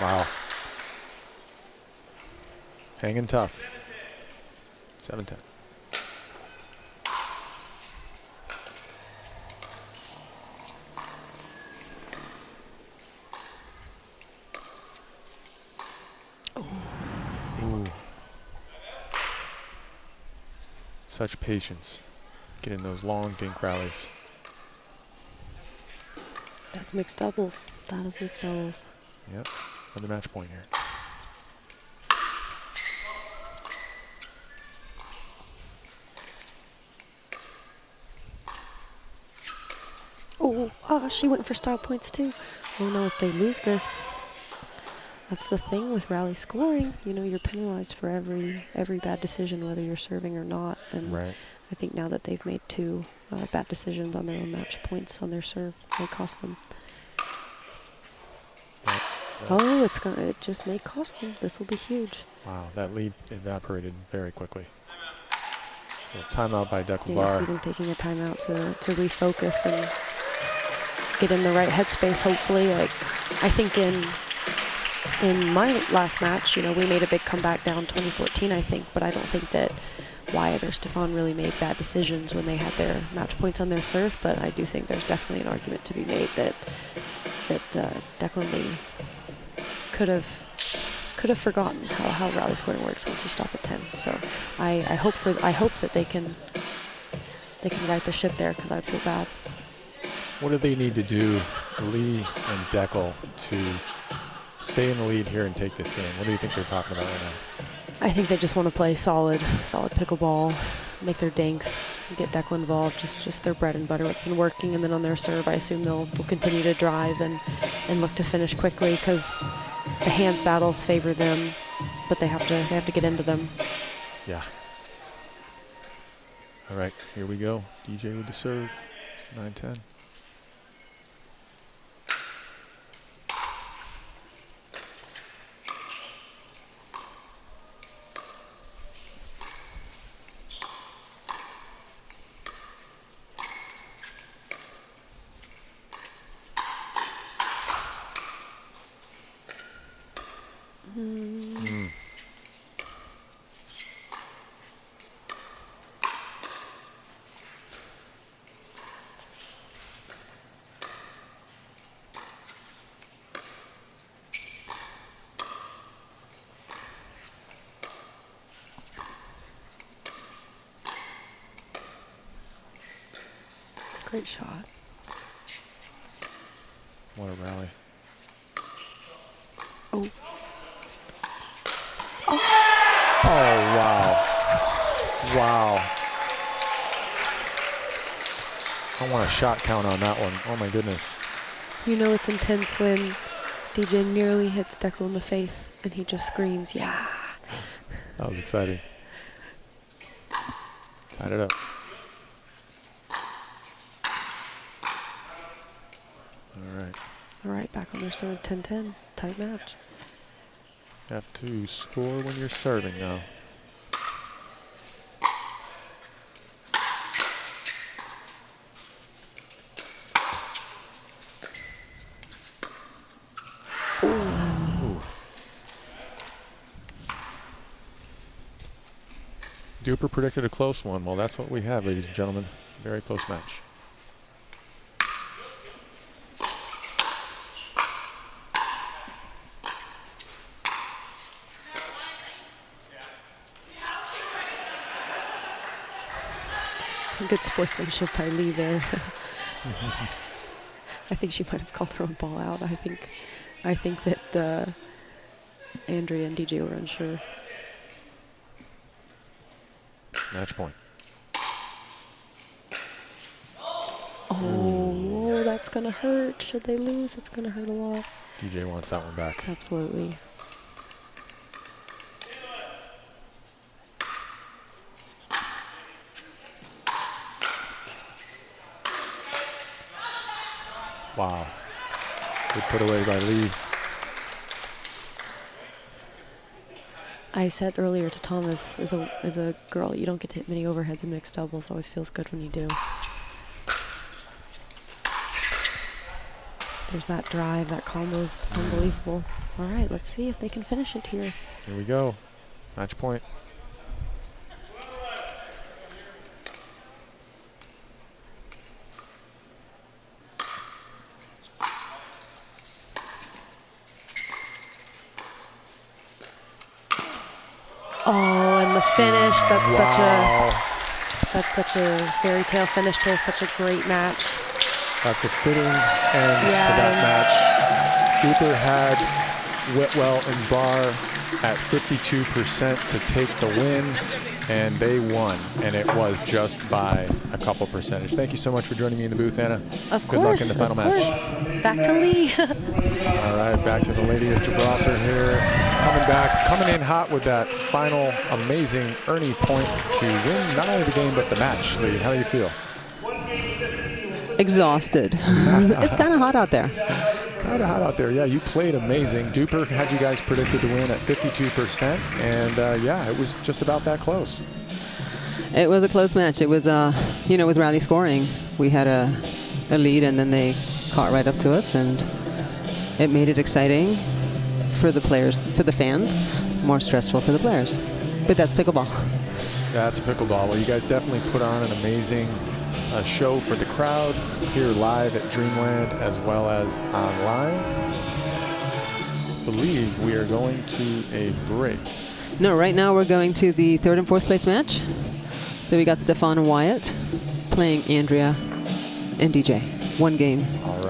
Wow. Hanging tough. 7-10. Ooh. Such patience. Getting those long dink rallies. That's mixed doubles. That is mixed doubles. Yep. Another match point here. Oh, she went for style points too. Oh no, if they lose this, that's the thing with rally scoring. You know, you're penalized for every bad decision, whether you're serving or not. And right. I think now that they've made two bad decisions on their own match points on their serve, may cost them. Oh, it just may cost them. This will be huge. Wow, that lead evaporated very quickly. So timeout by Yeah, you Declan see them taking a timeout to refocus and get in the right headspace, hopefully. Like, I think in my last match, you know, we made a big comeback down 2014, I think, but I don't think that Wyatt or Stefan really made bad decisions when they had their match points on their serve, but I do think there's definitely an argument to be made that Declan Lee could have forgotten how rally scoring works once you stop at 10. So I hope that they can right the ship there, because I'd feel bad. What do they need to do, Lee and Declan, to stay in the lead here and take this game? What do you think they're talking about right I think they just want to play solid pickleball, make their dinks, get Declan involved, just their bread and butter, what's been working, and then on their serve, I assume they'll continue to drive and look to finish quickly because the hands battles favor them, but they have to get into them. Yeah. All right, here we go. DJ with the serve, 9-10. Great shot. What a rally. Oh. Oh, wow. Wow. I want a shot count on that one. Oh, my goodness. You know it's intense when DJ nearly hits Declan in the face and he just screams, yeah. That was exciting. Tied it up. All right, back on their serve, 10-10, tight match. Have to score when you're serving now. Ooh. Duper predicted a close one. Well, that's what we have, ladies and gentlemen. Very close match. Good sportsmanship by Lee there. I think she might have called her own ball out. I think that Andrea and DJ were unsure. Match point. Oh, that's gonna hurt. Should they lose, it's gonna hurt a lot. DJ wants that one back. Absolutely. Wow. Good put away by Lee. I said earlier to Thomas, as a girl, you don't get to hit many overheads in mixed doubles. It always feels good when you do. There's that drive, that combo is unbelievable. All right, let's see if they can finish it here. Here we go. Match point. Oh, and the finish, that's Wow. such a fairy tale finish to such a great match. That's a fitting end to that match. Duper had Whitwell and Barr at 52% to take the win, and they won, and it was just by a couple percentage. Thank you so much for joining me in the booth, Anna. Of Good luck in the final match. Back to Lee. All right, back to the Lady of Gibraltar here. Coming in hot with that final amazing Ernie point to win not only the game, but the match. Lee, how do you feel? Exhausted. It's kind of hot out there. Kind of hot out there. Yeah, you played amazing. Duper had you guys predicted to win at 52%, and yeah, it was just about that close. It was a close match. It was, you know, with rally scoring, we had a lead, and then they caught right up to us, and it made it exciting for the players, for the fans, more stressful for the players. But that's pickleball. That's pickleball. Well, you guys definitely put on an amazing show for the crowd here live at Dreamland as well as online. I believe we are going to a break. No, right now we're going to the third and fourth place match. So we got Stefan and Wyatt playing Andrea and DJ. One game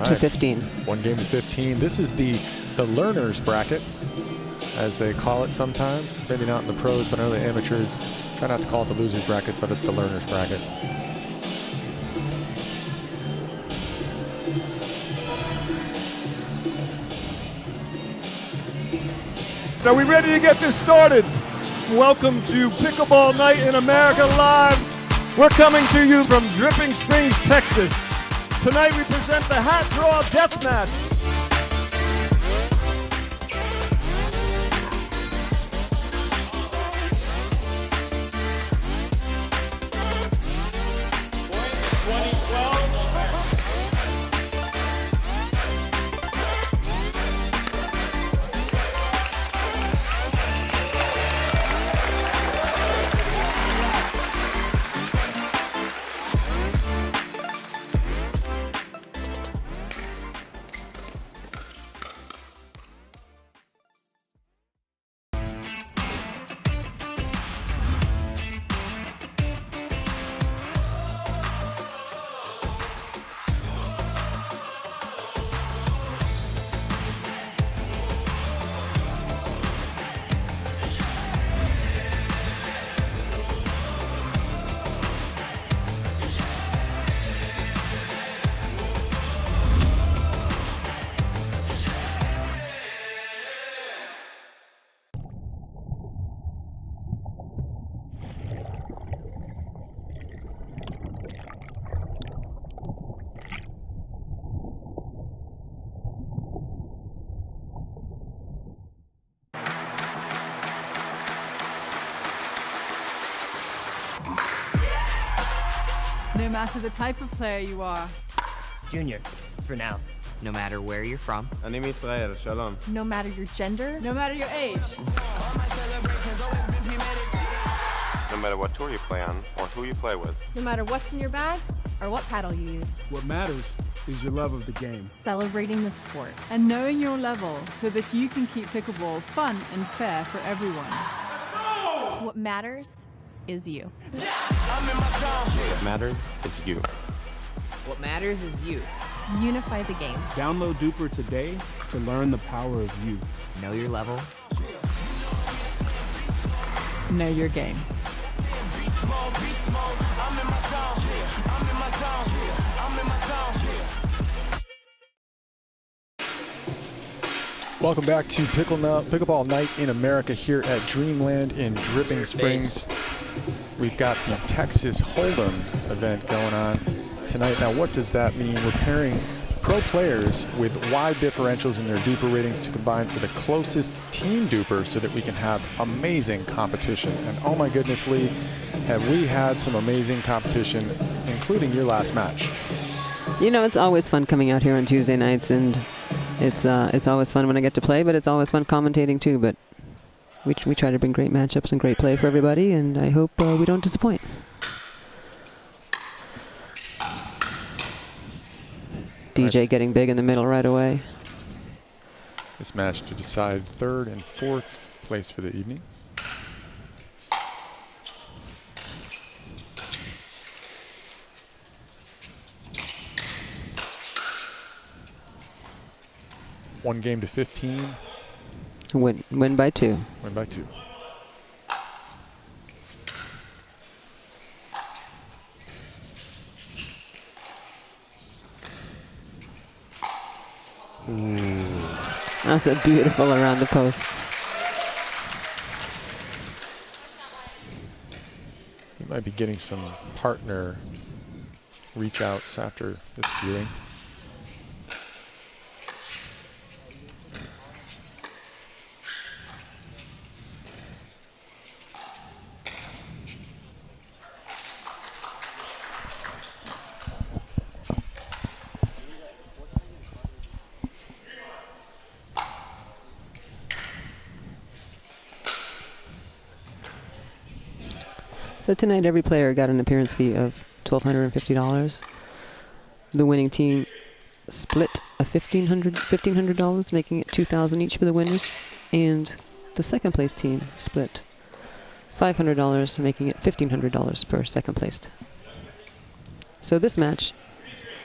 to 15. One game to 15. This is the learners bracket. as they call it sometimes. Maybe not in the pros, but I know the amateurs try not to call it the loser's bracket, but it's the learner's bracket. Are we ready to get this started? Welcome to Pickleball Night in America Live. We're coming to you from Dripping Springs, Texas. Tonight we present the Hat Draw Death Match. No matter the type of player you are. Junior, for now. No matter where you're from. אני מישראל, שלום. No matter your gender. No matter your age. No matter what tour you play on or who you play with. No matter what's in your bag or what paddle you use. What matters is your love of the game. Celebrating the sport. And knowing your level so that you can keep pickleball fun and fair for everyone. What matters is you. What matters is you. What matters is you. Unify the game. Download Duper today to learn the power of you. Know your level. Know your game. Welcome back to Pickleball Night in America here at Dreamland in Dripping Springs. We've got the Texas Hold'em event going on tonight. Now, what does that mean? We're pairing pro players with wide differentials in their duper ratings to combine for the closest team duper so that we can have amazing competition. And oh my goodness, Lee, have we had some amazing competition, including your last match. You know, it's always fun coming out here on Tuesday nights, and it's always fun when I get to play, but it's always fun commentating too. But we try to bring great matchups and great play for everybody, and I hope we don't disappoint. DJ getting big in the middle right away. This match to decide third and fourth place for the evening. One game to 15. Win by 2. Win by 2. Ooh. That's a beautiful around the post. You might be getting some partner reach outs after this viewing. So tonight, every player got an appearance fee of $1,250. The winning team split a $1,500, making it $2,000 each for the winners, and the second place team split $500, making it $1,500 for second placed. So this match,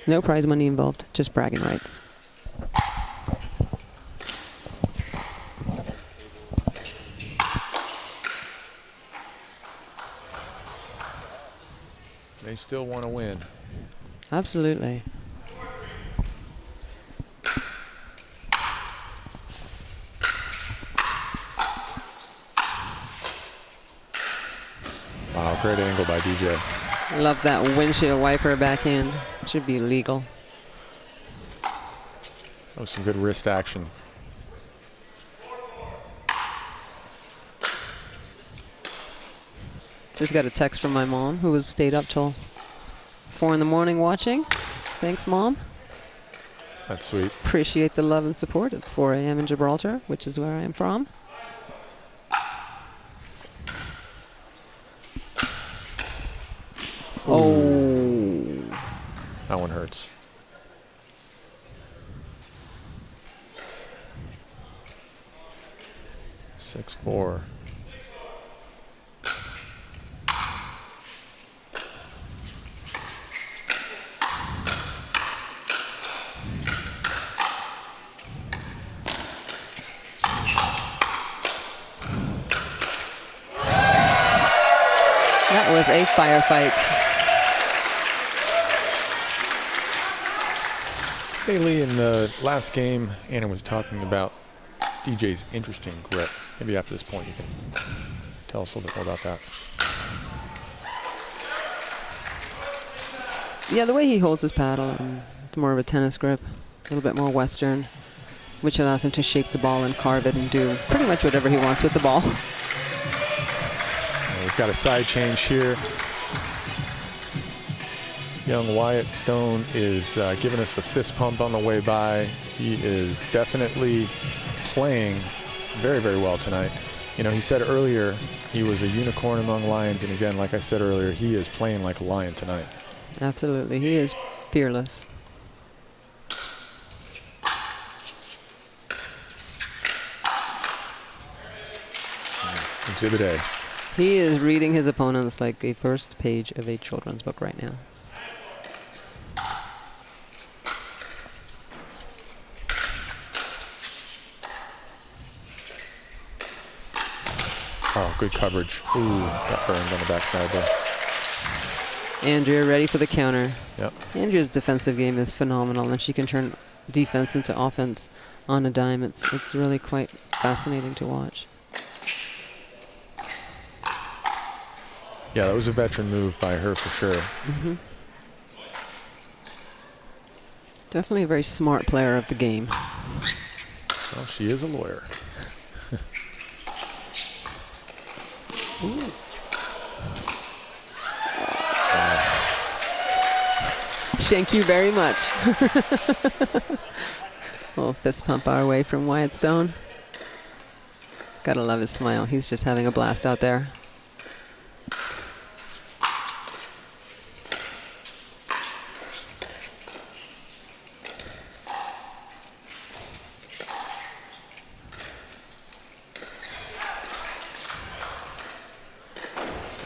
no prize money involved, just bragging rights. still want to win. Absolutely. Wow, great angle by DJ. Love that windshield wiper backhand. Should be legal. That was some good wrist action. Just got a text from my mom, who was stayed up till 4 in the morning watching. Thanks, Mom. That's sweet. Appreciate the love and support. It's 4 a.m. in Gibraltar, which is where I am from. Oh. That one hurts. Six, 4. That was a firefight. Bailey, in the last game, Anna was talking about DJ's interesting grip. Maybe after this point you can tell us a little bit more about that. Yeah, the way he holds his paddle, it's more of a tennis grip, a little bit more Western, which allows him to shape the ball and carve it and do pretty much whatever he wants with the ball. We've got a side change here. Young Wyatt Stone is giving us the fist pump on the way by. He is definitely playing very, very well tonight. You know, he said earlier he was a unicorn among lions, and again, like I said earlier, he is playing like a lion tonight. Absolutely, he is fearless. Exhibit A. He is reading his opponents like a first page of a children's book right now. Oh, good coverage. Ooh, got burned on the backside there. Andrea ready for the counter. Yep. Andrea's defensive game is phenomenal, and she can turn defense into offense on a dime. It's really quite fascinating to watch. Yeah, that was a veteran move by her for sure. Mm-hmm. Definitely a very smart player of the game. Well, she is a lawyer. Thank you very much. Little fist pump our way from Wyatt Stone. Gotta love his smile. He's just having a blast out there.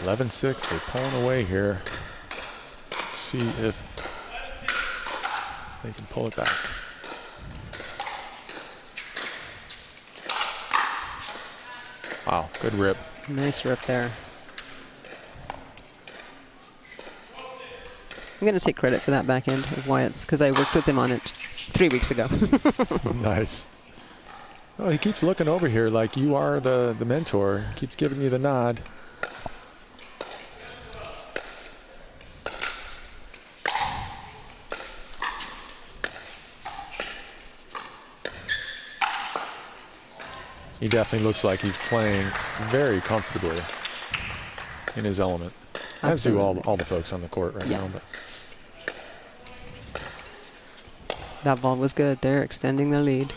(11-6). They're pulling away here. See if they can pull it back. Wow, good rip. Nice rip there. I'm going to take credit for that backhand of Wyatt's because I worked with him on it 3 weeks ago. Nice. Oh, he keeps looking over here like you are the mentor. Keeps giving you the nod. He definitely looks like he's playing very comfortably in his element. As do all the folks on the court right now. But that ball was good. They're extending the lead.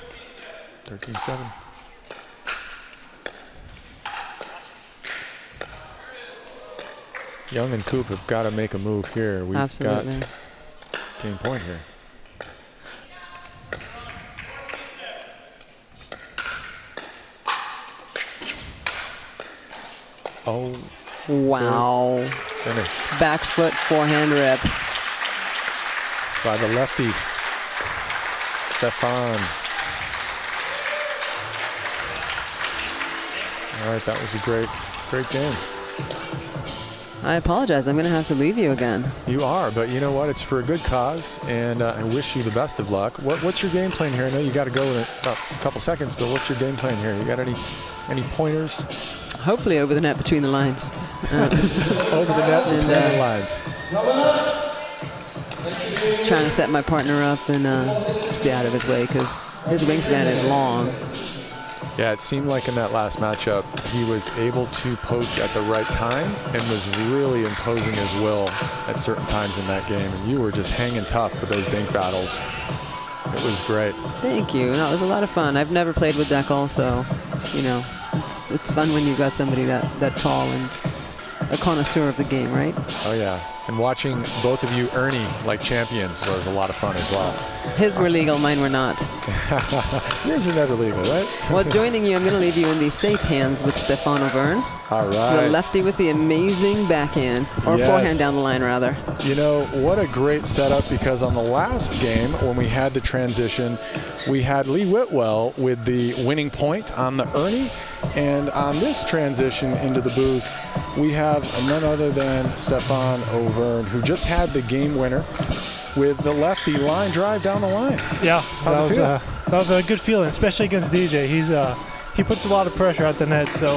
13-7. Young and Coop have got to make a move here. We've got game point here. Oh. Wow. Finish. Back foot forehand rip. By the lefty, Stefan. All right, that was a great game. I apologize. I'm going to have to leave you again. You are, but you know what? It's for a good cause, and I wish you the best of luck. What's your game plan here? I know you got to go in about a couple seconds, but what's your game plan here? You got any pointers? Hopefully over the net between the lines. Over the net between the lines. Trying to set my partner up and stay out of his way because his wingspan is long. Yeah, it seemed like in that last matchup, he was able to poach at the right time and was really imposing his will at certain times in that game. And you were just hanging tough with those dink battles. It was great. Thank you. No, it was a lot of fun. I've never played with Deckel, so, you know, it's fun when you've got somebody that tall and a connoisseur of the game, right? Oh, yeah. And watching both of you Ernie like champions was a lot of fun as well. His were legal, mine were not. Yours are never legal, right? Well, joining you, I'm going to leave you in the safe hands with Stefan O'Byrne. All right. The lefty with the amazing backhand, or Yes. forehand down the line, rather. You know, what a great setup, because on the last game, when we had the transition, we had Lee Whitwell with the winning point on the Ernie. And on this transition into the booth, we have none other than Stefan O'Byrne, who just had the game winner with the lefty line drive down the line. Yeah, How's it feel? that was a good feeling, especially against DJ. He puts a lot of pressure at the net, so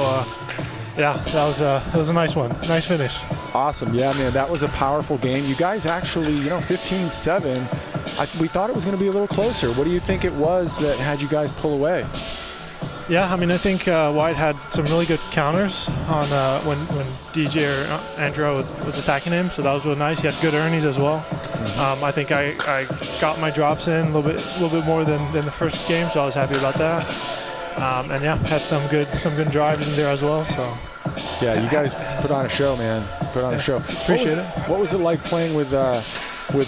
yeah, that was a nice one. Nice finish. Awesome. Yeah, man, that was a powerful game. You guys actually, 15-7. We thought it was going to be a little closer. What do you think it was that had you guys pull away? Yeah, I mean, I think White had some really good counters on when DJ or Andrew was attacking him, so that was really nice. He had good earnings as well. I think I got my drops in a little bit more than the first game, so I was happy about that. And yeah, had some good drives in there as well. So yeah, you guys put on a show, man. Put on a show. Appreciate it. What was it like playing with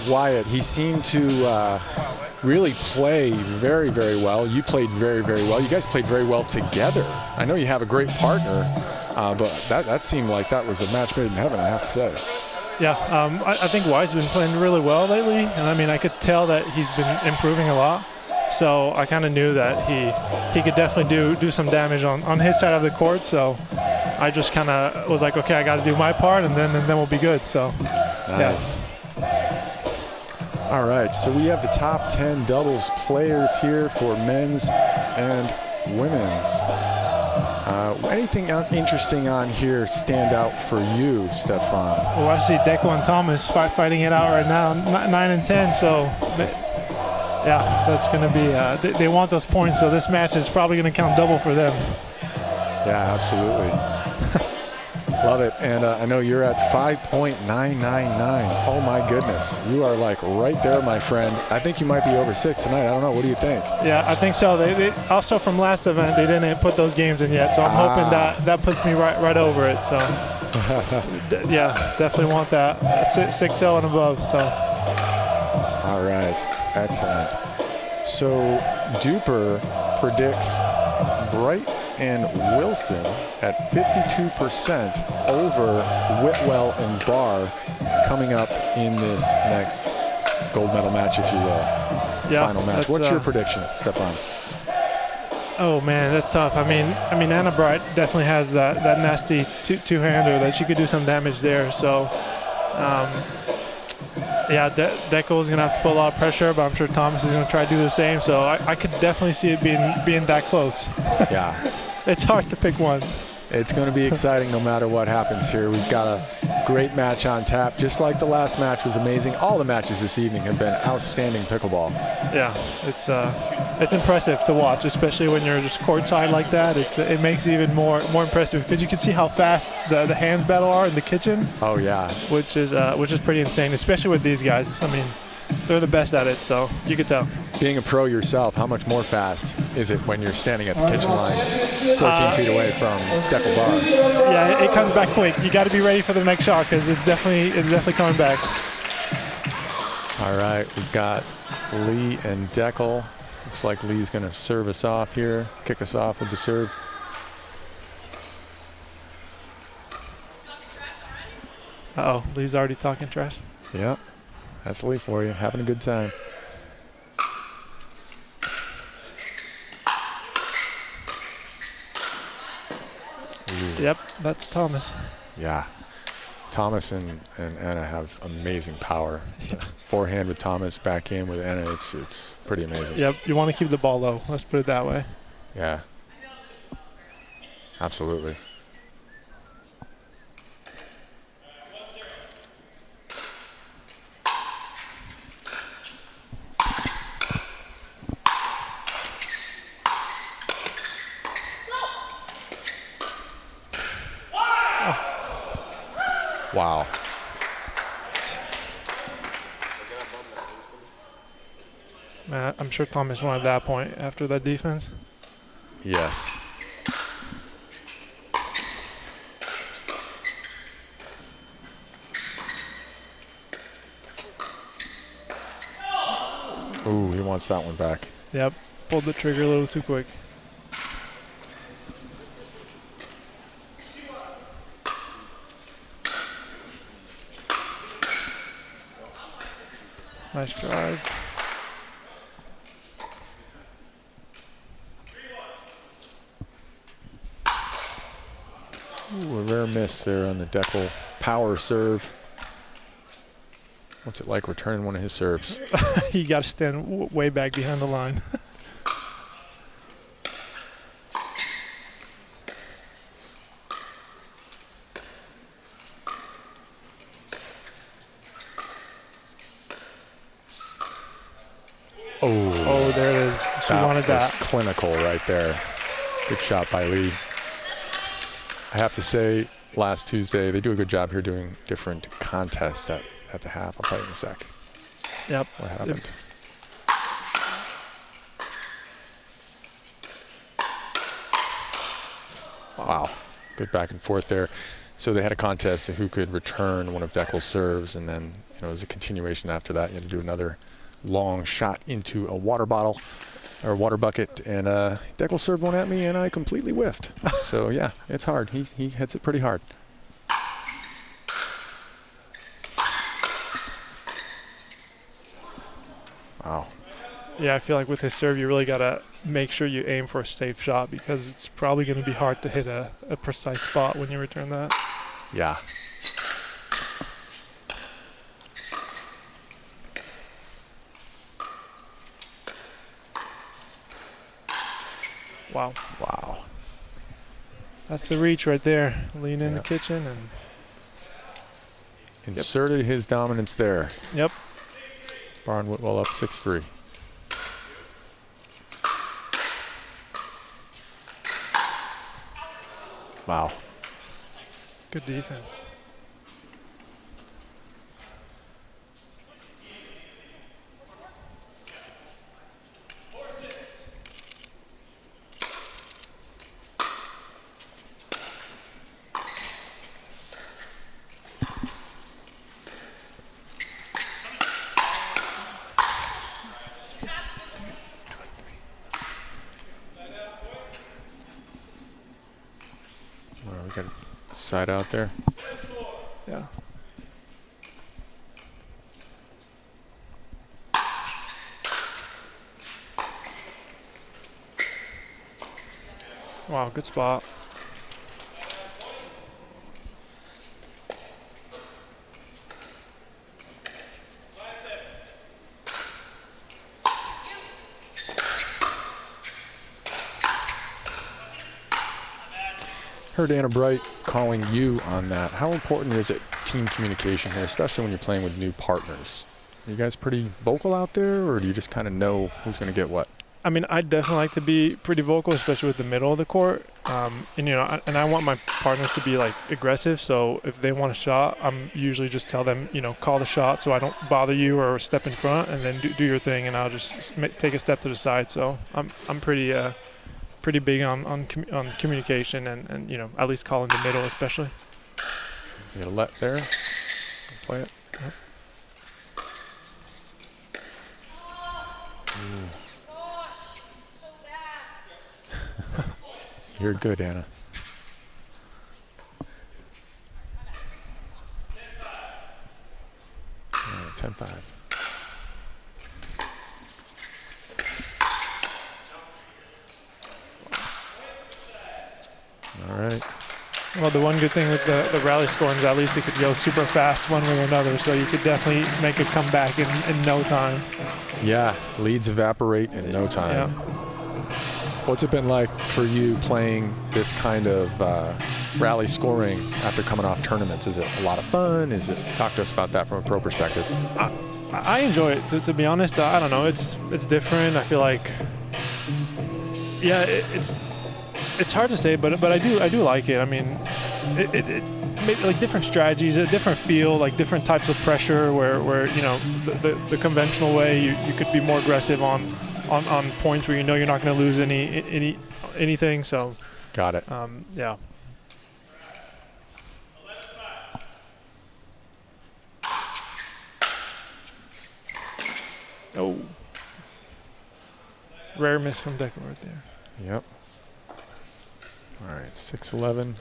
Wyatt? He seemed to really play very, very well. You played very, very well. You guys played very well together. I know you have a great partner, but that seemed like that was a match made in heaven, I have to say. Yeah, I think Wyatt's been playing really well lately, and I mean, I could tell that he's been improving a lot. So I kind of knew that he could definitely do some damage on his side of the court. So I just kind of was like, okay, I got to do my part, and then we'll be good. So nice. Yeah. All right, so we have the top 10 doubles players here for men's and women's. Anything interesting on here stand out for you, Stefan? Well, I see Deco and Thomas fighting it out right now, 9 and 10. So yeah, that's going to be, they want those points. So this match is probably going to count double for them. Yeah, absolutely. Love it. And I know you're at 5.999. Oh, my goodness. You are like right there, my friend. I think you might be over 6 tonight. I don't know. What do you think? Yeah, I think so. They also, from last event, they didn't put those games in yet. So I'm hoping that puts me right over it. So yeah, definitely want that 6-0 and above. So. All right. Excellent. So Duper predicts Bright and Wilson at 52% over Whitwell and Barr coming up in this next gold medal match, if you will. Yeah, final match. What's your prediction, Stefan? Oh man, that's tough. I mean, Anna Bright definitely has that nasty two-hander that she could do some damage there. So, yeah, Deco is going to have to put a lot of pressure, but I'm sure Thomas is going to try to do the same. So I could definitely see it being that close. Yeah. It's hard to pick one. It's going to be exciting no matter what happens here. We've got a great match on tap. Just like the last match was amazing, all the matches this evening have been outstanding pickleball. Yeah, it's impressive to watch, especially when you're just courtside like that. It makes it even more impressive because you can see how fast the hands battle are in the kitchen. Oh yeah, which is pretty insane, especially with these guys. I mean, they're the best at it, so you could tell. Being a pro yourself, how much more fast is it when you're standing at the kitchen line 14 feet away from Deckle Bar? Yeah, it comes back quick. You got to be ready for the next shot because it's definitely coming back. All right, we've got Lee and Deckle. Looks like Lee's going to serve us off here, kick us off with the serve. Uh-oh, Lee's already talking trash. Yep, that's Lee for you, having a good time. Yep, that's Thomas. Yeah. Thomas and Anna have amazing power. Forehand with Thomas, backhand with Anna, it's pretty amazing. Yep, you want to keep the ball low. Let's put it that way. Yeah, absolutely. Wow. Man, I'm sure Thomas wanted that point after that defense. Yes. Ooh, he wants that one back. Yep, pulled the trigger a little too quick. Nice drive. Ooh, a rare miss there on the Deckel power serve. What's it like returning one of his serves? You got to stand way back behind the line. Oh, there it is. She wanted that. Was clinical right there. Good shot by Lee. I have to say, last Tuesday, they do a good job here doing different contests at the half. I'll tell you in a sec. Yep. What happened? Wow. Good back and forth there. So they had a contest of who could return one of Deckel's serves, and then it was a continuation after that. You had to do another long shot into a water bottle or water bucket, and Deckel served one at me, and I completely whiffed. So yeah, it's hard. He hits it pretty hard. Wow. Yeah, I feel like with his serve, you really got to make sure you aim for a safe shot, because it's probably going to be hard to hit a precise spot when you return that. Yeah. Wow. Wow. That's the reach right there. Lean in the kitchen and inserted his dominance there. Yep. Barn Whitwell up 6-3. Wow. Good defense. We got side out there. Yeah. Wow, good spot. Heard Anna Bright calling you on that. How important is it, team communication here, especially when you're playing with new partners? Are you guys pretty vocal out there, or do you just kind of know who's going to get what? I mean, I definitely like to be pretty vocal, especially with the middle of the court. And you know, I want my partners to be like aggressive. So if they want a shot, I'm usually just tell them, you know, call the shot so I don't bother you, or step in front, and then do your thing, and I'll just take a step to the side. So I'm pretty big on communication and you know, at least calling the middle especially. You got a let there. Play it. Yep. You're good, Anna. Yeah, 10-5. All right. Well, the one good thing with the rally scoring is at least it could go super fast one way or another, so you could definitely make a comeback in no time. Yeah, leads evaporate in no time. Yeah. What's it been like for you playing this kind of rally scoring after coming off tournaments? Is it a lot of fun? Talk to us about that from a pro perspective. I enjoy it. To be honest, I don't know. It's different. I feel like, yeah, it's hard to say, but I do like it. I mean, it like different strategies, a different feel, like different types of pressure. Where you know the conventional way you could be more aggressive on points where you know you're not going to lose anything. So got it. Yeah. Oh. Rare miss from Deco right there. Yep. All right, 6-11.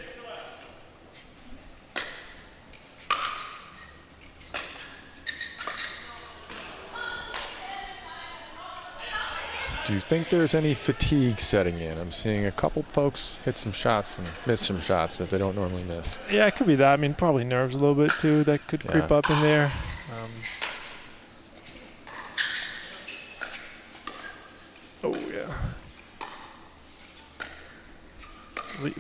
Do you think there's any fatigue setting in? I'm seeing a couple folks hit some shots and miss some shots that they don't normally miss. Yeah, it could be that. I mean, probably nerves a little bit too. That could creep up in there. Oh, yeah.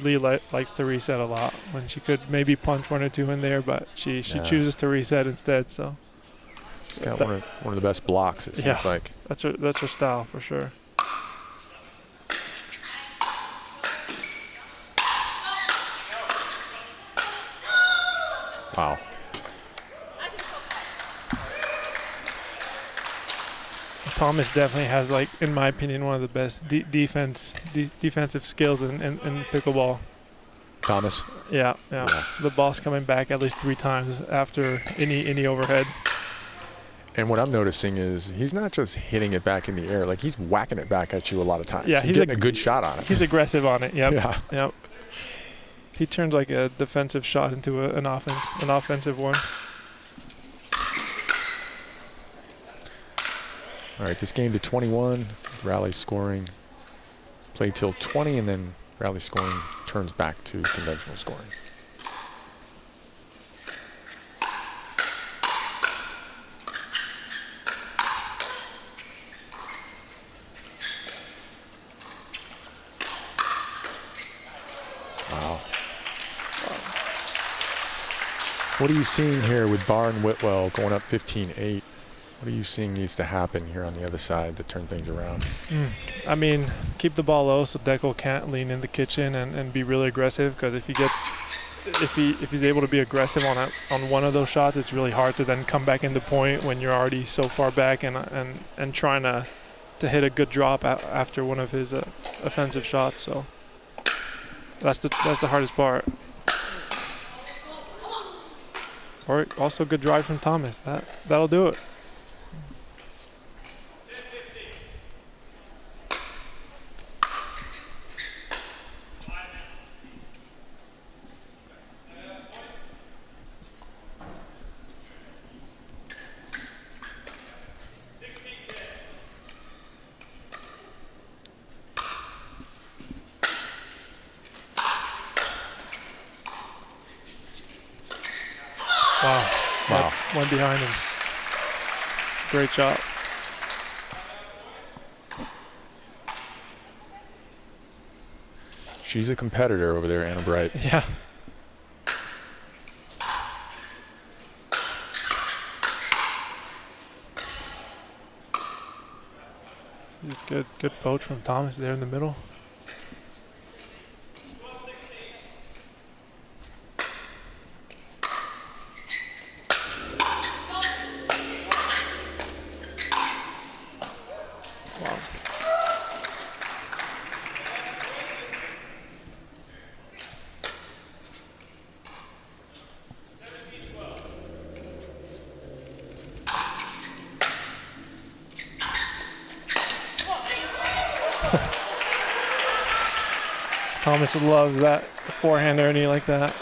Lee likes to reset a lot when she could maybe punch one or two in there, but she chooses to reset instead. So she's got one of the best blocks, it seems like. That's her style for sure. Wow. Thomas definitely has, like, in my opinion, one of the best defensive skills in pickleball. Thomas? Yeah. The ball's coming back at least 3 times after any overhead. And what I'm noticing is he's not just hitting it back in the air, like he's whacking it back at you a lot of times. Yeah, he's getting a good shot on it. He's aggressive on it. Yep. Yeah. Yep. He turns like a defensive shot into an offensive one. All right, this game to 21, rally scoring, play till 20, and then rally scoring turns back to conventional scoring. Wow. What are you seeing here with Barr and Whitwell going up 15-8? What are you seeing needs to happen here on the other side to turn things around? I mean, keep the ball low so Deco can't lean in the kitchen and be really aggressive, because if he's able to be aggressive on one of those shots, it's really hard to then come back into point when you're already so far back and trying to hit a good drop after one of his offensive shots. So that's the hardest part. Or also good drive from Thomas. That'll do it. Wow. One behind him. Great shot. She's a competitor over there, Anna Bright. Yeah. It's good poach from Thomas there in the middle. Thomas loves that forehand Ernie like that.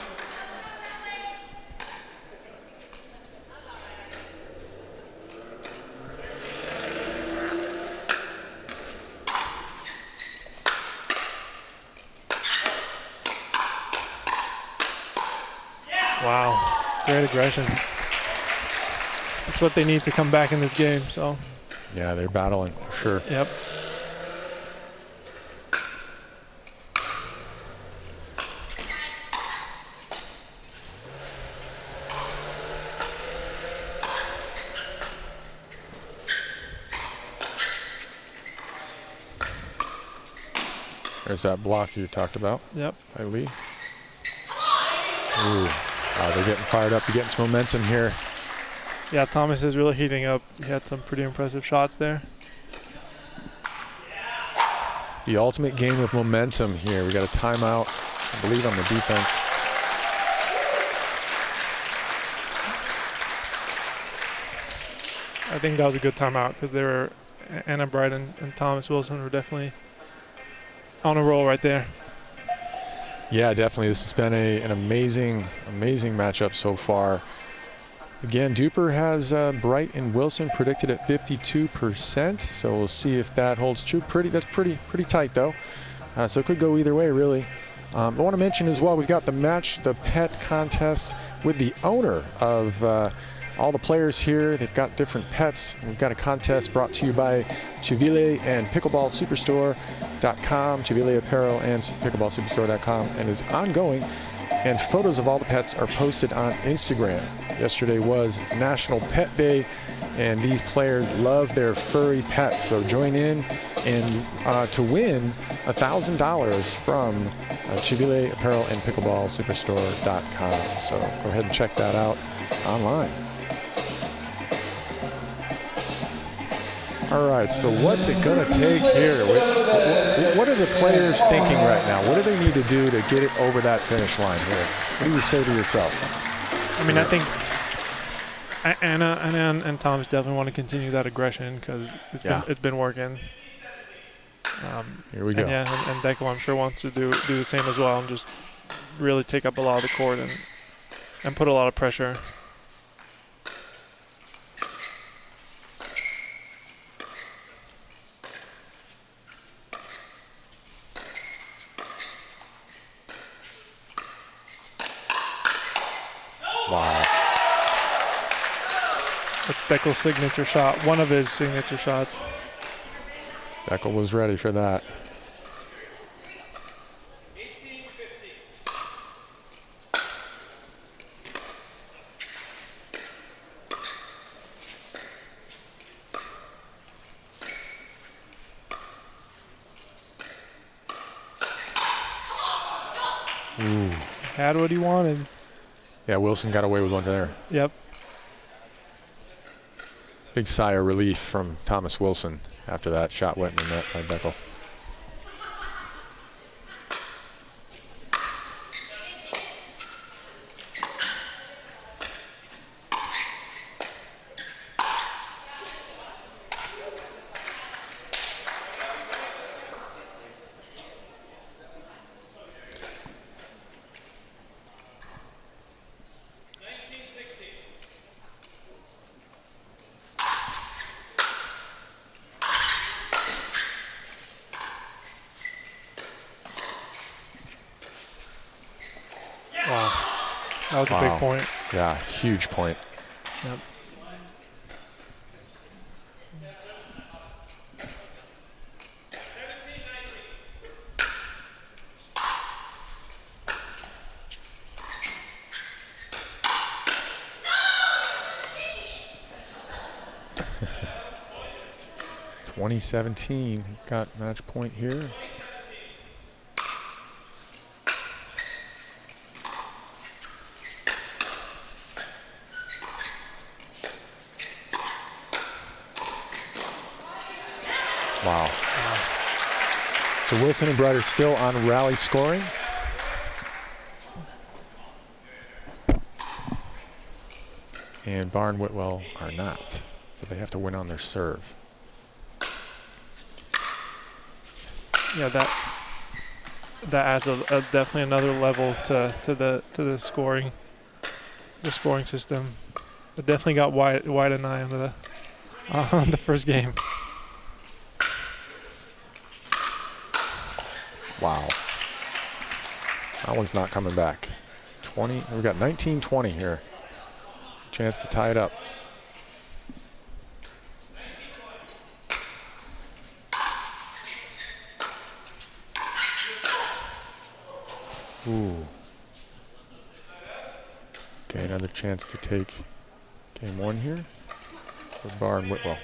Wow, great aggression. That's what they need to come back in this game. So. Yeah, they're battling for sure. Yep. There's that block you talked about. Yep. By Lee. Ooh. They're getting fired up. They're getting some momentum here. Yeah, Thomas is really heating up. He had some pretty impressive shots there. The ultimate game of momentum here. We got a timeout, I believe, on the defense. I think that was a good timeout because they were Anna Bright and Thomas Wilson were definitely on a roll right there. Yeah, definitely. This has been an amazing matchup so far. Again, Duper has Bright and Wilson predicted at 52%, so we'll see if that holds true. That's pretty tight though, so it could go either way really. I want to mention as well, we've got the pet contest with the owner of all the players here. They've got different pets. We've got a contest brought to you by Chivile and Pickleball Superstore.com, Chivile Apparel and Pickleball Superstore.com, and is ongoing. And photos of all the pets are posted on Instagram. Yesterday was National Pet Day, and these players love their furry pets. So join in and to win $1,000 from Chivile Apparel and Pickleball Superstore.com. So go ahead and check that out online. All right, so what's it going to take here? What are the players thinking right now? What do they need to do to get it over that finish line here? What do you say to yourself? I mean, I think Anna and Thomas definitely want to continue that aggression because it's been working. Here we go. And Deco, I'm sure, wants to do the same as well and just really take up a lot of the court and put a lot of pressure. Wow. That's Deckel's signature shot, one of his signature shots. Deckel was ready for that. Ooh. Had what he wanted. Yeah, Wilson got away with one there. Yep. Big sigh of relief from Thomas Wilson after that shot went in the net by Deckel. Wow. That was a big point. Yeah, huge point. Yep. (2017) got match point here. Wow. So Wilson and Bright are still on rally scoring. And Barn Whitwell are not. So they have to win on their serve. Yeah, that adds definitely another level to the scoring system. It definitely got White and I on the first game. Wow. That one's not coming back. 20. We've got 19-20 here. Chance to tie it up. Ooh. Okay, another chance to take game one here for Barr and Whitwell.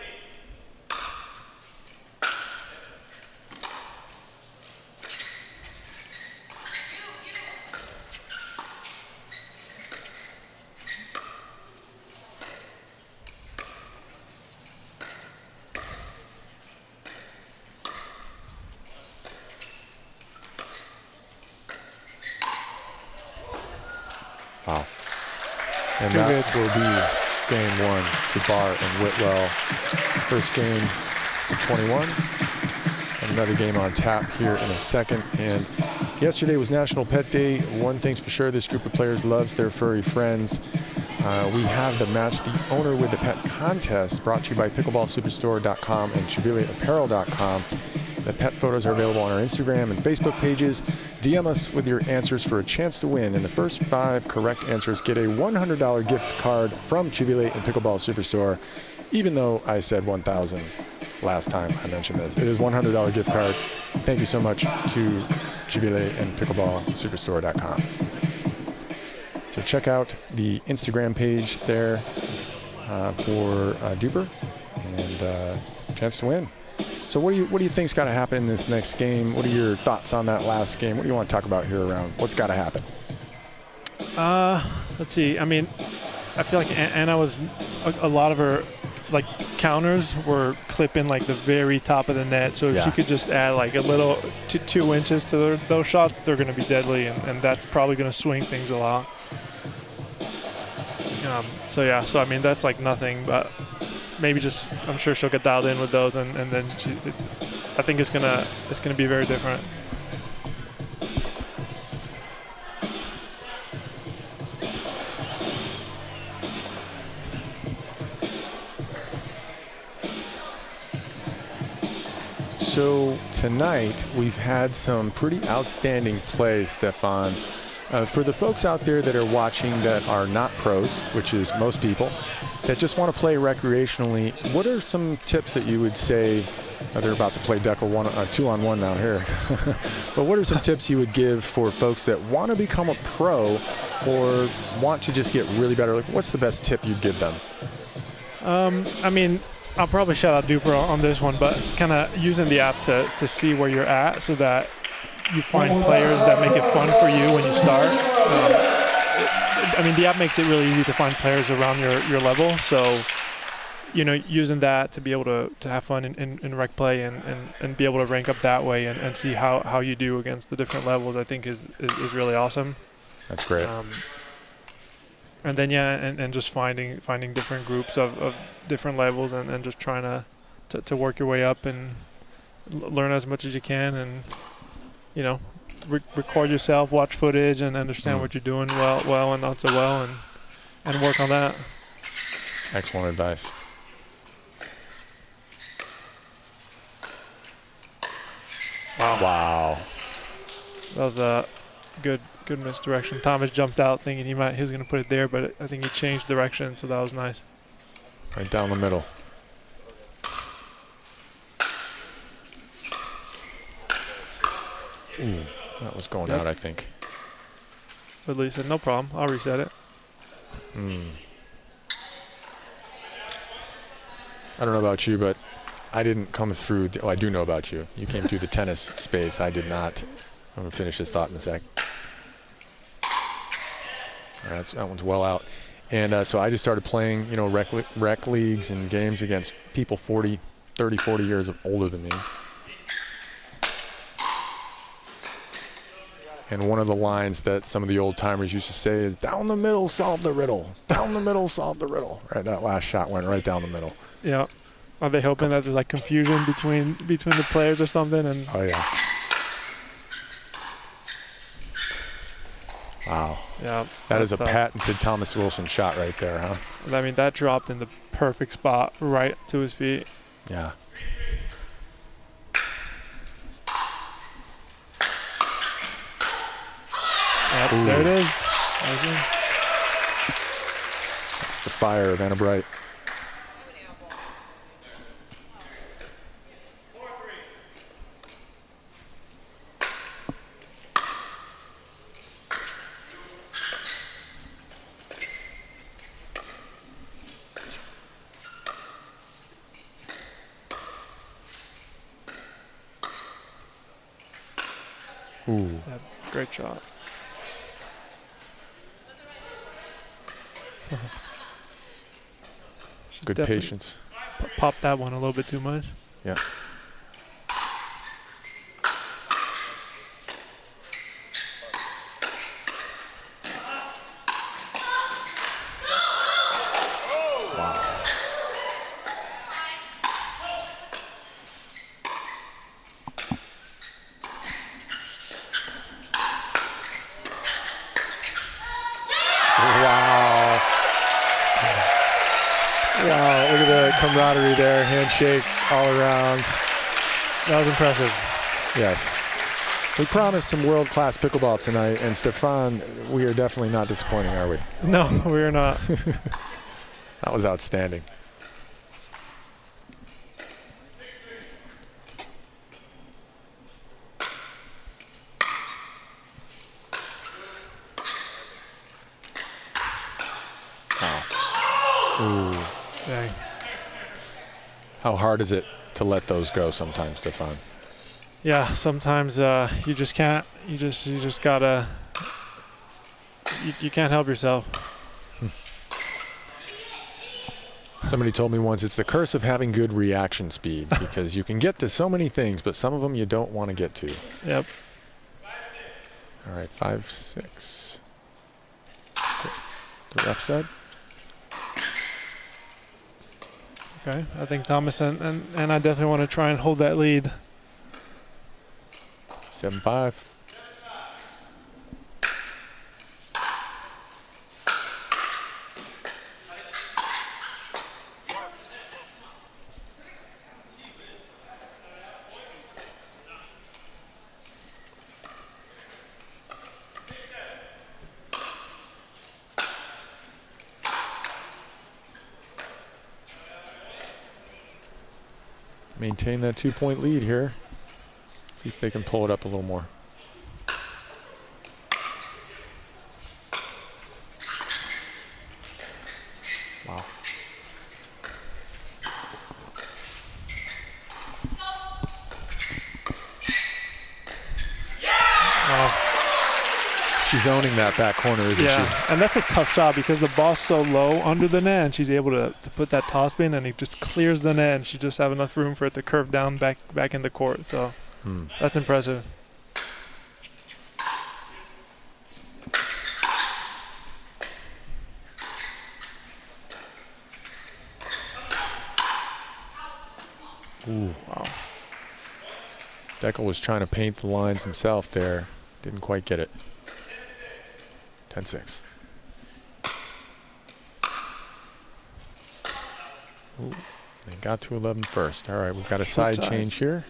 Wow. And Too that good. will be game one to Barr and Whitwell. First game for 21. And another game on tap here in a second. And yesterday was National Pet Day. One thing's for sure, this group of players loves their furry friends. We have the Match the Owner with the Pet contest brought to you by pickleballsuperstore.com and ChivileApparel.com. The pet photos are available on our Instagram and Facebook pages. DM us with your answers for a chance to win. And the first 5 correct answers get a $100 gift card from Chivile and Pickleball Superstore, even though I said 1,000 last time I mentioned this. It is $100 gift card. Thank you so much to Chivile and pickleballsuperstore.com. So check out the Instagram page there for Duper and chance to win. So what do you think's got to happen in this next game? What are your thoughts on that last game? What do you want to talk about here around what's got to happen? Let's see. I mean, I feel like Anna was a lot of her like counters were clipping like the very top of the net. So if she could just add like a little 2 inches to those shots, they're going to be deadly, and that's probably going to swing things a lot. So I mean that's like nothing, but maybe just I'm sure she'll get dialed in with those, and then I think it's gonna be very different. So tonight we've had some pretty outstanding play, Stefan. For the folks out there that are watching that are not pros, which is most people, that just want to play recreationally, what are some tips that you would say? They're about to play Deckle 2-on-1 now here. But what are some tips you would give for folks that want to become a pro or want to just get really better? Like, what's the best tip you'd give them? I mean, I'll probably shout out Duper on this one, but kind of using the app to see where you're at so that you find players that make it fun for you when you start. I mean, the app makes it really easy to find players around your level. So, you know, using that to be able to have fun in rec play and be able to rank up that way and see how you do against the different levels, I think is really awesome. That's great. And then, and just finding different groups of different levels and just trying to work your way up and learn as much as you can and, you know, record yourself, watch footage, and understand what you're doing well and not so well, and work on that. Excellent advice. Wow. That was a good misdirection. Thomas jumped out thinking he was going to put it there, but I think he changed direction, so that was nice. Right down the middle. Ooh, that was going out, I think. But Lee said, no problem, I'll reset it. I don't know about you, but I didn't come through. I do know about you. You came through the tennis space. I did not. I'm going to finish this thought in a sec. All right, that one's well out. And so I just started playing, you know, rec leagues and games against people 30, 40 years older than me. And one of the lines that some of the old timers used to say is, down the middle, solve the riddle. Down the middle, solve the riddle. Right, that last shot went right down the middle. Yeah. Are they hoping that there's like confusion between the players or something? And oh yeah. Wow. Yeah. That is a patented Thomas Wilson shot right there, huh? I mean, that dropped in the perfect spot, right to his feet. Yeah. Yep, there it is. That's the fire of Anna Bright. Ooh. Yeah, great shot. Good Definitely patience. Popped that one a little bit too much. Yeah. Wow. Wow, look at the camaraderie there. Handshake all around. That was impressive. Yes. We promised some world-class pickleball tonight, and Stefan, we are definitely not disappointing, are we? No, we are not. That was outstanding. Ooh. Dang. How hard is it to let those go sometimes, Stefan? Yeah, sometimes you just can't. You just gotta. You can't help yourself. Somebody told me once it's the curse of having good reaction speed because you can get to so many things, but some of them you don't want to get to. Yep. All right, 5-6. The ref said. Okay, I think Thomas and I definitely want to try and hold that lead. 7-5. Maintain that 2-point lead here. See if they can pull it up a little more. Wow. Wow. She's owning that back corner, isn't she? Yeah, and that's a tough shot because the ball's so low under the net, and she's able to put that toss spin, and it just clears the net, and she just have enough room for it to curve down back in the court. So that's impressive. Ooh, wow. Deckel was trying to paint the lines himself there. Didn't quite get it. 10-6. Ooh, they got to 11 first. All right, we've got a side change here.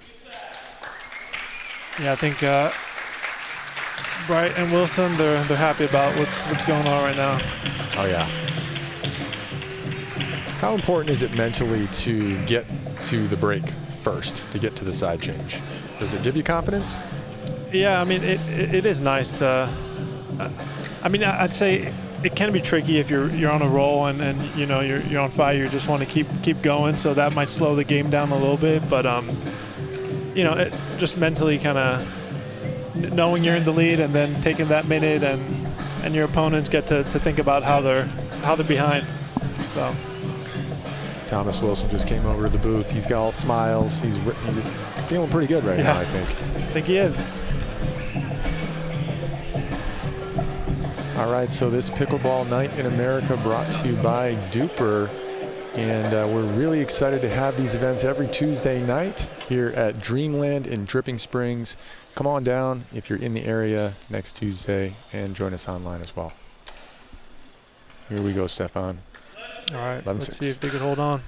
Yeah, I think Bright and Wilson, they're happy about what's going on right now. Oh yeah. How important is it mentally to get to the break first, to get to the side change? Does it give you confidence? Yeah, I mean, it is nice to. I mean, I'd say it can be tricky if you're on a roll and you know you're on fire. You just want to keep going, so that might slow the game down a little bit. But you know, just mentally kind of knowing you're in the lead and then taking that minute and your opponents get to think about how they're behind. So. Thomas Wilson just came over to the booth. He's got all smiles. He's feeling pretty good right now, I think. I think he is. All right, so this Pickleball Night in America brought to you by Duper. And we're really excited to have these events every Tuesday night here at Dreamland in Dripping Springs. Come on down if you're in the area next Tuesday and join us online as well. Here we go, Stefan. All right, 11-6. let's see if they can hold on.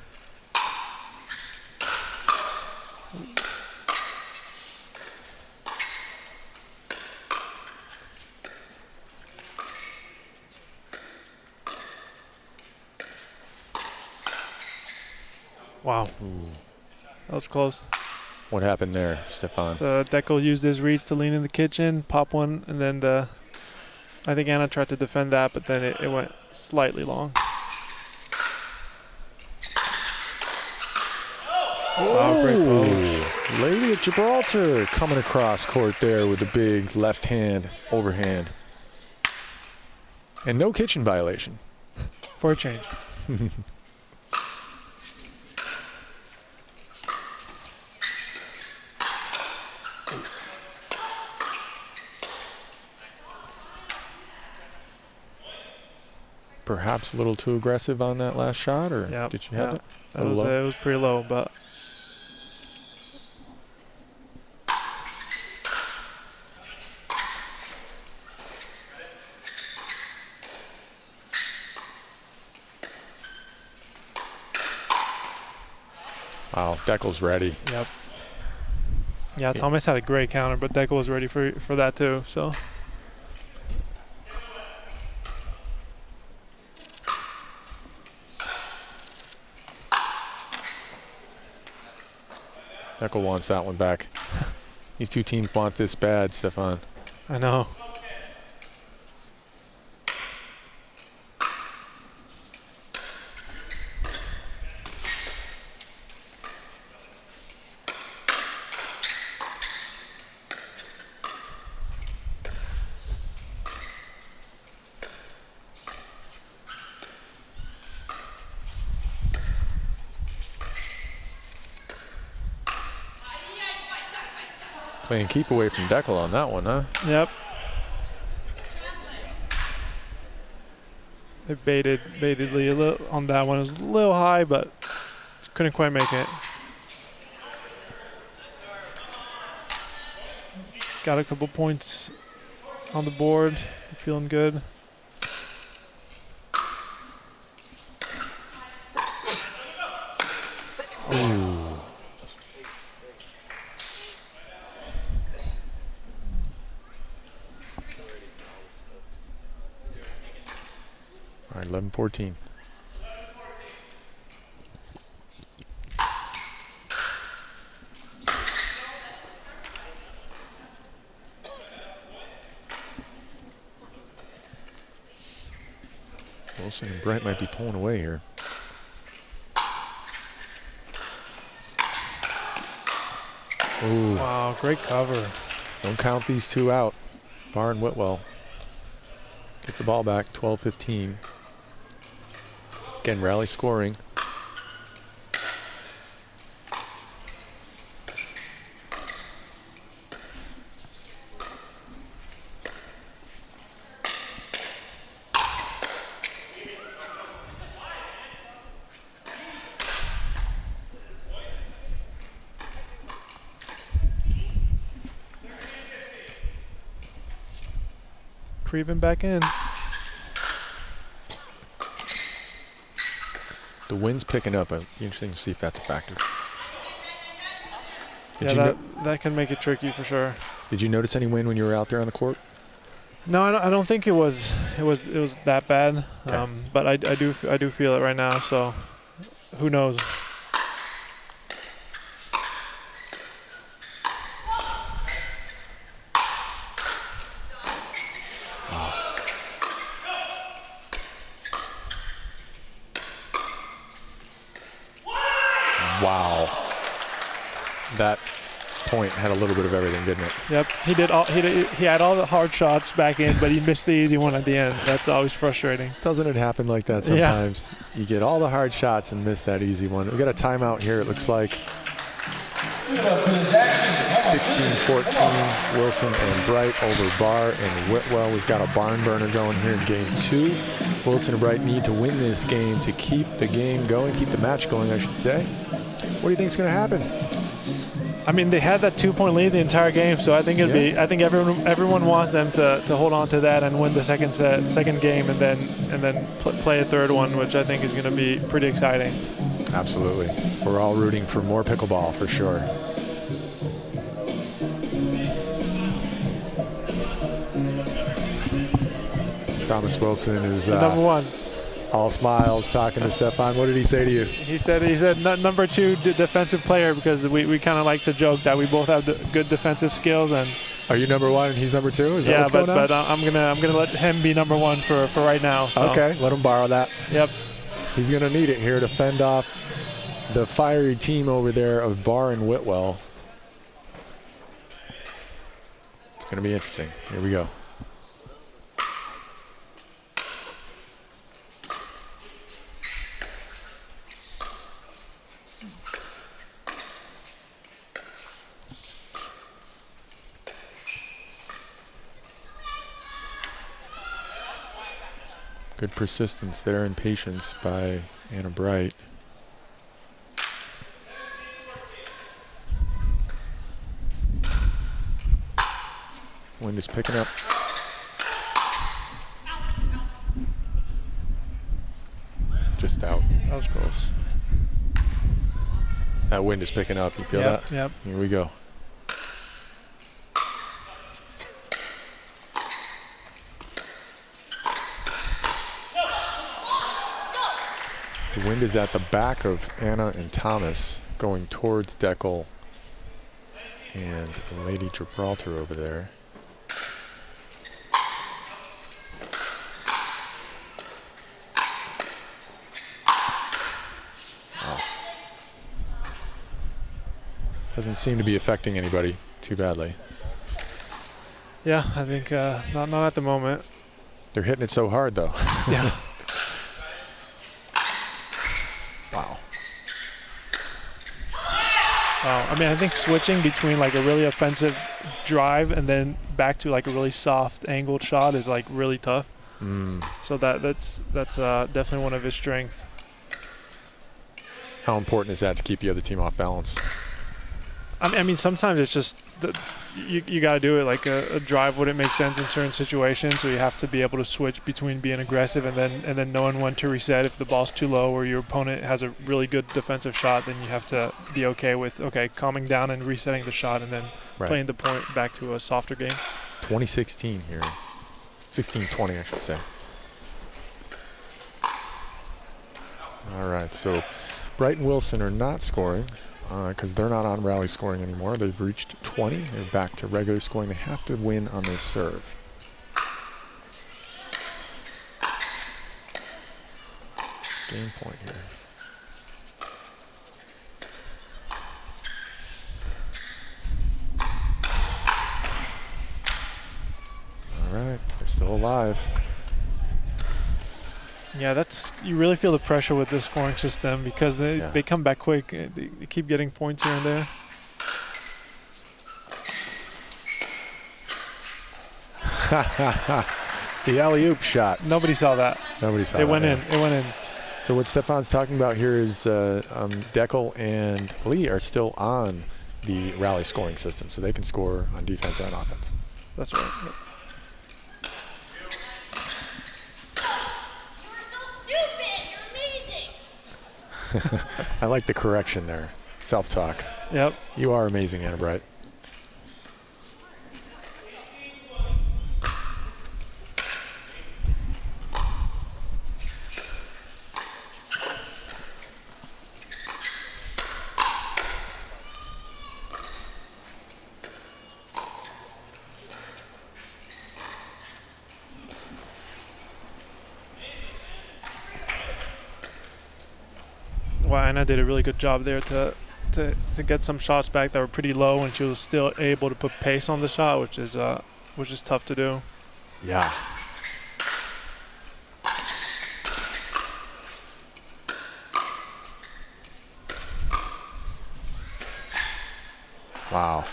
Wow. Ooh. That was close. What happened there, Stefan? So Deckel used his reach to lean in the kitchen, pop one, and then I think Anna tried to defend that, but then it went slightly long. Wow, great pose. Lady of Gibraltar coming across court there with the big left hand overhand. And no kitchen violation. For a change. Perhaps a little too aggressive on that last shot, or Yep. did you have it? It was pretty low, but wow, Deckel's ready. yep. Yeah, Thomas had a great counter, but Deckel was ready for that too. So Deckel wants that one back. These two teams want this bad, Stefan. I know. Playing keep away from Deckel on that one, huh? Yep. They baited Lee a little on that one. It was a little high, but couldn't quite make it. Got a couple points on the board. Feeling good. Ooh. All right, 11-14. Wilson and Bright might be pulling away here. Ooh. Wow, great cover. Don't count these two out. Barr and Whitwell. Get the ball back, 12-15. Again, rally scoring. Creeping back in. The wind's picking up. It'll be interesting to see if that's a factor. Yeah, that can make it tricky for sure. Did you notice any wind when you were out there on the court? No, I don't think it was that bad. Okay. But I do feel it right now. So who knows? Wow. That point had a little bit of everything, didn't it? Yep, he had all the hard shots back in, but he missed the easy one at the end. That's always frustrating. Doesn't it happen like that sometimes? Yeah. You get all the hard shots and miss that easy one. We got a timeout here, it looks like. 16-14, Wilson and Bright over Barr and Whitwell. We've got a barn burner going here in game 2. Wilson and Bright need to win this game to keep the game going, keep the match going, I should say. What do you think is going to happen? I mean, they had that 2-point lead the entire game, so I think it'd be. I think everyone wants them to hold on to that and win the second game, and then play a third one, which I think is going to be pretty exciting. Absolutely, we're all rooting for more pickleball for sure. Thomas Wilson is number one. All smiles, talking to Stefan. What did he say to you? He said number 2 defensive player, because we kind of like to joke that we both have good defensive skills. And are you number 1 and he's number 2? Is that what's going on? But I'm gonna let him be number 1 for right now. So. Okay, let him borrow that. Yep. He's gonna need it here to fend off the fiery team over there of Barr and Whitwell. It's gonna be interesting. Here we go. Good persistence there and patience by Anna Bright. Wind is picking up. Just out. That was close. That wind is picking up. You feel that? Yep. Here we go. The wind is at the back of Anna and Thomas, going towards Deckel and Lady Gibraltar over there. Wow. Doesn't seem to be affecting anybody too badly. Yeah, I think not at the moment. They're hitting it so hard, though. Yeah. Wow. I mean, I think switching between like a really offensive drive and then back to like a really soft angled shot is like really tough. So that's definitely one of his strengths. How important is that to keep the other team off balance? I mean, sometimes it's just you got to do it. Like a drive wouldn't make sense in certain situations, so you have to be able to switch between being aggressive and then knowing when to reset. If the ball's too low or your opponent has a really good defensive shot, then you have to be okay with calming down and resetting the shot and then playing the point back to a softer game. 2016 here, 16-20 I should say. All right, so Bright and Wilson are not scoring because they're not on rally scoring anymore. They've reached 20. They're back to regular scoring. They have to win on their serve. Game point here. All right, they're still alive. Yeah, you really feel the pressure with this scoring system because they come back quick. They keep getting points here and there. The alley-oop shot. Nobody saw that. Nobody saw that. It went in. It went in. So what Stefan's talking about here is Deckel and Lee are still on the rally scoring system, so they can score on defense and offense. That's right. I like the correction there. Self-talk. Yep. You are amazing, Anna Bright. Well, Anna did a really good job there to get some shots back that were pretty low, and she was still able to put pace on the shot, which is tough to do. Yeah. Wow.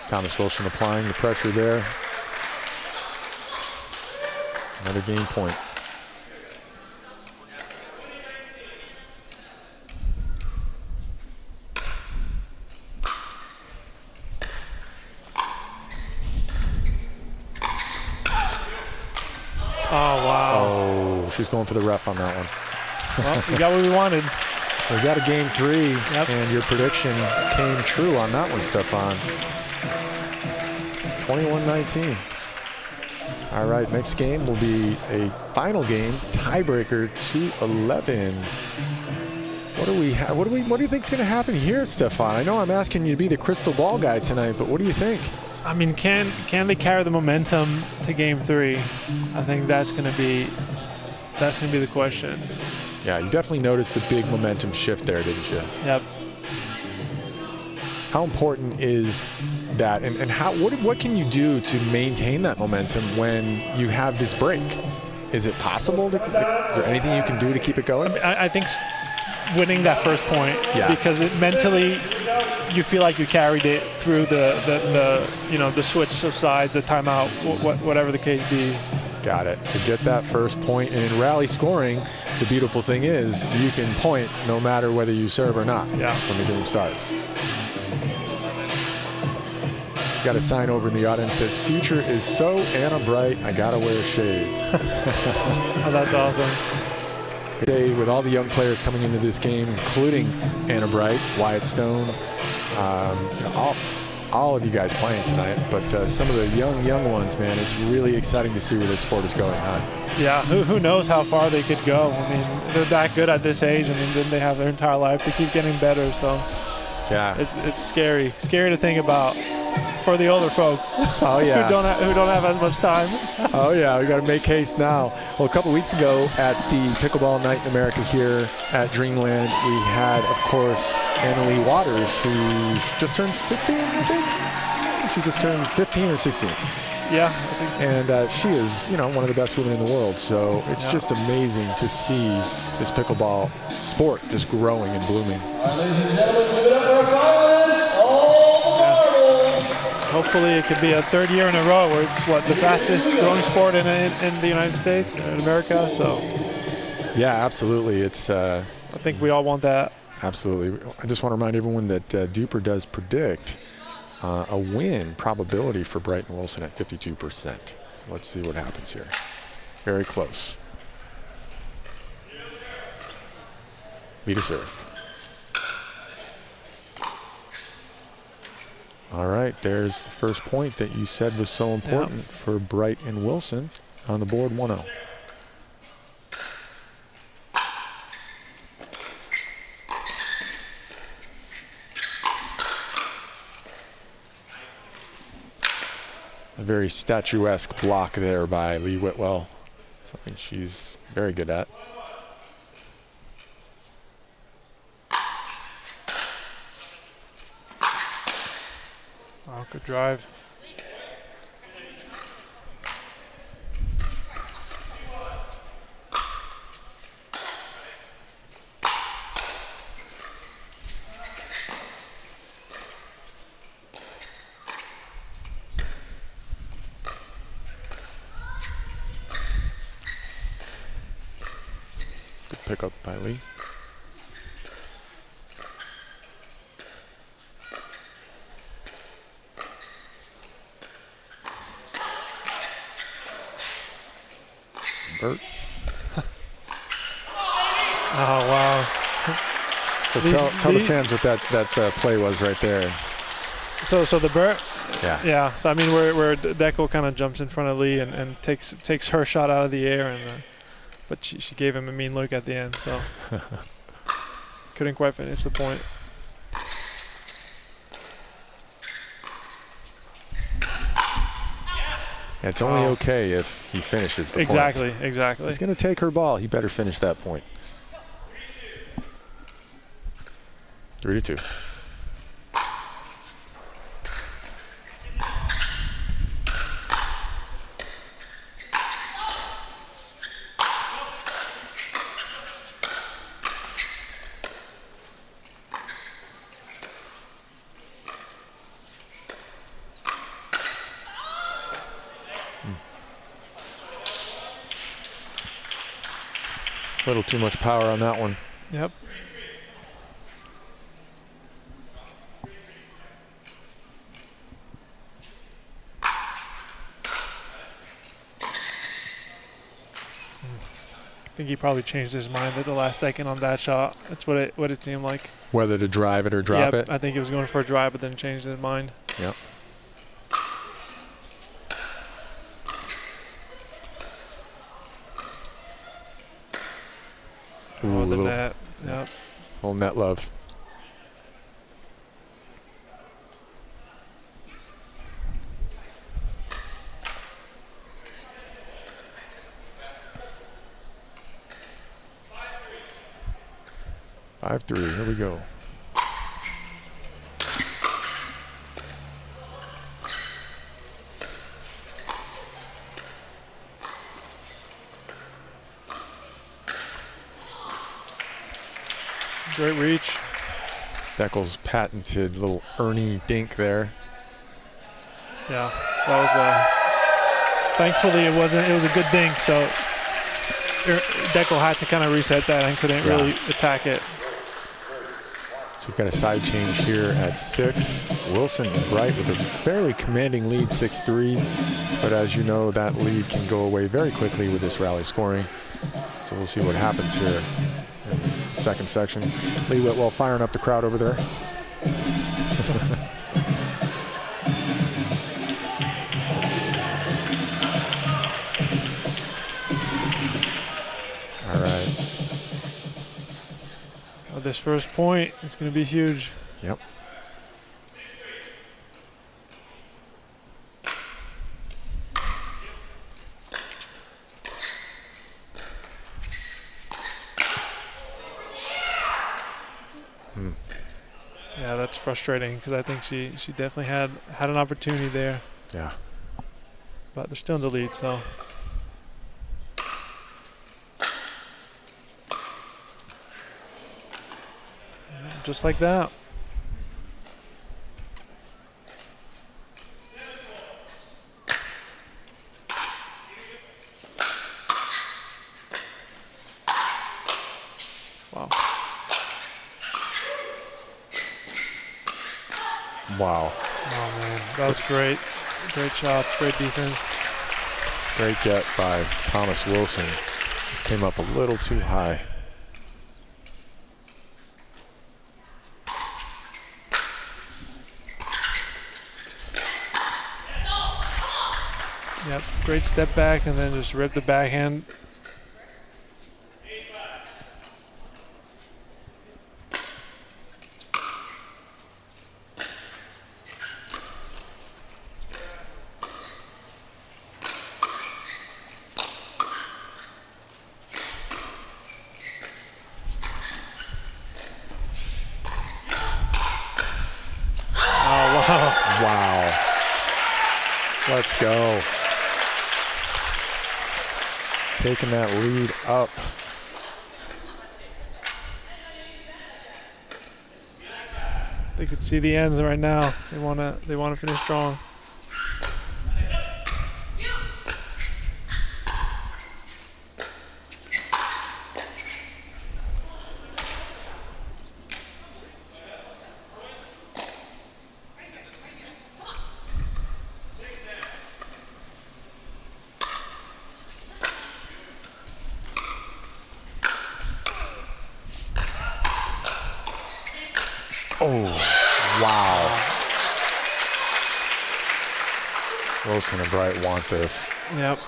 Thomas Wilson applying the pressure there. Another game point. Oh, wow. Oh, she's going for the ref on that one. Well, we got what we wanted. We got a game 3, and your prediction came true on that one, Stefan. 21-19. All right, next game will be a final game, tiebreaker 2-11. What do you think is going to happen here, Stefan? I know I'm asking you to be the crystal ball guy tonight, but what do you think? I mean, can they carry the momentum to Game 3? I think that's going to be the question. Yeah, you definitely noticed a big momentum shift there, didn't you? Yep. How important is that, and what can you do to maintain that momentum when you have this break? Is it possible? Is there anything you can do to keep it going? I think winning that first point, because it mentally you feel like you carried it through the switch of sides, the timeout, whatever the case be. Got it. So get that first point, and in rally scoring, the beautiful thing is you can point no matter whether you serve or not when the game starts. Got a sign over in the audience that says, "Future is so Anna Bright, I gotta wear shades." Oh, that's awesome. Today, with all the young players coming into this game, including Anna Bright, Wyatt Stone, all of you guys playing tonight, but some of the young ones, man, it's really exciting to see where this sport is going on. Yeah, who knows how far they could go. I mean, they're that good at this age. I mean, then they have their entire life to keep getting better, so yeah, it's scary to think about for the older folks. Oh yeah. who don't have as much time. Oh yeah, we got to make haste now. Well, a couple weeks ago at the Pickleball Night in America here at Dreamland, we had, of course, Annalie Waters, who's just turned 16, I think. She just turned 15 or 16. Yeah, I think. And she is, one of the best women in the world. So it's just amazing to see this pickleball sport just growing and blooming. All right, ladies and gentlemen, give it up for our finalists, all the marbles. Hopefully it could be a third year in a row where it's the fastest growing sport in the United States, in America. So yeah, absolutely. It's. I think we all want that. Absolutely. I just want to remind everyone that Duper does predict a win probability for Brighton Wilson at 52%. So let's see what happens here. Very close. Lead a serve. All right, there's the first point that you said was so important for Brighton Wilson on the board, 1-0. A very statuesque block there by Lee Whitwell. Something she's very good at. Oh, good drive. Pick up by Lee. Bert. Oh wow! So tell the fans what that play was right there. So the Bert. Yeah. So I mean, where Deco kind of jumps in front of Lee and takes her shot out of the air and. But she gave him a mean look at the end, so couldn't quite finish the point. Yeah, it's only okay if he finishes the point. Exactly. He's going to take her ball. He better finish that point. 3-2. A little too much power on that one. Yep. I think he probably changed his mind at the last second on that shot. That's what it seemed like. Whether to drive it or drop it? I think he was going for a drive, but then changed his mind. Yep. Ooh, the little, net. Yep. Little net love. Five, 3. Here we go. Great reach. Deckel's patented little Ernie dink there. Yeah, that was thankfully it wasn't. It was a good dink, so Deckel had to kind of reset that and couldn't really attack it. So we've got a side change here at 6. Wilson and Bright with a fairly commanding lead, 6-3. But as you know, that lead can go away very quickly with this rally scoring. So we'll see what happens here in the second section. Lee Whitwell firing up the crowd over there. All right. This first point is going to be huge. Yep. Yeah, that's frustrating because I think she definitely had an opportunity there. Yeah. But they're still in the lead, so. Just like that. Wow. Wow. Oh, man. That was great. Great shots, great defense. Great get by Thomas Wilson. This came up a little too high. Yep, great step back and then just rip the backhand. Oh, wow. Wow. Let's go. Taking that lead up. They could see the ends right now. They wanna finish strong. Oh, wow. Wilson and Bright want this. Yep.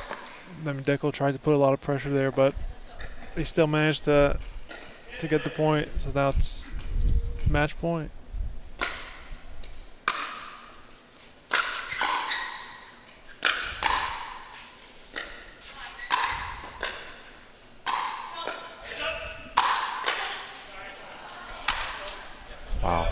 I mean, Deckel tried to put a lot of pressure there, but they still managed to get the point. So that's match point. Wow.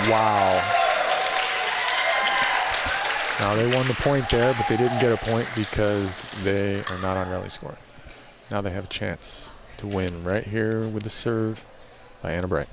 Wow. Now they won the point there, but they didn't get a point because they are not on rally scoring. Now they have a chance. to win right here with the serve by Anna Bright.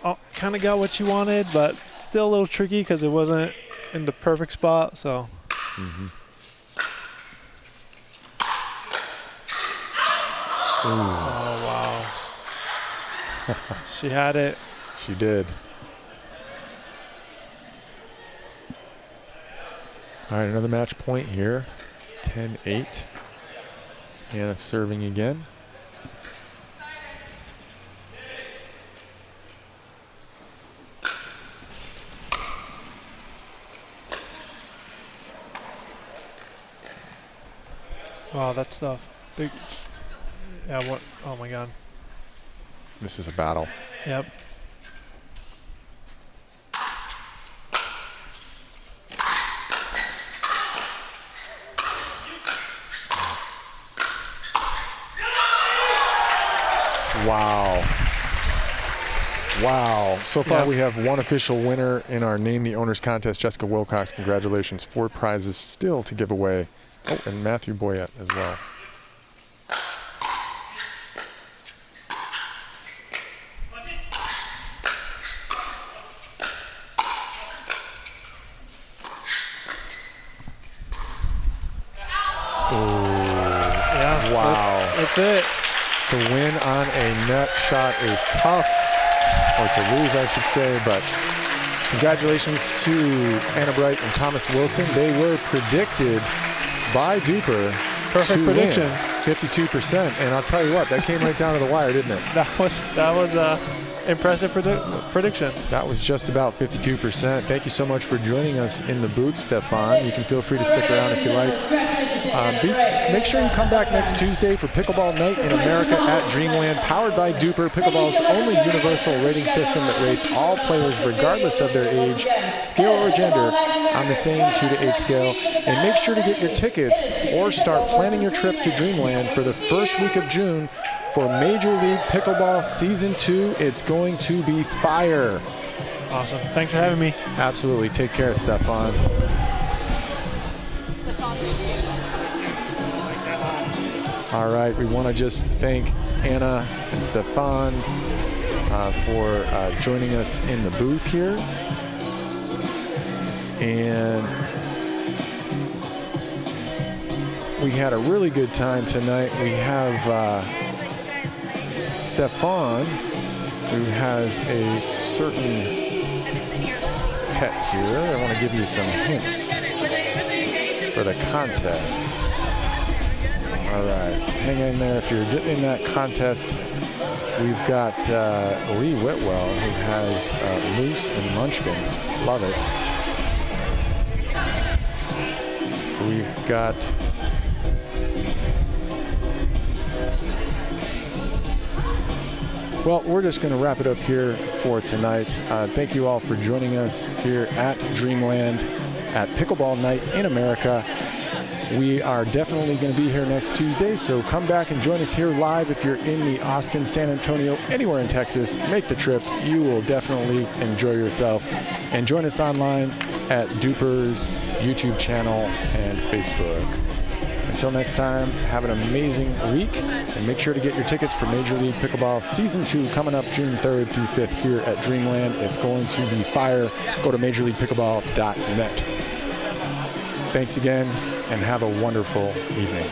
Oh, kind of got what you wanted, but still a little tricky because it wasn't in the perfect spot. So. Oh wow. She had it. She did. All right, another match point here. 10-8. Anna serving again. Wow, that stuff. Big. Yeah, what? Oh my God. This is a battle. Yep. Wow. Wow. So far we have one official winner in our Name the Owners contest, Jessica Wilcox. Congratulations. 4 prizes still to give away. Oh, and Matthew Boyette as well. Yeah. Wow. That's it. To win on a net shot is tough, or to lose, I should say, but congratulations to Anna Bright and Thomas Wilson. They were predicted by Duper. Perfect prediction. 52%, and I'll tell you what, that came right down to the wire, didn't it? That was a impressive prediction. That was just about 52%. Thank you so much for joining us in the booth, Stefan. You can feel free to stick around if you like. Make sure you come back next Tuesday for Pickleball Night in America at Dreamland, powered by Duper, Pickleball's only universal rating system that rates all players regardless of their age, skill, or gender on the same 2 to 8 scale. And make sure to get your tickets or start planning your trip to Dreamland for the first week of June for Major League Pickleball Season 2. It's going to be fire. Awesome. Thanks for having me. Absolutely. Take care, Stefan. All right, we want to just thank Anna and Stefan for joining us in the booth here. And we had a really good time tonight. We have Stefan, who has a certain pet here. I want to give you some hints for the contest. All right, hang in there. If you're getting in that contest, we've got Lee Whitwell, who has Moose and Munchkin. Love it. We've got well, we're just going to wrap it up here for tonight. Thank you all for joining us here at Dreamland at Pickleball Night in America. We are definitely going to be here next Tuesday, so come back and join us here live if you're in the Austin, San Antonio, anywhere in Texas. Make the trip. You will definitely enjoy yourself. And join us online at Duper's YouTube channel and Facebook. Until next time, have an amazing week, and make sure to get your tickets for Major League Pickleball Season 2 coming up June 3rd through 5th here at Dreamland. It's going to be fire. Go to MajorLeaguePickleball.net. Thanks again, and have a wonderful evening.